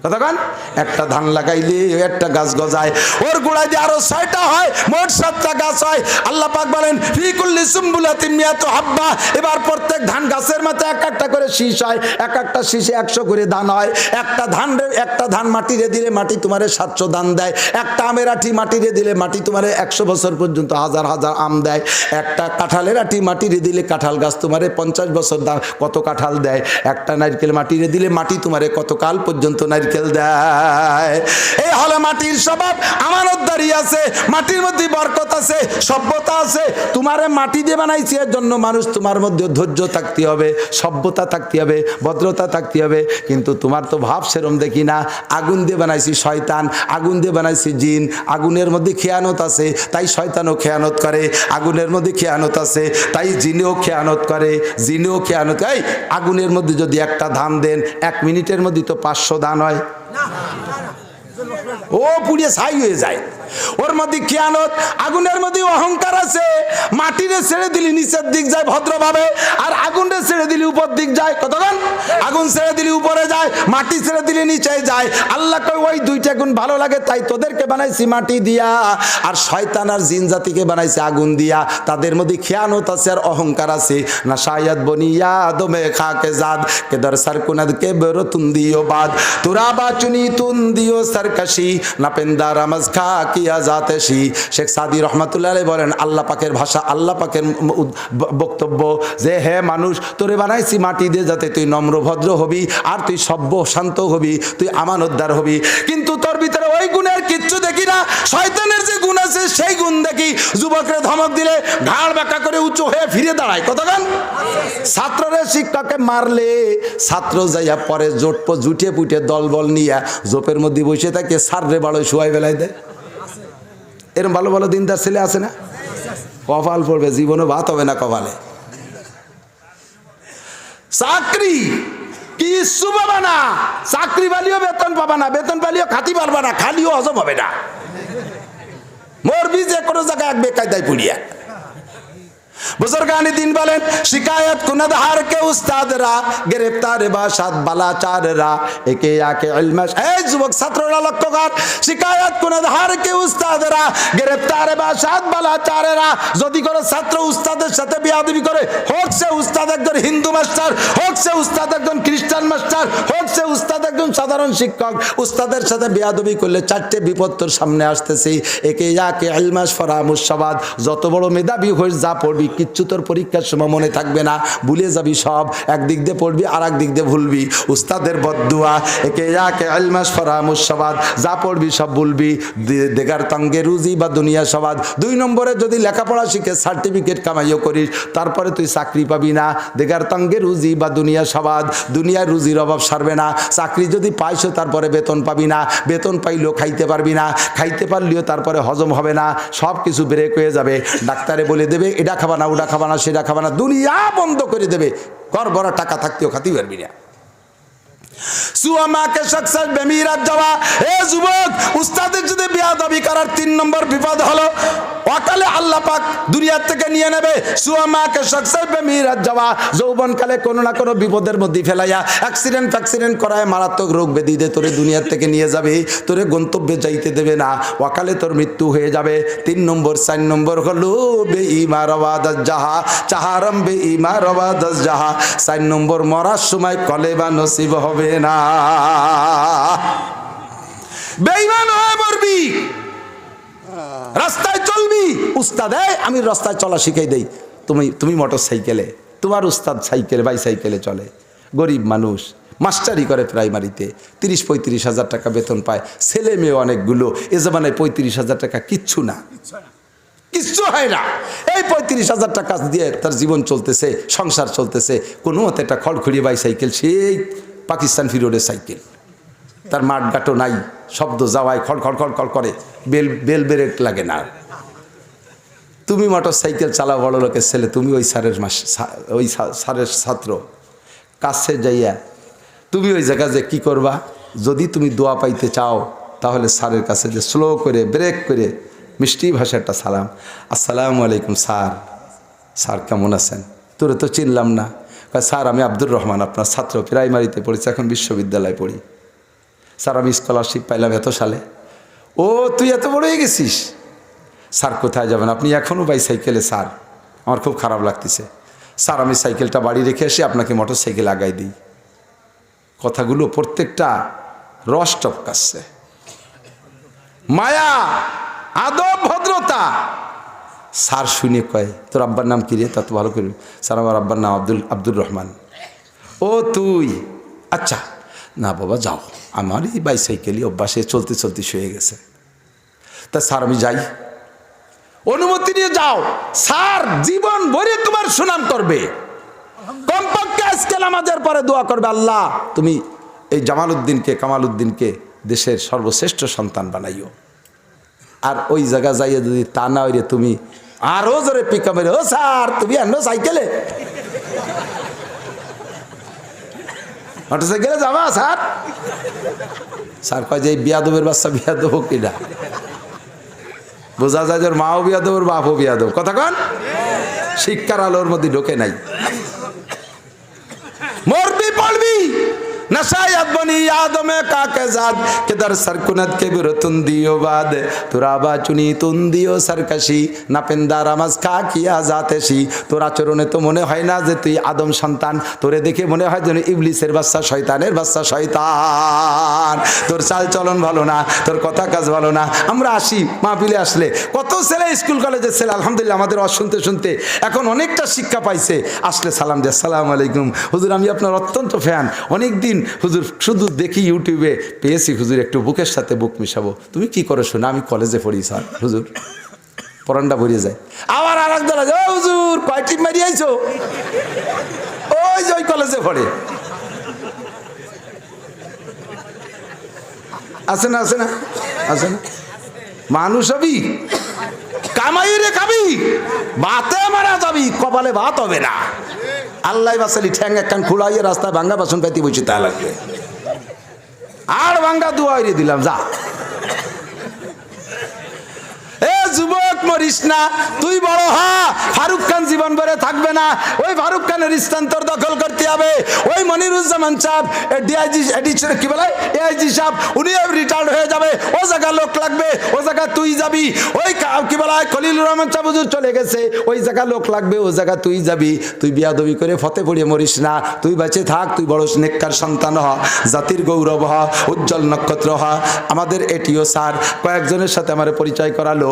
কতক্ষণ? একটা ধান লাগাইলে একটা গাছ গজায়, ওর গোড়ায় দিয়ে আরো 6টা হয়, মোট 7টা গাছ হয়। আল্লাহ পাক বলেন ফি কুল্লি সুম্বুলাতিন মিয়াতু হাব্বা। এবার প্রত্যেক ধান গাছের মাথায় এক একটা করে শীষ হয়, এক একটা শীষে 100 করে ধান হয়। একটা ধান মাটিরে দিলে মাটি তোমারে 700 ধান দেয়। একটা আমের আঠি মাটিরে দিলে মাটি তোমারে 100 বছর পর্যন্ত হাজার হাজার আম দেয়। একটা কাঁঠালের আঠি মাটিরে দিলে কাঁঠাল গাছ তোমারে 50 বছর কত কাঁঠাল দেয়। একটা নারকেল মাটিরে দিলে মাটি তোমারে কত কাল পর্যন্ত নারকেল দেয়। এই হলো মাটির স্বভাব। আমানতদারি আছে, মাটির মধ্যে বরকত আছে, সভ্যতা আছে। তোমারে মাটি দিয়ে বানাইছি, এর জন্য মানুষ তোমার মধ্যে ধৈর্য থাকতে হবে, সভ্যতা থাকতে হবে, ভদ্রতা থাকতে হবে। কিন্তু তোমার তো ভাব সেরম দেখি না। আগুন দিয়ে বানাইছি শয়তান, আগুন দিয়ে বানাইছি জিন। আগুনের মধ্যে খেয়ানত আছে, তাই শয়তানও খেয়ানত করে। আগুনের মধ্যে খেয়ানত আছে, তাই জিনেও খেয়ানত করে, জিনেও খেয়ানত। এই আগুনের মধ্যে যদি একটা ধান দেন, 1 মিনিটের মধ্যে তো 500 ধান হয়। ও পুড়িয়ে ছাই হয়ে যায়। ওর মধ্যে খেয়ানত, আগুনের মধ্যে অহংকার আছে। মাটিরে ছেড়ে দিলি নিচের দিক যায় ভদ্রভাবে, আর আগুনরে ছেড়ে দিলি উপর দিক যায়। কতক্ষণ? আগুন ছেড়ে দিলি উপরে যায়, মাটি ছেড়ে দিলি নিচে যায়। আল্লাহ কয় ওই দুইটা গুণ ভালো লাগে তাই তোদেরকে বানাইছি মাটি দিয়া, আর শয়তান আর জিন জাতিকে বানাইছে আগুন দিয়া। তাদের মধ্যে খেয়ানত আছে আর অহংকার আছে। না শায়াদ বনিয়া দমে খাকে জাদ কেদার সারকুনাদ কে বেরো তুন্দিও বাদ তুরাবা চুনি তুন্দিও সারকাশি না পেন্দার আমাজ খা কিয়া জাতেশি। শেখ সাদি রহমাতুল্লাহ আলাইহি বলেন আল্লাহ পাকের ভাষা, আল্লাহ পাকের বক্তব্য যে হে মানুষ তোরে বানাইছি মাটি দিয়ে যাতে তুই নম্র ভদ্র হবি, আর তুই সভ্য শান্ত হবি, তুই আমানতদার হবি। কিন্তু তোর ভিতরে ওই গুণের কিচ্ছু দেখি না। শয়তানের যে গুণ আছে সেই গুণ দেখি। যুবকরে ধমক দিলে ঘাড় বাঁকা করে উঁচু হয়ে ফিরে দাঁড়ায়। কতক্ষণ? ছাত্ররে শিক্ষককে মারলে ছাত্র যাইয়া পরে জোটপ জুটে পুটে দলবল নিয়া জোপের মধ্যে বসে থাকে, সাররে বাড়ো শুয়াই বেলায় দেয়। এরকম ভালো ভালো দিনদার ছেলে আছে না? কপাল পড়বে, জীবনে ভাত হবে না কপালে। চাকরি কিচ্ছু পাবা না, চাকরি পালিও বেতন পাবা না, বেতন পালিও খাতি পারবা না, খালিও হজম হবে না, মরবি যে কোনো জায়গায় এক বেকায়দায় পুড়িয়া। বুজুর্গানি দিন বলেন শিকায়ত কুনদ হার কে উস্তাদরা গ্রেফতার বাসাত বালাচাররা একে আকে ইলমাস। এই যুবক ছাত্ররা লক্ষ্য কর, শিকায়ত কুনদ হার কে উস্তাদরা গ্রেফতার বাসাত বালাচাররা। যদি কোনো ছাত্র উস্তাদের সাথে বেয়াদবি করে, হোক সে উস্তাদ একজন হিন্দু মাস্টার, হোক সে উস্তাদ একজন খ্রিস্টান মাস্টার, হোক সে উস্তাদ একজন সাধারণ শিক্ষক, উস্তাদের সাথে বেয়াদবি করলে চারটে বিপদ তোর সামনে আসতেছে। একে আকে ইলমাস ফরামুসাবাদ। যত বড় মেধাবী হয়ে যা পড়বি কিচ্ছু তোর পরীক্ষার সময় মনে থাকবে না, ভুলে যাবি সব। একদিক দিয়ে পড়বি আর একদিক দিয়ে ভুলবি। উস্তাদের বদদুয়া একে ইয়াকে ইলমাস ফরামুসাবাদ। যা পড়বি সব ভুলবি। দেগার তঙ্গে রুজি বা দুনিয়া সবাদ। 2 নম্বরে যদি লেখাপড়া শিখে সার্টিফিকেট কামাইও করিস, তারপরে তুই চাকরি পাবি না। দেগার তঙ্গে রুজি বা দুনিয়া সবাদ। দুনিয়ার রুজির অভাব সারবে না। চাকরি যদি পাইছো তারপরে বেতন পাবি না, বেতন পাইলেও খাইতে পারবি না, খাইতে পারলেও তারপরে হজম হবে না, সব কিছু ব্রেক হয়ে যাবে। ডাক্তারে বলে দেবে এটা খাবা না, ওটা খাবা না, সেটা খাবা না, দুনিয়া বন্ধ করে দেবে। কর বড় টাকা থাকতেও খাতি পারবি না। সুয়ামাকে সাকসাস বেমিরাত যাওয়া। এ যুবক, উস্তাদের যদি বেয়াদবি করার 3 নম্বর বিপদ হলো অকালে আল্লাহ পাক দুনিয়া থেকে নিয়ে নেবে। সুয়ামাকে সাকসাস বেমিরাত যাওয়া। যৌবনকালে কোনো না কোনো বিপদের মধ্যে ফেলাইয়া অ্যাক্সিডেন্ট করায় মারাত্মক রোগ ব্যাধি দিয়ে তোরে দুনিয়ার থেকে নিয়ে যাবে, তোরে গন্তব্যে যাইতে দেবে না, অকালে তোর মৃত্যু হয়ে যাবে। 3 নম্বর 4 নম্বর হলো বেঈমান ওয়াদাস জাহা চাহারাম বেঈমান ওয়াদাস জাহা। 4 নম্বর মরার সময় কলেবা নসিব হবে না, বেঈমান হয়ে মরবি। রাস্তায় চলবি, উস্তাদ আমি রাস্তায় চলা শিখাই দেই, তুমি মোটর সাইকেলে, তোমার উস্তাদ সাইকেলে বাইসাইকেলে চলে। গরিব মানুষ, মাস্টারি করে প্রাইমারিতে, 30-35 হাজার টাকা বেতন পায়, ছেলে মেয়ে অনেকগুলো। এ জমানায় 35 হাজার টাকা কিচ্ছু না, কিচ্ছু হয় না। এই 35 হাজার টাকা দিয়ে তার জীবন চলতেছে, সংসার চলতেছে। কোনো মতে একটা খড়খড়িয়ে বাইসাইকেল, সেই পাকিস্তান ফিরোডের সাইকেল, তার মাঠঘাটও নাই, শব্দ যাওয়ায় খড় খড় খড় খড় করে, বেল ব্রেক লাগে না। তুমি মোটর সাইকেল চালাও, বড় লোকের ছেলে, তুমি ওই স্যারের ছাত্র, কাছে যাইয়া তুমি ওই জায়গা যে কী করবা, যদি তুমি দোয়া পাইতে চাও তাহলে স্যারের কাছে যে স্লো করে ব্রেক করে মিষ্টি ভাষা একটা সালাম, আসসালামু আলাইকুম স্যার কেমন আছেন? তোরে তো চিনলাম না। স্যার আমি আব্দুর রহমান, আপনার ছাত্র, প্রাইমারিতে পড়েছি, এখন বিশ্ববিদ্যালয়ে পড়ি। স্যার আমি স্কলারশিপ পাইলাম এত সালে। ও তুই এত বড় হয়ে গেছিস? স্যার কোথায় যাবেন আপনি? এখনও বাইসাইকেলে। স্যার আমার খুব খারাপ লাগতেছে। স্যার আমি সাইকেলটা বাড়ি রেখে এসে আপনাকে মোটর সাইকেল আগাই দিই। কথাগুলো প্রত্যেকটা রস টপকাচ্ছে, মায়া, আদব, ভদ্রতা। স্যার শুনে কয় তোর আব্বার নাম কি রে? তা তো ভালো করবি। স্যার আমার আব্বার নাম আব্দুর রহমান। ও তুই, আচ্ছা না বাবা যাও, আমার এই বাইসাইকেলই অভ্যাসে চলতে চলতে শুয়ে গেছে। তা স্যার আমি যাই? অনুমতি নিয়ে যাও। স্যার জীবন ভরে তোমার সুনাম করবে, কমপক্ষে আজকে নামাজের পরে দোয়া করবে, আল্লাহ তুমি এই কামালউদ্দিনকে দেশের সর্বশ্রেষ্ঠ সন্তান বানাইও। আর ওই জায়গা যাইয়ে যদি তা না হইলে তুমি আরো জোরে পিকা মেরে, ও স্যার তুমি আনো সাইকেলে, মোটর সাইকেলে যাবা স্যার? স্যার কয় যে বিয়াদবের বাচ্চা বিয়াদব কিনা। বোঝা যায় যে ওর মাও বিয়াদব ওর বাপও বিয়াদব। কথা কন, শিক্ষার আলোর মধ্যে ঢোকে নাই। মরবি পড়বি नशायत बनी याद में काके जाद किधर सरकुनत के बिरतुन दियो बाद तुराबा चुनी तुन दियो सरकशी ना पिंदारा मस्का किया जाते शी তোরা চরণে তো মনে হয় না যে তুই আদম সন্তান, তোরে দেখে মনে হয় যেন ইবলিসের বাচ্চা, শয়তানের বাচ্চা, শয়তান। তোর চাল চলন ভালো না, তোর কথা কাজ ভালো না। আমরা আসি মাহফিলে আসলে কত ছেলে স্কুল কলেজের ছেলে আলহামদুলিল্লাহ আমাদের ওয়াজ শুনতে শুনতে এখন অনেকটা শিক্ষা পাইছে। আসলে সালাম দিয়ে আসসালামু আলাইকুম হুজুর, আমি আপনার অত্যন্ত ফ্যান, অনেক দিন হুজুর শুধু দেখি ইউটিউবে, পেয়েছি হুজুর একটু বুকের সাথে বুক মিশাবো। তুমি কি করো শোনা? আমি কলেজে পড়ি স্যার। হুজুর পরানটা ভরিয়ে যায়। আবার আর একদল আছে, ও হুজুর কয় টিপ মারি আইছো? ওই যে ওই কলেজে পড়ে। আছে না আছে না আছে না? মানুষ হবি, কামাই রে খাবি, ভাতে মারা যাবি, কপালে ভাত হবে না। আল্লাহ বাসালি ঠ্যাং একখান খুলাইয়ে রাস্তায় ভাঙ্গা বাসন পাইতে বসে তা লাগবে। আর ভাঙ্গা দুয়াইরে দিলাম যা। এ যুবক মরিস না, তুই বড় হ। ফারুক খান জীবন ভরে থাকবে না, ওই ফারুক খানের স্থান তোর দখল করতে হবে। ওই মনিরুজ্জামান সাহেব ডিআইজি এডিশন কি বলে এআইজি সাহেব, উনি রিটায়ার্ড হয়ে যাবে, ও জায়গা লোক লাগবে, ও জায়গা তুই যাবি। ওই কি বলে খলিলুর রহমান সাহেব হুজুর চলে গেছে, ওই জায়গা লোক লাগবে, ও জায়গা তুই যাবি। তুই বিয়াদবি করে ফতে পড়িয়ে মরিস না, তুই বেঁচে থাক, তুই বড় নেককার সন্তান হ, জাতির গৌরব হ, উজ্জ্বল নক্ষত্র হ। আমাদের এটিও স্যার কয়েকজনের সাথে আমার পরিচয় করালো,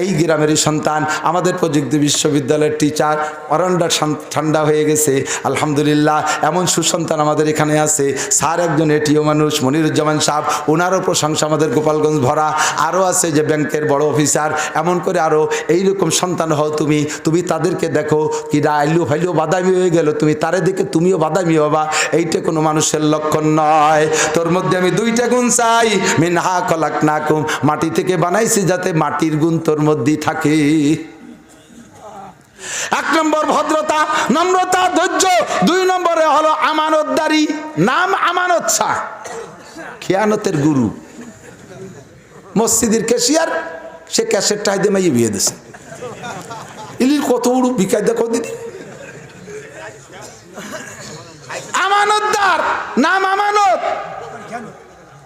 এই গ্রামেরই সন্তান, আমাদের প্রযুক্তি বিশ্ববিদ্যালয়ের টিচার। অরণ্যা ঠান্ডা হয়ে গেছে আলহামদুলিল্লাহ, এমন সুসন্তান আমাদের এখানে আছে। স্যার একজন এটিও মানুষ, মনিরুজ্জামান সাহেব, ওনারও প্রশংসা আমাদের গোপালগঞ্জ ভরা। আরও আছে যে ব্যাংকের বড় অফিসার, এমন করে আরও এইরকম সন্তান হও তুমি। তুমি তাদেরকে দেখো কি আইলু ফাইলু বাদামি হয়ে গেল, তুমি তারে দেখে তুমিও বাদামি হবা, এইটা কোনো মানুষের লক্ষণ নয়। তোর মধ্যে আমি দুইটা গুণ চাই, মিনহা খলাকনাকুম, মাটি থেকে বানাইছি যাতে মাটির গুণ তোর মধ্যে থাকে। এক নম্বর ভদ্রতা, নম্রতা, ধৈর্য। দুই নম্বরে হলো আমানতদারি। নাম আমানত শাহ, খেয়ানতের গুরু। মসজিদের ক্যাশিয়ার, সে ক্যাশের টাই দিয়ে মাইয়ে বিয়ে দিছে। ইলির কত বড় বিকায় দেখো দিদি। আমানতদার, নাম আমানত,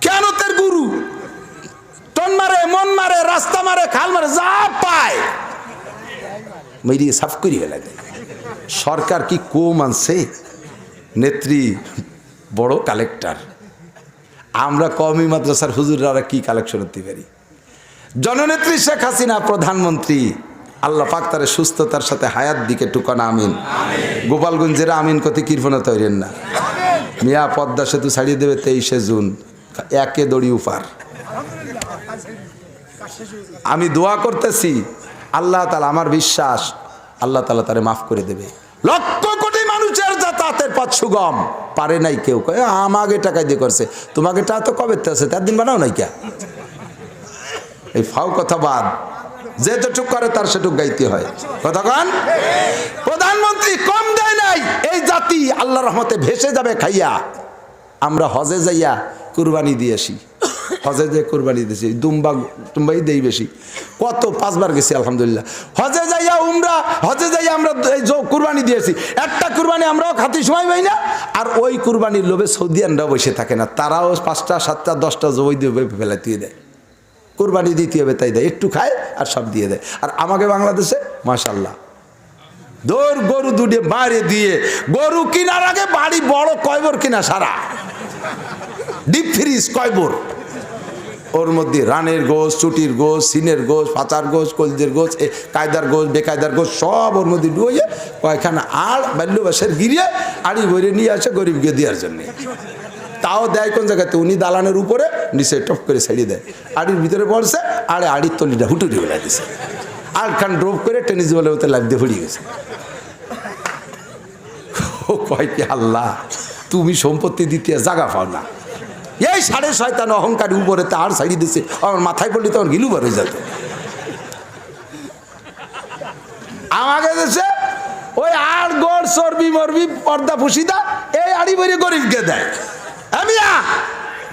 খেয়ানতের গুরু। টন মারে, মন মারে, রাস্তা মারে, খাল মারে, যা পায় মেরিয়ে সাফ করিয়ে লাগে। সরকার কি কম আনছে? নেত্রী বড় কালেক্টর, আমরা কমই মাদ্রাসার হুজুররা কি কালেকশন হতে পারি। জননেত্রী শেখ হাসিনা প্রধানমন্ত্রী, আল্লাহ পাক তার সুস্থতার সাথে হায়াত দিকে টুকানা আমিন। গোপালগঞ্জের আমিন কত কীর্পনা তৈরেন না। মিয়া পদ্মা সেতু ছাড়িয়ে দেবে 23শে জুন, একে দড়ি উপার। আমি দোয়া করতেছি আল্লাহ তাআলা, আমার বিশ্বাস আল্লাহ তাআলা তারে মাফ করে দেবে। লক্ষ কোটি মানুষের যাতায়াতের পথ সুগম, পারে নাই কেউ। আমাকে টাকা দিয়ে করছে, তোমাকে টাকা তো কবে আছে, তার দিন বানাও নাই কে? এই ফাও কথা বাদ, যেটুক করে তার সেটুক গাইতে হয়। কথা কন, প্রধানমন্ত্রী কম দেয় নাই। এই জাতি আল্লাহর রহমতে ভেসে যাবে খাইয়া। আমরা হজে যাইয়া কুরবানি দিয়ে আসি, হজে যে কুরবানি দিয়েছি, টুম্বাই দেই বেশি। কত 5 বার গেছি আলহামদুলিল্লাহ। হজে যাইয়া উমরা, হজে যাইয়া আমরা কুরবানি দিয়েছি। একটা কুরবানি আমরাও খাতি সময় পাই না, আর ওই কুরবানির লোভে সৌদিয়ানরা বসে থাকে না, তারাও 5টা 7টা 10টা জবই দিয়ে ফেলাতে দেয়। কুরবানি দিতে হবে তাই দেয়, একটু খায় আর সব দিয়ে দেয়। আর আমাকে বাংলাদেশে মাশাআল্লাহ দৌড় গরু দুটে মারে দিয়ে, গরু কিনার আগে বাড়ি বড় কয়বর কিনা সারা ডিপ ফ্রিজ কয়বর, ওর মধ্যে রানের গোশ, চুটির গোশ, সিনের গোশ, পাচার গোশ, কলজের গোশ, কায়দার গোশ, বেকায়দার গোশ সব ওর মধ্যে ডুয়ে কয়খানা আর বাল্যবাসের গিরিয়ে আড়ি ভরে নিয়ে আসে গরিবকে দেওয়ার জন্যে। তাও দেয় কোন জায়গাতে, উনি দালানের উপরে নিচে টপ করে ছেড়ে দেয়, আড়ির ভিতরে পড়ছে, আড়ে আড়ির তলিটা হুটুরি বেলা দিছে, আর খান ড্রপ করে টেনিস বলে ওতে লাভ দিয়ে ভরিয়ে গেছে। ও কয় কি আল্লাহ, তুমি সম্পত্তি দিতে জায়গা পাও না। এই 6.5 অহংকারী উপরে তার ছাড়িয়ে দিছে, আমার মাথায় পড়লে তখন গিলু বার হয়ে যেত। আমাকে দেশে ওই আর গড় চর্বি মরবি পর্দা ফুসিদা এই আড়ি ভরে গরিবকে দেয়।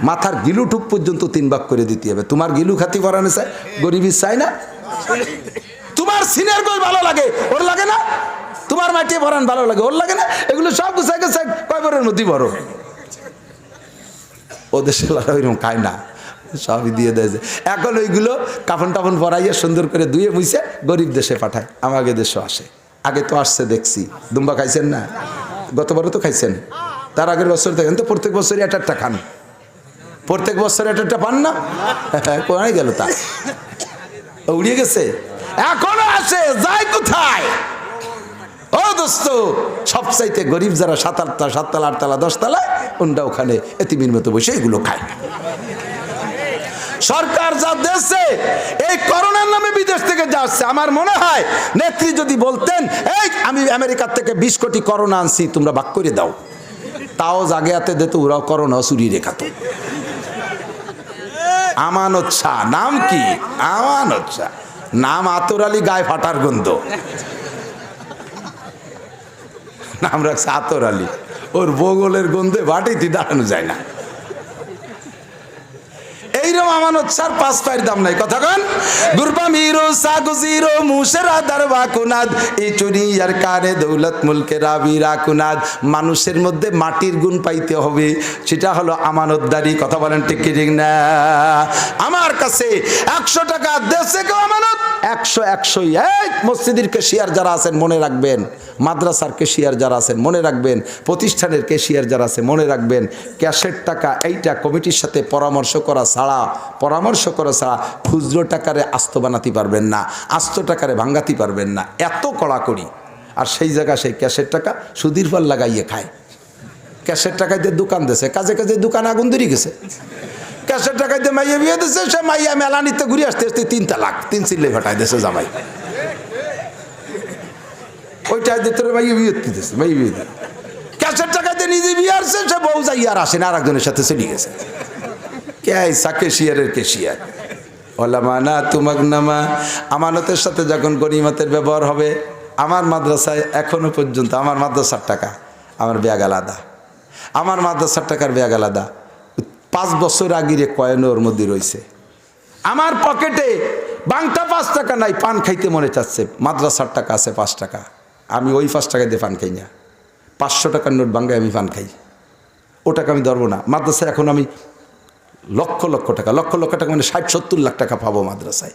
মাথার গিলু টুক পর্যন্ত 3 ভাগ করে দিতে হবে। তোমার গিলু খাতি পরানো চাই, গরিবই চাই না। তোমার সিনের গোল ভালো লাগে, ওর লাগে না? তোমার মাটি ভরান ভালো লাগে, ওর লাগে না? এগুলো সব গুছাই গুছাই কয় বরের মধ্যে বড়। ওদের ছেলেরা ওইরকম খায় না, সবই দিয়ে দেয়। এখন ওইগুলো কাফন টাফন পরাইয়া সুন্দর করে ধুয়ে মুছে গরিব দেশে পাঠায়, আমাকে দেশে আসে। আগে তো আসছে দেখছি, দুম্বা খাইছেন না? গতবারও তো খাইছেন, তার আগের বছর দেখেন তো, প্রত্যেক বছরই একটা খান, প্রত্যেক বছর একটা পান না? কোথায় গেল তা? উড়িয়ে গেছে, এখনো আসে, যায় কোথায়? ও দোস্ত, সবচাইতে গরিব যারা 7তলা 8তলা 10তলা, ওনটা ওখানে এতিমের মতো বসে এগুলো খায়। সরকার যা দেশে এই করোনার নামে বিদেশ থেকে যাচ্ছে, আমার মনে হয় নেত্রী যদি বলতেন, এই আমি আমেরিকার থেকে 20 কোটি করোনা আনছি, তোমরা ভাগ করে দাও, তাও জাগে হাতে দিত, ওরাও করোনা চুরি রেখাতো। আমানত শাহ নাম কি? আমানত শাহ নাম, আতর আলী, গায়ে ফাটার গন্ধ, নাম রাখছে আতর আলী। ওর বগলের গন্ধে বাটিতে দাঁড়ানো যায় না। এইরকম আমানত শাহর 5 পায়ের দাম নাই, কথা কন। গুরবা মিরো সাগুজিরো মুশরা দরবা কুনাদ ই চুরিয়ার কারে দৌলত মুলকে রাবিরা কুনাদ। মানুষের মধ্যে মাটির গুণ পাইতে হবে, সেটা হলো আমানতদারি। কথা বলেন ঠিক কি ঠিক না? আমার কাছে 100 টাকা দেশে কেউ আমানত, 100 এই মসজিদের কেশিয়ার যারা আছেন মনে রাখবেন, মাদ্রাসার কেশিয়ার যারা আছেন মনে রাখবেন, প্রতিষ্ঠানের কেশিয়ার যারা আছে মনে রাখবেন, ক্যাশের টাকা এইটা কমিটির সাথে পরামর্শ করা ছাড়া খুচরো টাকারে আস্ত বানাতে পারবেন না, আস্ত টাকারে ভাঙ্গাতে পারবেন না, এত কড়াকড়ি। আর সেই জায়গা সেই ক্যাশের টাকা সুদীর ফল লাগাইয়ে খায়। ক্যাশের টাকায় দিয়ে দোকান দিয়েছে, কাজে কাজে দোকান আগুন ধরে গেছে। ক্যাশের টাকায় দিয়ে মাইয়া বিয়ে দিয়েছে, সে মাইয়া মেলা নিতে ঘুরে আসতে আসতে 3 তালাক, 3 চিল্লে ফাটাই দিয়েছে জামাই। ওইটা দিতে মাইয়া বিয়ে দিতেছে, মাইয়া বিয়ে দিয়ে ক্যাশের টাকা দিয়ে নিজে বিয়ে আসছে, সে বউ যাই আর আসে না, আর একজনের সাথে চলে গেছে। কেশিয়ারের কেশিয়ার ওলামানা তুমাগনামা। আমানতের সাথে যখন গনিমতের ব্যবহার হবে, আমার মাদ্রাসায় এখনো পর্যন্ত আমার মাদ্রাসার টাকা আমার ব্যাগ আলাদা, আমার মাদ্রাসার টাকার ব্যাগ আলাদা। 5 বছর আগের কয়েন ওর মধ্যে রয়েছে। আমার পকেটে বাংটা 5 টাকা নাই, পান খাইতে মনে চাচ্ছে, মাদ্রাসার টাকা আছে 5 টাকা, আমি ওই 5 টাকা দিয়ে পান খাই না। 500 টাকার নোট বাঙ্গায় আমি পান খাই, ওটাকে আমি ধরবো না। মাদ্রাসায় এখন আমি লক্ষ লক্ষ টাকা মানে 60-70 লাখ টাকা পাবো মাদ্রাসায়।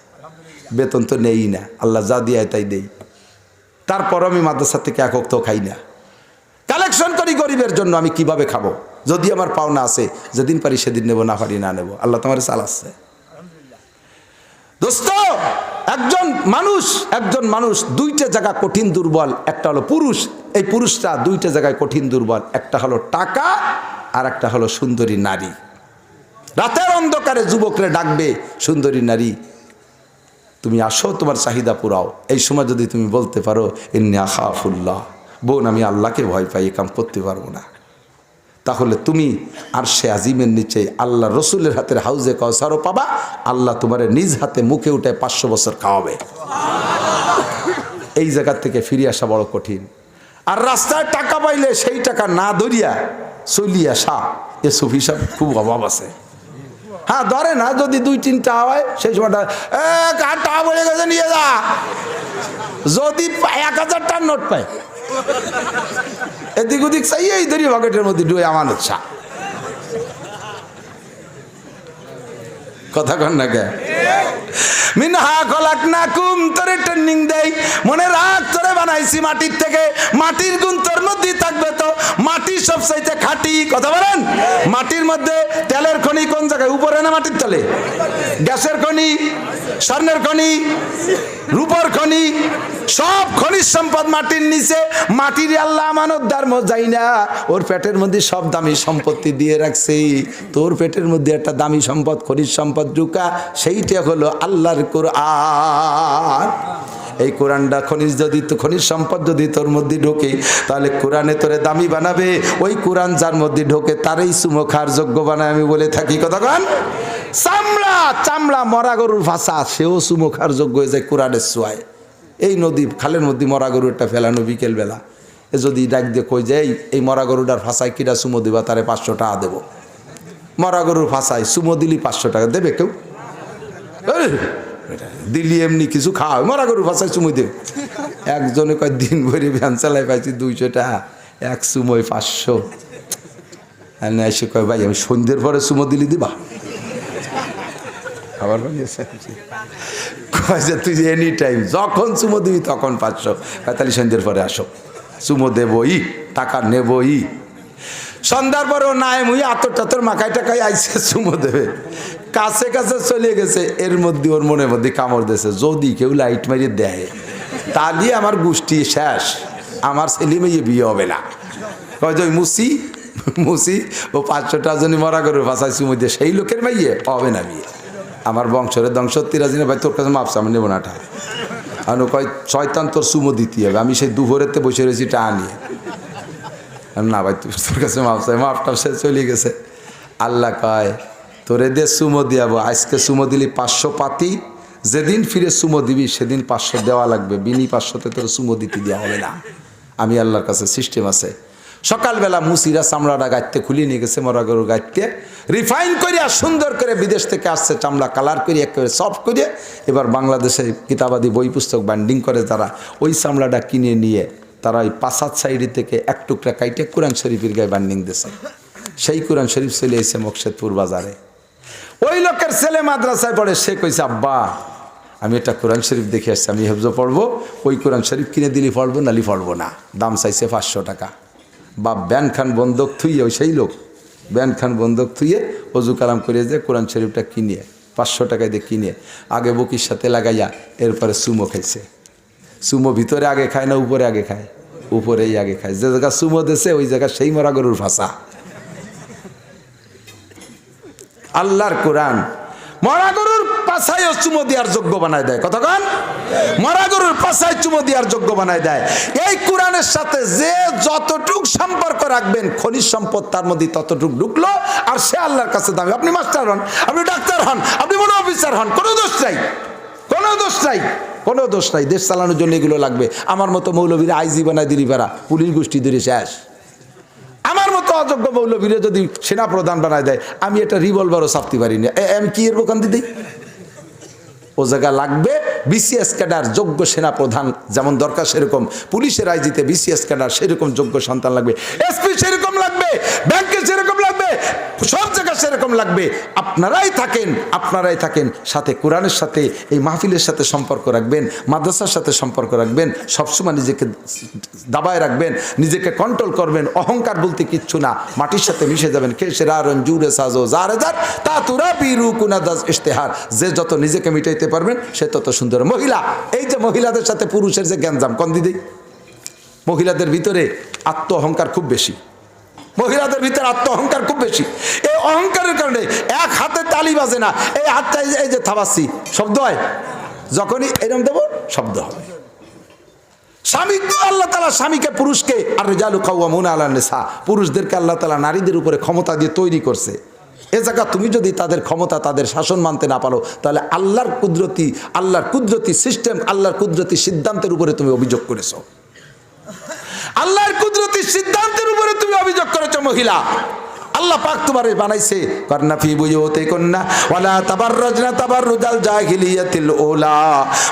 বেতন তো নেই না, আল্লাহ যা দিয়ে তাই দেই। তারপর আমি মাদ্রাসা থেকে এক ওয়াক্ত খাই না, কালেকশন করি গরিবের জন্য। আমি কিভাবে খাবো? যদি আমার পাওনা আছে, যেদিন পারি সেদিন নেবো, না পারি না নেবো। আল্লাহ তোমার চালাচ্ছে। দোস্ত, একজন মানুষ 2টা জায়গা কঠিন দুর্বল। একটা হলো পুরুষ, এই পুরুষটা 2টা জায়গায় কঠিন দুর্বল। একটা হলো টাকা, আর একটা হলো সুন্দরী নারী। রাতের অন্ধকারে যুবকরে ডাকবে, সুন্দরী নারী তুমি আসো, তোমার চাহিদা পুরাও। এই সময় যদি তুমি বলতে পারো ইন্নী আখাফুল্লাহ, বোন আমি আল্লাহকে ভয় পাই, কাম করতে পারবো না, তাহলে তুমি আরশে আজিমের নিচে আল্লাহ রসুলের হাতের হাউজে কাউসারও পাবা। আল্লাহ তোমার নিজ হাতে মুখে উঠায় 500 বছর খাওয়াবে। এই জায়গা থেকে ফিরে আসা বড় কঠিন। আর রাস্তায় টাকা পাইলে সেই টাকা না ধরিয়া চলিয়ে আসা, এ সুফি সাহেব খুব অভাব আছে। হ্যাঁ, ধরে না, যদি 2-3টা হয় সেই সময়টা টাকা পড়ে গেছে নিয়ে যা। যদি 1000টার নোট পায়, এদিক ওদিক চাই, এই ধরি পকেটের মধ্যে ডুয়ে আমানত শাহ। কথা কন না কে? মিনহা খলাকনাকুম, তোরে ট্রেনিং দেই, মনে রাখ তোরে বানাইছি মাটির থেকে, মাটির গুণ তোর মধ্যেই থাকবে। তো মাটি সবচাইতে খাঁটি, কথা বলেন। মাটির মধ্যে তেলের খনি কোন জায়গায়? উপরে না মাটির তলে? গ্যাসের খনি, স্বর্ণের খনি, রূপর খনি, সব খনিজ সম্পদ মাটির নিচে। মাটির আল্লাহ আমানতদার যাই না, ওর পেটের মধ্যে সব দামি সম্পত্তি দিয়ে রাখছে। তোর পেটের মধ্যে একটা দামি সম্পদ, খনিজ সম্পদ ঢুকা, সেইটা হলো আল্লাহর কোরআন। এই কোরআনটা খনিজ সম্পদ যদি তোর মধ্যে ঢোকে, তাহলে কোরআনে তোরে দামি বানাবে। ওই কোরআন যার মধ্যে ঢোকে তারই চুমো খাওয়ার যোগ্য বানায়, আমি বলে থাকি। কথা কন। চামড়া মরা গরুর ভাষা, সেও চুমো খাওয়ার যোগ্য হয়ে যায় কোরআনের ছোঁয়ায়। এই নদী খালের মধ্যে মরা গরুটা ফেলানো বিকেলবেলা, এ যদি ডাক দিয়ে কই যায় এই মরা গরুটার ভাষায় কিরা চুমো দিবা, তারে 500 টাকা দেবো। মরা গরুর ভাষায় চুমো দিলি 500 টাকা দেবে কেউ? দিল্লি এমনি কিছু খাওয়া মরা গরুর ভাষায় চুমুই দেব। একজনে কয় দিন ভরে ভ্যান চালাই পাইছি 200 টাকা, এক চুমোয় 500। এসে কয় ভাই আমি সন্ধ্যের পরে চুমো দিলি দিবা? আবার কয় যে তুই এনি টাইম যখন চুমো দিবি তখন 500। তাহলে সন্ধ্যের পরে আসো, চুমো দেবই, টাকা নেবই। সন্ধ্যার পরেও নাই মুই আতর টাতর মাখাই টাকাই আইসে চুমো দেবে, কাছে কাছে চলে গেছে। এর মধ্যে ওর মনের মধ্যে কামড় দিয়েছে, যদি কেউ লাইট মারিয়ে দেয় তাহলে আমার গোষ্ঠী শেষ, আমার ছেলে মেয়ে বিয়ে হবে না। কয় যে মুসি ও 500 টাকা জন্য মরা করে ভাষায় চুমো দিয়ে সেই লোকের মেয়ে হবে না বিয়ে। আমার বংশের ধ্বংস 30 ভাই তোর কাছে মাপছে আমি নেবো না টা। আর কয় শয়তান তোর চুমো দিতে হবে। আমি সেই দুপুরেতে বসে রয়েছি টা নিয়ে, না ভাই তোর কাছে মাপটা সে চলে গেছে। আল্লাহ কয় তোরে দিয়ে চুমো দিয়াবো, আজকে চুমো দিলি 500 পাতি, যেদিন ফিরে চুমো দিবি সেদিন 500 দেওয়া লাগবে, বিনি 500তে তোর চুমো দিতে দেওয়া হবে না। আমি আল্লাহর কাছে সিস্টেম আছে। সকালবেলা মুসিরা চামড়াটা গাইতে খুলিয়ে নিয়ে গেছে, মরা গরু গাইতে রিফাইন করিয়া সুন্দর করে বিদেশ থেকে আসছে চামড়া কালার করে একেবারে সফট করে এবার বাংলাদেশে কিতাবাদি বই পুস্তক বাইন্ডিং করে তারা ওই চামড়াটা কিনে নিয়ে তারা ওই 5-7 সাইডি থেকে এক টুকরা কাইটে কোরআন শরীফের গায়ে বাইন্ডিং দিয়েছে। সেই কোরআন শরীফ চলে এসে মকসেদপুর বাজারে। ওই লোকের ছেলে মাদ্রাসায় পড়ে, সে কইছে আব্বা আমি একটা কোরআন শরীফ দেখে আসছি, আমি হেফজ পড়বো, ওই কোরআন শরীফ কিনে দিলি পড়বো নালি পড়বো না। দাম চাইছে 500 টাকা। বাপ ব্যান খান বন্দক থুইয়ে, ওই সেই লোক ব্যান খান বন্দক থুইয়ে অজু কালাম করে যে কোরআন শরীফটা কিনে 500 টাকায় দিয়ে কিনে আগে বকির সাথে লাগাইয়া এরপরে সুমো খাইছে। সুমো ভিতরে আগে খায় না উপরে আগে খায়? উপরেই আগে খায়। যে জায়গা সুমো দেশে ওই জায়গা সেই মরা গরুর ভাষা। আল্লাহর কোরআন মরা গরুর পাছায় চুমো দেওয়ার যোগ্য বানায় দেয়। কতক্ষণ মরা গরুর পাছায় চুমো দেওয়ার যোগ্য বানায় দেয়। এই কোরআনের সাথে যে যতটুক সম্পর্ক রাখবেন খনিজ সম্পদ তার মধ্যে ততটুক ঢুকলো, আর সে আল্লাহর কাছে দামি। আপনি মাস্টার হন, আপনি ডাক্তার হন, আপনি বড় অফিসার হন, কোনো দোষ নাই, কোনো দোষ নাই, কোনো দোষ নাই। দেশ চালানোর জন্য এগুলো লাগবে। আমার মতো মৌলবীরা আইজি বানায় দিলি পারা, পুলিশ গোষ্ঠী ধরে শেষ। আমার মতো অযোগ্য মৌলবীরা যদি সেনা প্রধান বানায় দেয়, আমি একটা রিভলভারও চাপতে পারি না। আমি কি এর বোকান দিদি? ও জায়গা লাগবে বিসিএস ক্যাডার যোগ্য সেনা প্রধান যেমন দরকার, সেরকম পুলিশের আইজিতে বিসিএস ক্যাডার সেরকম যোগ্য সন্তান লাগবে, এসপি সেরকম লাগবে, ব্যাংকে সেরকম লাগবে, সব জায়গায় সেরকম লাগবে। আপনারাই থাকেন সাথে কোরআনের সাথে, এই মাহফিলের সাথে সম্পর্ক রাখবেন, মাদ্রাসার সাথে সম্পর্ক রাখবেন, সবসময় নিজেকে দাবায় রাখবেন, নিজেকে কন্ট্রোল করবেন। অহংকার বলতে কিচ্ছু না, মাটির সাথে মিশে যাবেন। খেসেরারন জুরে সাজো জারেজার তা তুরা বিরু কুনাদাস ইশতেহার। যে যত নিজেকে মিটাইতে পারবেন সে তত সুন্দর। মহিলা, এই যে মহিলাদের সাথে পুরুষের যে গ্যাঞ্জাম, কোন দিদি? মহিলাদের ভিতরে আত্ম অহংকার খুব বেশি, মহিলাদের ভিতরে আত্ম অহংকার খুব বেশি। এই অহংকারের কারণে এক হাতে তালি বাজে না, এই হাতটা এই যে থাবাচ্ছি শব্দ হয়, যখনই এরকম দেবো শব্দ হবে। স্বামী তো আল্লাহ তাআলা স্বামীকে পুরুষকে আর রিজালু কাওয়ামুনা আলান নিসা, পুরুষদেরকে আল্লাহ তাআলা নারীদের উপরে ক্ষমতা দিয়ে তৈরি করছে। এ জায়গা তুমি যদি তাদের ক্ষমতা তাদের শাসন মানতে না পারো, তাহলে আল্লাহর কুদরতি সিস্টেম, আল্লাহর কুদরতি সিদ্ধান্তের উপরে তুমি অভিযোগ করেছো। আল্লাহর কুদরতি সিদ্ধান্তের উপরে তুমি অভিযোগ করেছো মহিলা। আল্লাহ পাক তোমারে বানাইছে করনা ফি বুয়ুতিকুন্না ওয়ালা তাবাররাজনা তাবাররুজাল জাহিলিয়াতিল উলা।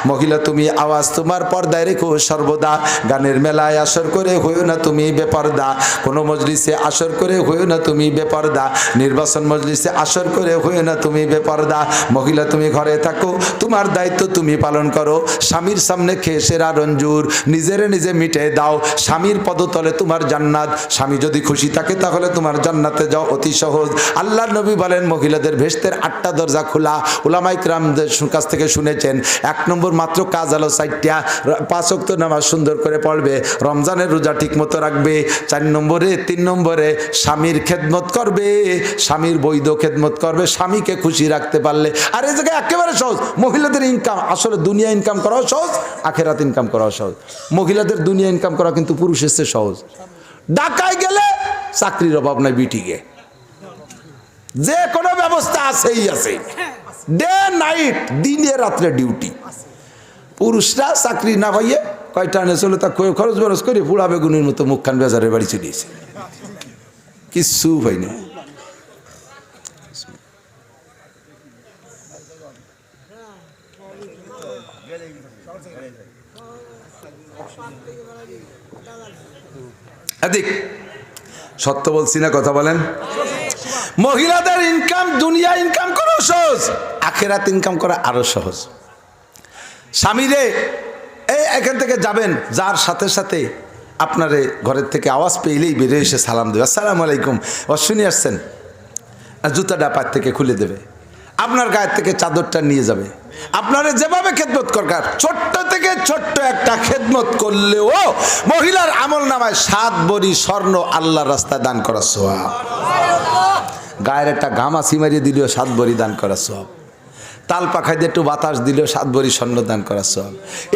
মহিলা তুমি আওয়াজ তোমার পর্দায় রেখো সর্বদা। গানের মেলায় আসর করে হইও না তুমি বেপরদা, কোন মজলিসে আসর করে হইও না তুমি বেপরদা, নির্বাচন মজলিসে আসর করে হইও না তুমি বেপরদা। মহিলা তুমি ঘরে থাকো, তোমার দায়িত্ব তুমি পালন করো। স্বামীর সামনে খেসেরা রঞ্জুর, নিজেরে নিজে মিটে দাও। স্বামীর পদতলে তোমার জান্নাত। স্বামী যদি খুশি থাকে তাহলে তোমার জান্নাতে যাও অতি সহজ। আল্লাহর নবী বলেন মহিলাদের ভেস্তের 8টা দরজা খোলা। উলামায়ে কিরামদের কাছ থেকে শুনেছেন, 1 নম্বর মাত্র কাজ হলো 4টা, 5 ওয়াক্ত নামাজ সুন্দর করে পড়বে, রমজানের রোজা ঠিক মতো রাখবে, 3 নম্বরে স্বামীর খেদমত করবে, স্বামীর বৈধ খেদমত করবে, স্বামীকে খুশি রাখতে পারলে। আর এই জায়গায় একেবারে সহজ। মহিলাদের ইনকাম আসলে দুনিয়া ইনকাম করাও সহজ, আখেরাত ইনকাম করাও সহজ। মহিলাদের দুনিয়া ইনকাম করা কিন্তু পুরুষের চেয়ে সহজ। ঢাকায় গেলে চাকরির অভাব নাই, বিটিকে যে কোনো ব্যবস্থা আছেই আছে, ডে নাইট, দিনে রাত্রে ডিউটি। পুরুষরা চাকরি না পাইয়ে কয়টা আনে চলে তা খরচ বরচ করে পুরা বেগুনের মতো মুখখান বেজারের বাড়ি চলিয়েছে, কিচ্ছু হয়নি। এদিক সত্য বলছি না, কথা বলেন। মহিলাদের ইনকাম, দুনিয়া ইনকাম করা সহজ, আখেরাত ইনকাম করা আরো সহজ। স্বামীরে এখান থেকে যাবেন, যার সাথে সাথে আপনারে ঘরের থেকে আওয়াজ পেলেই বেরিয়ে এসে সালাম দেবে, আসসালামু আলাইকুম, অশ্বিনী আসছেন, আর জুতাটা পায়ের থেকে খুলে দেবে, আপনার গায়ের থেকে চাদরটা নিয়ে যাবে, আপনারা যেভাবে খেদমত করকার, ছোট্ট থেকে ছোট্ট একটা খেদমত করলেও মহিলার আমল নামায় 7 ভরি স্বর্ণ আল্লাহর রাস্তায় দান করা সওয়াব। গায়ের একটা ঘামাচি মারিয়ে দিলেও 7 ভরি দান করা সওয়াব। তাল পাখায় দিয়ে একটু বাতাস দিলেও 7 ভরি স্বর্ণ দান করা সওয়াব।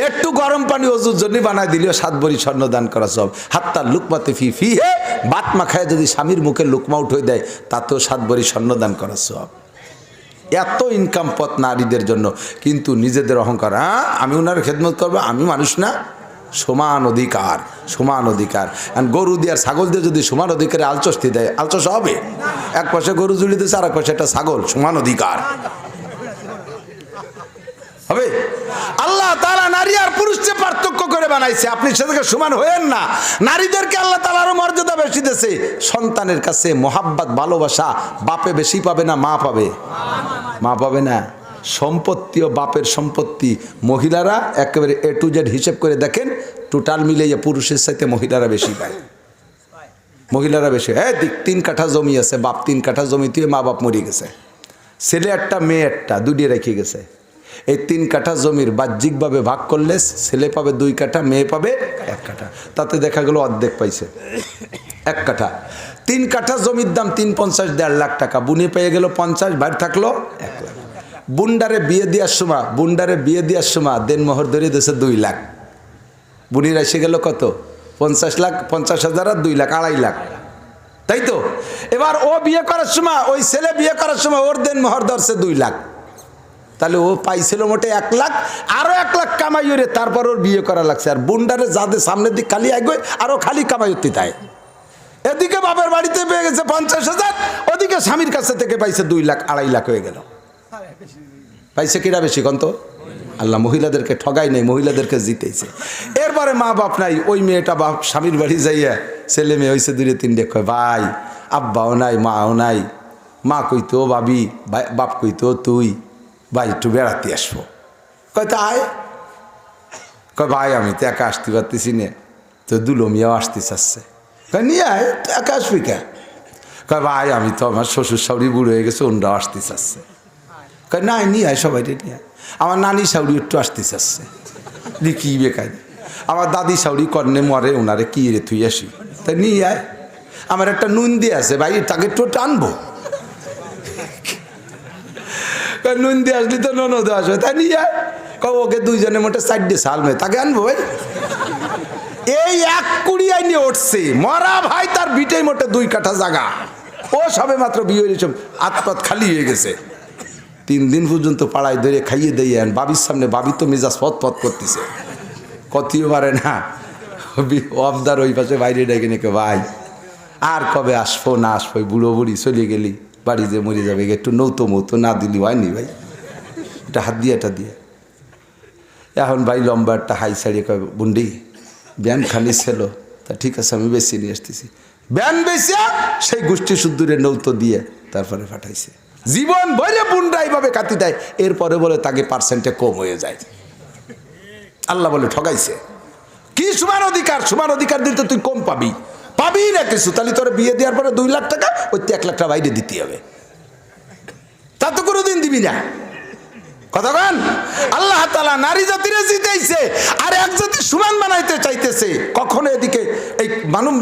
একটু গরম পানি অজুর জন্য বানায় দিলেও 7 ভরি স্বর্ণ দান করা সওয়াব। হাত্তা লুকমাতে ফি ফি হে, বাত মাখায় যদি স্বামীর মুখে লুকমা উঠে দেয় তাতেও 7 ভরি স্বর্ণ দান করা সওয়াব। এত ইনকাম পথ নারীদের জন্য, কিন্তু নিজেদের অহংকার, হ্যাঁ আমি ওনার খেদমত করবো, আমি মানুষ না, সমান অধিকার, সমান অধিকার। গরু দিয়ে আর ছাগল দিয়ে যদি সমান অধিকারে আলচস্তি দেয়, আলচস হবে? এক পাশে গরু জুড়ে দিয়েছে, আর এক পাশে একটা ছাগল, সমান অধিকার হবে? আল্লাহ তাআলা নারী আর পুরুষকে পার্থক্য করে বানাইছে, আপনি সেটাকে সমান হয়েন না। নারীদেরকে আল্লাহ তাআলা আরো মর্যাদা বেশি দিয়েছে। সন্তানের কাছে মোহাব্বত, ভালোবাসা বাপে বেশি পাবে না মা পাবে? মা পাবে না। সম্পত্তিও বাপের সম্পত্তি, মহিলারা একেবারে A to Z হিসেব করে দেখেন, টোটাল মিলিয়ে পুরুষের সাথে মহিলারা বেশি পায়। মহিলারা বেশি। 3 কাঠা জমি আছে, বাপ 3 কাঠা জমি তুই, মা বাপ মরে গেছে, ছেলে একটা মেয়ে একটা, দুটি রেখে গেছে। এই 3 কাঠা জমির বাহ্যিকভাবে ভাগ করলে ছেলে পাবে 2 কাঠা, মেয়ে পাবে 1 কাঠা, তাতে দেখা গেল অর্ধেক পাইছে 1 কাঠা। 3 কাঠা জমির দাম 350, 1.5 লাখ টাকা, বুনি পেয়ে গেল 50, বাইরে থাকলো 1 লাখ। বুন্ডারে বিয়ে দেওয়ার সময় দেন মোহর ধরে দিয়েছে 2 লাখ, বুনির এসে গেল কত? 50 লাখ, 50,000 আর 2 লাখ, 2.5 লাখ, তাই তো? এবার ও বিয়ে করার সময়, ওই ছেলে বিয়ে করার সময় ওর দেন মোহর ধরছে 2 লাখ, তাহলে ও পাইছিল মোটে 1 লাখ, আরো 1 লাখ কামাই ওরে, তারপর ওর বিয়ে করা লাগছে। আর বুন্ডারে যাদের সামনের দিক খালি আগে আরো খালি কামাই হতে তাই, এদিকে বাবার বাড়িতে পেয়ে গেছে 50,000, ওদিকে স্বামীর কাছে থেকে পাইছে 2 লাখ, 2.5 লাখ হয়ে গেল। পাইছে কিনা বেশি কন্ত? আল্লাহ মহিলাদেরকে ঠগাই নাই, মহিলাদেরকে জিতেছে। এরপরে মা বাপ নাই, ওই মেয়েটা বাপ স্বামীর বাড়ি যাইয়া, ছেলে মেয়ে হয়েছে 2-3 কয় ভাই, আব্বাও নাই, মাও নাই, মা কইতো ভাবি, বাপ কইতো তুই, ভাই একটু বেড়াতে আসবো। কয় তা আয়। কয় ভাই আমি তো একা আসতে পারতেছি না, তো দুলো মিয়াও আসতে চাচ্ছে। কয় নিয়ে আয়, তো একা আসবি কে? কয় ভাই আমি তো, আমার শ্বশুর শাশুড়ি বুড়ো হয়ে গেছে, ওনরাও আসতে চাচ্ছে। কয় না নিয়ে আয়, সবাই নিয়ে আয়। আমার নানি শাশুড়ি একটু আসতে চাচ্ছে, কি বেকার। আমার দাদি শাশুড়ি কর্ণে মরে, ওনারে কি রে তুই আসি, তাই নিয়ে আয়। আমার একটা নুন দিয়ে আছে ভাই, তাকে একটু টানবো। নুন দিয়ে আসলি তো ননদ আসবে, তাই নিয়ে আয়। ওকে 2 জনের মোটে 4 সাল মেয়ে, তাকে আনবো ভাই। এই 1 কুড়ি আইনে উঠছে, মরা ভাই তার বিটেই মোটে 2 কাঠা জায়গা, ও সবে মাত্র বিয়ে হয়ে সব আতপাত খালি হয়ে গেছে। 3 দিন পর্যন্ত পাড়ায় ধরে খাইয়ে দিয়ে আন, বাবির সামনে, বাবি তো মেজাজ পথ করতেছে, কতিও পারে না। অবদার ওই পাশে বাইরে ডেকে নাকি ভাই আর কবে আসবো না আসবো, বুড়ো বুড়ি চলে গেলি, বাড়ি যে মরে যাবে, একটু নৌতো মৌতো না দিলি হয়নি ভাই, এটা হাত দিয়ে এটা দিয়ে। এখন ভাই লম্বা একটা হাই সাইডে কয় বুন্ডি ব্যান খালি ছিল, তা ঠিক আছে আমি বেশি নিয়ে আসতেছি। ব্যান বেশিয়া সেই গোষ্ঠী শুদ্ধুরে নৌতো দিয়ে তারপরে পাঠাইছে। জীবন ভরে বুন্ডা এইভাবে কাটি দেয়, এরপরে বলে তাকে পার্সেন্টে কম হয়ে যায়। আল্লাহ বলে ঠগাইছে। কি সমান অধিকার? সমান অধিকার দিতে তুই কম পাবি না কিছু, তাহলে তোর বিয়ে দেওয়ার পরে 2 লাখ টাকা, ওই 1 লাখ টাকা বাইরে দিতে হবে, তা তো কোনোদিন দিবি না। কথা বলেন, আল্লাহ তাআলা নারী জাতিরে জিতাইছে, আর এক জাতি সমান বানাইতে চাইতেছে। কখনো এদিকে এই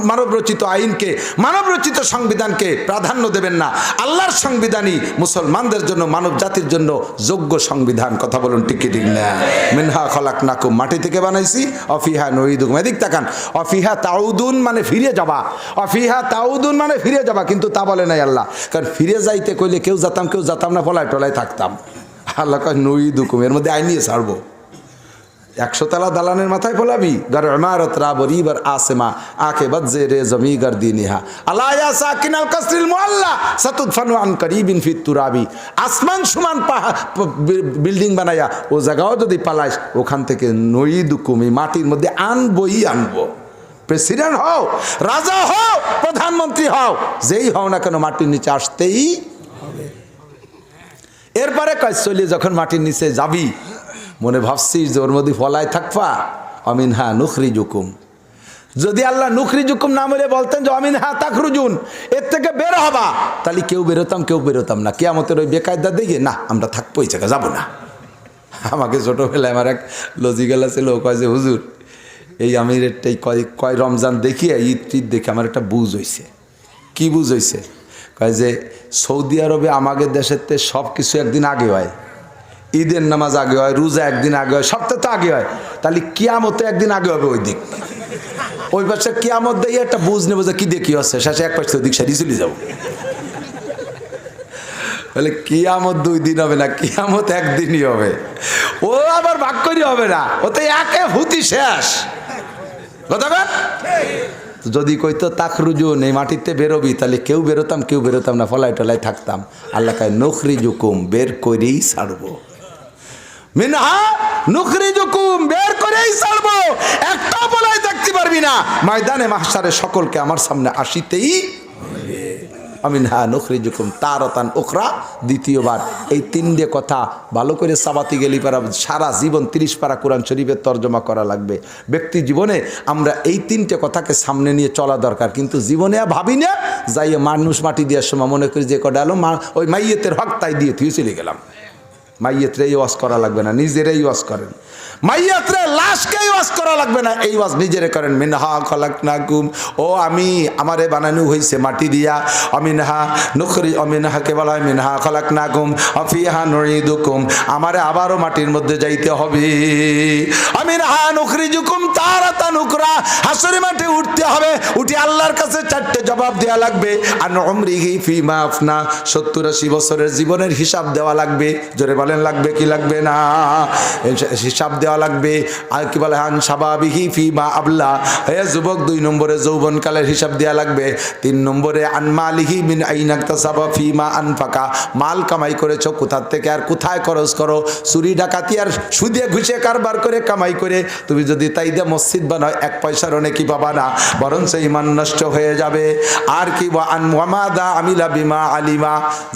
মানব রচিত আইনকে, মানব রচিত সংবিধানকে প্রাধান্য দেবেন না। আল্লাহর সংবিধানই মুসলমানদের জন্য, মানব জাতির জন্য যোগ্য সংবিধান। কথা বলুন ঠিক কি ঠিক না? মিনহা খলাকনাকুম, মাটি থেকে বানাইছি, অফিহা নুইদুকুম। এদিক তাকান, অফিহা তাউদুন মানে ফিরে যাবা, অফিহা তাউদুন মানে ফিরে যাবা, কিন্তু তা বলে নাই আল্লাহ। কারণ ফিরে যাইতে কইলে কেউ যেতাম না, পলায় টলায় থাকতাম। আল্লাহ কয় নুইদুকুম, এর মধ্যে আইন নিয়ে ছাড়বো। 100 তলা দালানের মাথায় ফলাবি গর ইমারত রা বরিবার আসমা আকে বজ্জে রে জমি গর্দিনিহা আলা ইয়া সাকিনাল কাসরিল মুআল্লা সাতুদফানু আন করিবিন ফিত তুরাবি। আসমান সমান বিল্ডিং বানায়া ও জায়গাও যদি পালাইস ওখান থেকে নইদুকুম, এই মাটির মধ্যে আনবই আনবো। প্রেসিডেন্ট হও, রাজা হও, প্রধানমন্ত্রী হও, যেই হও না কেন মাটির নিচে আসতেই হবে। এরপরে কয় চলে যখন মাটির নিচে যাবি, মনে ভাবছিস যে ওর মধ্যে ফলায় থাকবা, অমিনহা নুখরিজুকুম। যদি আল্লাহ নুখরিজুকুম না বলে বলতেন যে অমিনহা তাখরুজুন, এর থেকে বের হবা, তাহলে কেউ বেরোতাম না। কিয়ামতের ওই বেকায়দা দেখে না আমরা থাকবো, এই জায়গায় যাবো না। আমাকে ছোটোবেলায় আমার এক লজিক্যাল ছিল, কয় যে হুজুর এই আমিরেরটাই কয় রমজান দেখিয়ে ঈদ দেখে আমার একটা বুঝ হয়েছে। কি বুঝ হয়েছে? কয় যে সৌদি আরবে আমাদের দেশের তে সব কিছু একদিন আগে হয়, ঈদের নামাজ আগে হয়, রোজা একদিন আগে হয়, সপ্তাহ তো আগে হয়, তাহলে কিয়ামতে একদিন আগে হবে ওই দিক। ওই পাশে কিয়ামত দিয়ে একটা বুঝ নেবো যে কি দিয়ে কি হচ্ছে, শেষে এক পাশে ওই দিক সারিয়ে চলে যাবো। বলে কিয়ামত 2 দিন হবে না, কিয়ামত একদিনই হবে। ও আবার ভাগ করি হবে না, ওতে একে হুতি শেষ কথা। যদি কইতো তাখরুজুন, এই মাটিতে বেরোবি, তাহলে কেউ বেরোতাম না, ফলাই টলাই থাকতাম। আল্লাহ কয় নুখরিজুকুম, বের করেই ছাড়বো। মিনহা নুখরিজুকুম, বের করেই ছাড়বো। একটা বলাই দেখতে পারবি না, ময়দানে মাহশারে সকলকে আমার সামনে আসিতেই আমিনহা নুখরিজুকুম তারাতান উখরা। দ্বিতীয়বার এই 3টে কথা ভালো করে সাবাতি গেলি পারা সারা জীবন 30 পারা কোরআন শরীফের তর্জমা করা লাগবে। ব্যক্তি জীবনে আমরা এই 3টে কথাকে সামনে নিয়ে চলা দরকার, কিন্তু জীবনে ভাবি না, যাইয়ে মানুষ মাটি দেওয়ার সময় মনে করি যে কটা এলো ওই মাইয়েতের হক তাই দিয়ে তুই চলে গেলাম। মাইয়েতরে ওয়াজ করা লাগবে না, নিজেরাই ওয়াজ করেন। মাইয়াতরে লাশকেই ওয়াজ করা লাগবে না, এই ওয়াজ নিজেরে করেন। মিনহা খলাকনাকুম, ও আমি আমারে বানানো হয়েছে মাটি দিয়া। অমিনহা নুখরি, অমিনহা কে বলা হয় মিনহা খলাকনাকুম অফিহা নুইদুকুম, আমারে আবারও মাটির মধ্যে যাইতে হবে। অমিনহা নুখরিজুকুম তারাতান উখরা, হাসরের মাঠে উঠতে হবে, উঠে আল্লাহর কাছে 4টে জবাব দেওয়া লাগবে। আন উমরিহি ফিমা আফনা, 70-80 বছরের জীবনের হিসাব দেওয়া লাগবে। জোরে বলেন লাগবে কি লাগবে না? হিসাব দেওয়া লাগবে। আর কি বলে হান শাবাবিহি ফিমা আবলা, হে যুবক 2 নম্বরে যৌবনকালের হিসাব দেওয়া লাগবে। 3 নম্বরে আন মালিহি মিন আইনা ইকতাসাবা ফিমা আনফাকা, মাল কামাই করেছো কোথা থেকে আর কোথায় খরচ করো। চুরি ডাকাতি আর সুদে ঘুষে কারবার করে কামাই করে তুমি যদি তাই দিয়ে মসজিদ বানাও 1 পয়সার অনেকই পাবা না, বরঞ্চ ঈমান নষ্ট হয়ে যাবে। আর কি আন ওয়ামাদা আমিলা বিমা আলিমা,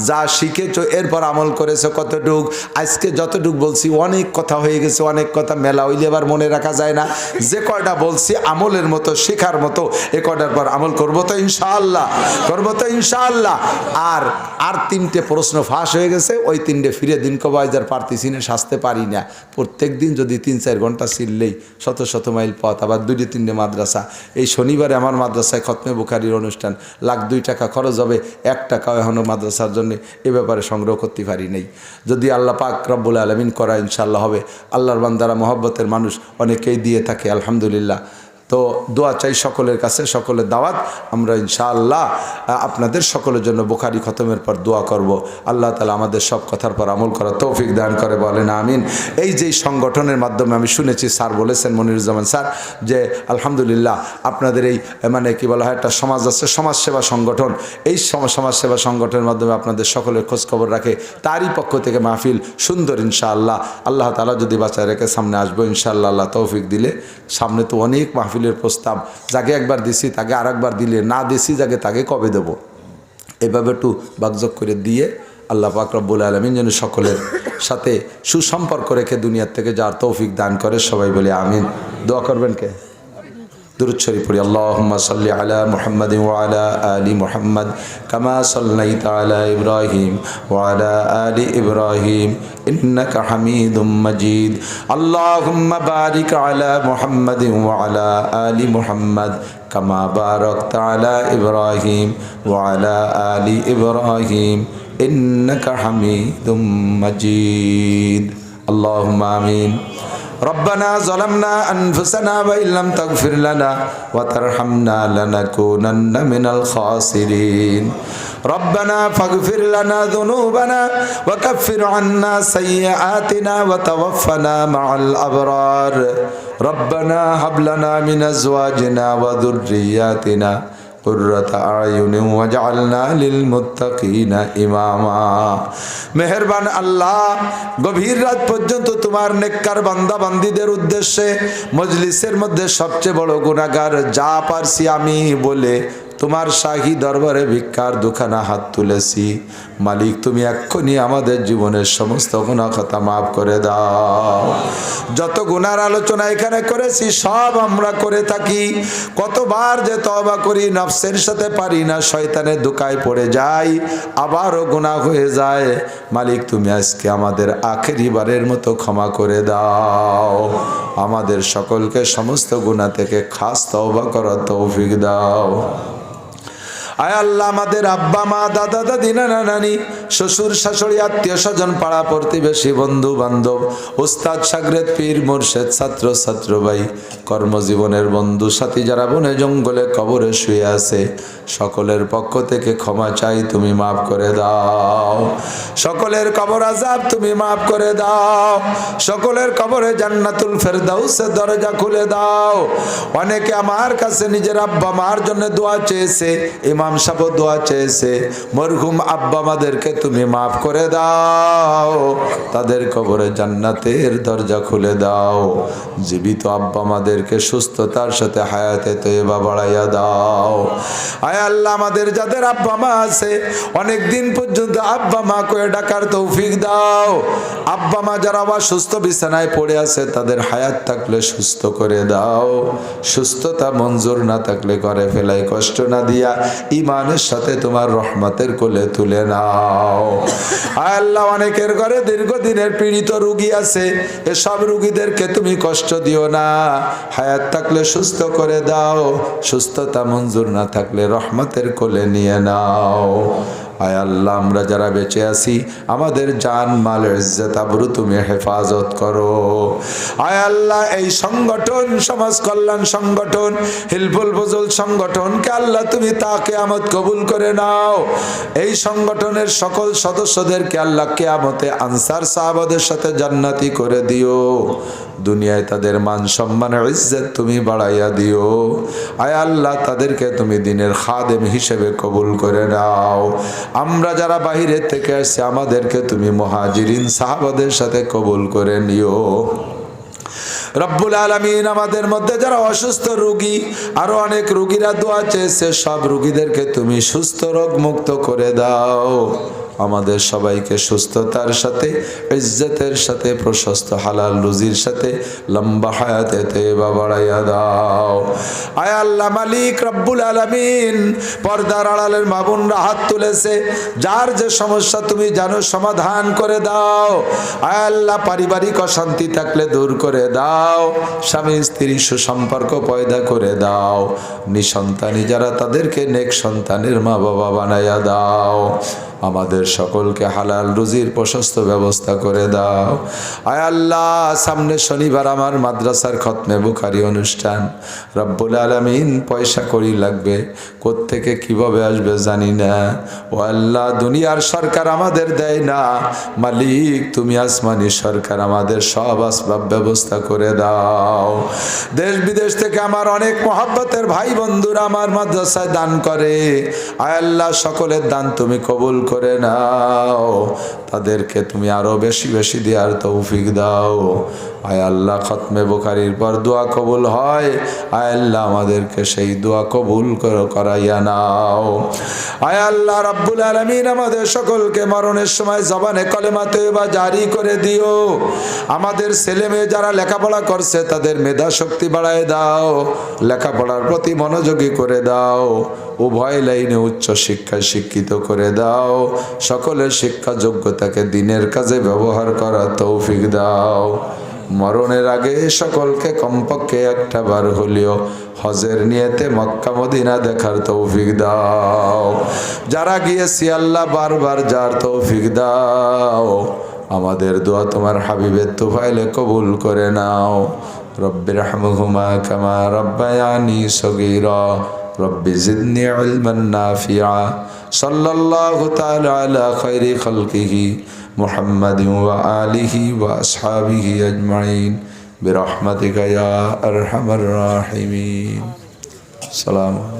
যা শিখেছো এরপর আমল করেছো কতটুক। আজকে যতটুক বলছি অনেক কথা হয়ে গেছে, অনেক কথা মেলা হইলে এবার মনে রাখা যায় না। যে কয়টা বলছি আমলের মতো, শেখার মতো, এ কয়টার পর আমল করবো তো ইনশাআল্লাহ, আর 3টে প্রশ্ন ফাঁস হয়ে গেছে, ওই 3টে ফিরে দিন কবাইজার পারতেছি না, সাজতে পারি না। প্রত্যেক দিন যদি 3-4 ঘন্টা ছিললেই শত মাইল পথ, আবার 2-3টে মাদ্রাসা। এই শনিবারে আমার মাদ্রাসায় খতমে বুখারির অনুষ্ঠান, লাখ 2 টাকা খরচ হবে, 1 টাকাও এখনও মাদ্রাসার জন্য এ ব্যাপারে সংগ্রহ করতে পারি নাই। যদি আল্লাহ পাক রব্বুল আলামিন করা ইনশাআল্লাহ হবে। আল্লাহর বান্দারা মহব্বতের মানুষ অনেকেই দিয়ে থাকে, আলহামদুলিল্লাহ। তো দোয়া চাই সকলের কাছে, সকলের দাওয়াত। আমরা ইনশাআল্লাহ আপনাদের সকলের জন্য বুখারী খতমের পর দোয়া করব। আল্লাহ তাআলা আমাদের সব কথার পর আমল করার তৌফিক দান করে, বলেন আমিন। এই যে সংগঠনের মাধ্যমে আমি শুনেছি, স্যার বলেছেন, মনিরুজ্জামান স্যার, যে আলহামদুলিল্লাহ আপনাদের এই মানে কি বলা হয় একটা সমাজ আছে, সমাজসেবা সংগঠন। এই সমাজসেবা সংগঠনের মাধ্যমে আপনাদের সকলের খোঁজখবর রাখে, তারই পক্ষ থেকে মাহফিল সুন্দর ইনশাআল্লাহ। আল্লাহ তাআলা যদি বাঁচায় রেখে সামনে আসবো ইনশাআল্লাহ, আল্লাহ তৌফিক দিলে। সামনে তো অনেক মাহফিল প্রস্তাব, যাকে একবার দিছি তাকে আরেকবার দিলে, না দিছি যাকে তাকে কবে দেব, এভাবে একটু বাকযোগ করে দিয়ে আল্লাহ পাক রব্বুল আলামিন যেন সকলের সাথে সুসম্পর্ক রেখে দুনিয়ার থেকে যার তৌফিক দান করে, সবাই বলে আমিন। দোয়া করবেন কে? দুরূদ শরীফ পড়ি। আল্লাহুম্মা সাল্লি আলা মুহাম্মাদিন ওয়া আলা আলি মুহাম্মাদ কামা সাল্লাইতা আলা ইব্রাহিম ওয়া আলা আলি ইব্রাহিম ইন্নাকা হামিদুম মাজিদ। আল্লাহুম্মা বারিক আলা মুহাম্মাদিন ওয়া আলা আলি মুহাম্মাদ কামা বারাকতা আলা ইব্রাহিম ওয়া আলা আলি ইব্রাহিম ইন্নাকা হামিদুম মাজিদ। আল্লাহুম্মা আমিন। ربنا ظلمنا أنفسنا وإن لم تغفر لنا وترحمنا لنكونن من الخاسرين ربنا فاغفر لنا ذنوبنا وكفر عنا سيئاتنا وتوفنا مع الأبرار ربنا هب لنا من أزواجنا وذرياتنا قرة أعين واجعلنا للمتقين إماما মেহেরবান আল্লাহ গভীর রাত পর্যন্ত তোমার নেককার বান্দা বান্দীদের উদ্দেশ্যে মজলিসের মধ্যে সবচেয়ে বড় গুনাহগার যা পারছি আমি বলে তোমার শাহী দরবারে ভিক্ষার দুখানা হাত তুলেছি মালিক তুমি এক্ষুনি আমাদের জীবনের সমস্ত গুনাহ খাতা মাফ করে দাও যত গুনার আলোচনা এখানে করেছি সব আমরা করে থাকি কতবার যে তওবা করি নফসের সাথে পারি না শয়তানের ধোঁকায় পড়ে যাই আবারও গুনাহ হয়ে যায় মালিক তুমি আজকে আমাদের আখেরি বারের মতো ক্ষমা করে দাও আমাদের সকলকে সমস্ত গুনাহ থেকে খাস তওবা করার তৌফিক দাও আয় আল্লাহ আমাদের আব্বা মা দাদা দাদি নানা নানি শ্বশুর শাশুড়ি আত্মীয় স্বজন পাড়া প্রতিবেশী বন্ধু বান্ধব ওস্তাদ শাগরেদ পীর মুর্শেদ ছাত্র ছাত্র ভাই কর্মজীবনের বন্ধু সাথী যারা বনে জঙ্গলে কবরে শুয়ে আছে সকলের পক্ষ থেকে ক্ষমা চাই তুমি মাফ করে দাও সকলের কবর আযাব তুমি মাফ করে দাও সকলের কবরে জান্নাতুল ফেরদাউসের দরজা খুলে দাও অনেকে আমার কাছে নিজের আব্বা মার জন্য দোয়া চেয়েছে ইমাম সাহেব দোয়া চেয়েছে মরহুম আব্বা মাদেরকে তুমি মাফ করে দাও তাদের কবরে জান্নাতের দরজা খুলে দাও জীবিত আব্বা মাদেরকে সুস্থতার সাথে হায়াতে তয়্যিবা বাড়াইয়া দাও আয় আল্লাহ আমাদের যাদের আব্বা মা আছে অনেক দিন পর্যন্ত আব্বা মা করে ডাকার তৌফিক দাও আব্বা মা যারা অসুস্থ বিছানায় পড়ে আছে তাদের হায়াত থাকলে সুস্থ করে দাও সুস্থতা মঞ্জুর না থাকলে ঘরে ফেলাই কষ্ট না দিয়া ইমানের সাথে তোমার রহমতের কোলে তুলে নাও আয় আল্লাহ অনেকের ঘরে দীর্ঘদিনের পীড়িত রোগী আছে এসব রোগীদেরকে তুমি কষ্ট দিও না হায়াত থাকলে সুস্থ করে দাও সুস্থতা মঞ্জুর না থাকলে রহমতের কোলে নিয়ে নাও আয় আল্লাহ আমরা যারা বেঁচে আছি আমাদের জান মাল ইজ্জত আবরু তুমি হেফাজত করো আয় আল্লাহ এই সংগঠন সমাজ কল্যাণ সংগঠন হিলফুল ফজল সংগঠনকে আল্লাহ তুমি তা কিয়ামত কবুল করে নাও এই সংগঠনের সকল সদস্যদেরকে আল্লাহ কিয়ামতে আনসার সাহাবাদের সাথে জান্নাতি করে দিও দুনিয়ায় তাদের মান সম্মান ইজ্জত তুমি বাড়াইয়া দিও আয় আল্লাহ তাদেরকে তুমি দিনের খাদেম হিসেবে কবুল করে নাও আমরা যারা বাহিরে থেকে আসছি আমাদেরকে তুমি মুহাজিরিন সাহাবাদের সাথে কবুল করে নিও রব্বুল আলামিন আমাদের মধ্যে যারা অসুস্থ রোগী আরো অনেক রোগীরা দোয়া চেয়েছে সব রোগীদেরকে তুমি সুস্থ রোগ মুক্ত করে দাও আমাদের সবাইকে সুস্থতার সাথে ইজ্জতের সাথে প্রশস্ত হালাল রুজির সাথে লম্বা হায়াতে তয়্যিবা বাড়াইয়া দাও আয় আল্লাহ মালিক রব্বুল আলামিন পর্দার আড়ালের মা বোনরা হাত তুলেছে যার যে সমস্যা তুমি জানো সমাধান করে দাও আয় আল্লাহ পারিবারিক অশান্তি থাকলে দূর করে দাও স্বামী স্ত্রী সুসম্পর্ক পয়দা করে দাও নিঃসন্তানী যারা তাদেরকে নেক সন্তানের মা বাবা বানাইয়া দাও আমাদের সকলকে হালাল রুজির প্রশস্ত ব্যবস্থা করে দাও আয় আল্লাহ সামনে শনিবার আমার মাদ্রাসার খতমে বুখারী অনুষ্ঠান রব্বুল আলামিন পয়সা কড়ি লাগবে কোত্থেকে কিভাবে আসবে জানি না ও আল্লাহ দুনিয়ার সরকার আমাদের দেয় না মালিক তুমি আসমানি সরকার আমাদের সব আসবাব ব্যবস্থা করে দাও দেশ বিদেশ থেকে আমার অনেক মহব্বতের ভাই বন্ধুরা আমার মাদ্রাসায় দান করে আয় আল্লাহ সকলের দান তুমি কবুল করে নাও তাদেরকে তুমি আরো বেশি বেশি দেওয়ার তৌফিক দাও আয় আল্লাহ খতমে বুখারীর পর দোয়া কবুল হয় আয় আল্লাহ আমাদেরকে সেই দোয়া কবুল করাইয়া নাও আয় আল্লাহ রাব্বুল আলামিন আমাদের সকলকে মরণের সময় জবানে কলেমা তয়্যিবা জারি করে দিও আমাদের ছেলে মেয়ে যারা লেখাপড়া করছে তাদের মেধা শক্তি বাড়ায় দাও লেখাপড়ার প্রতি মনোযোগী করে দাও উভয় লাইনে উচ্চ শিক্ষায় শিক্ষিত করে দাও সকলের শিক্ষা যোগ্যতাকে দিনের কাজে ব্যবহার করার তৌফিক দাও মরণের আগে সকলকে কমপক্ষে একটা বার হলেও হজের নিয়তে মক্কা মদিনা দেখার তৌফিক দাও যারা গিয়েছি আল্লাহ বারবার যার তৌফিক দাও আমাদের দোয়া তোমার হাবিবের তুফাইলে কবুল করে নাও রব্বিরহামহুমা কামা রাব্বায়ানি সগীরা রব্বি জিদনি ইলমান নাফিআ সাল্লাল্লাহু তাআলা আলা খায়রি খালকিহি মুহাম্মাদিন ওয়া আলিহি ওয়া আসহাবিহি আজমাইন বিরহমাতিকা ইয়া আরহামার রাহিমিন। সালাম।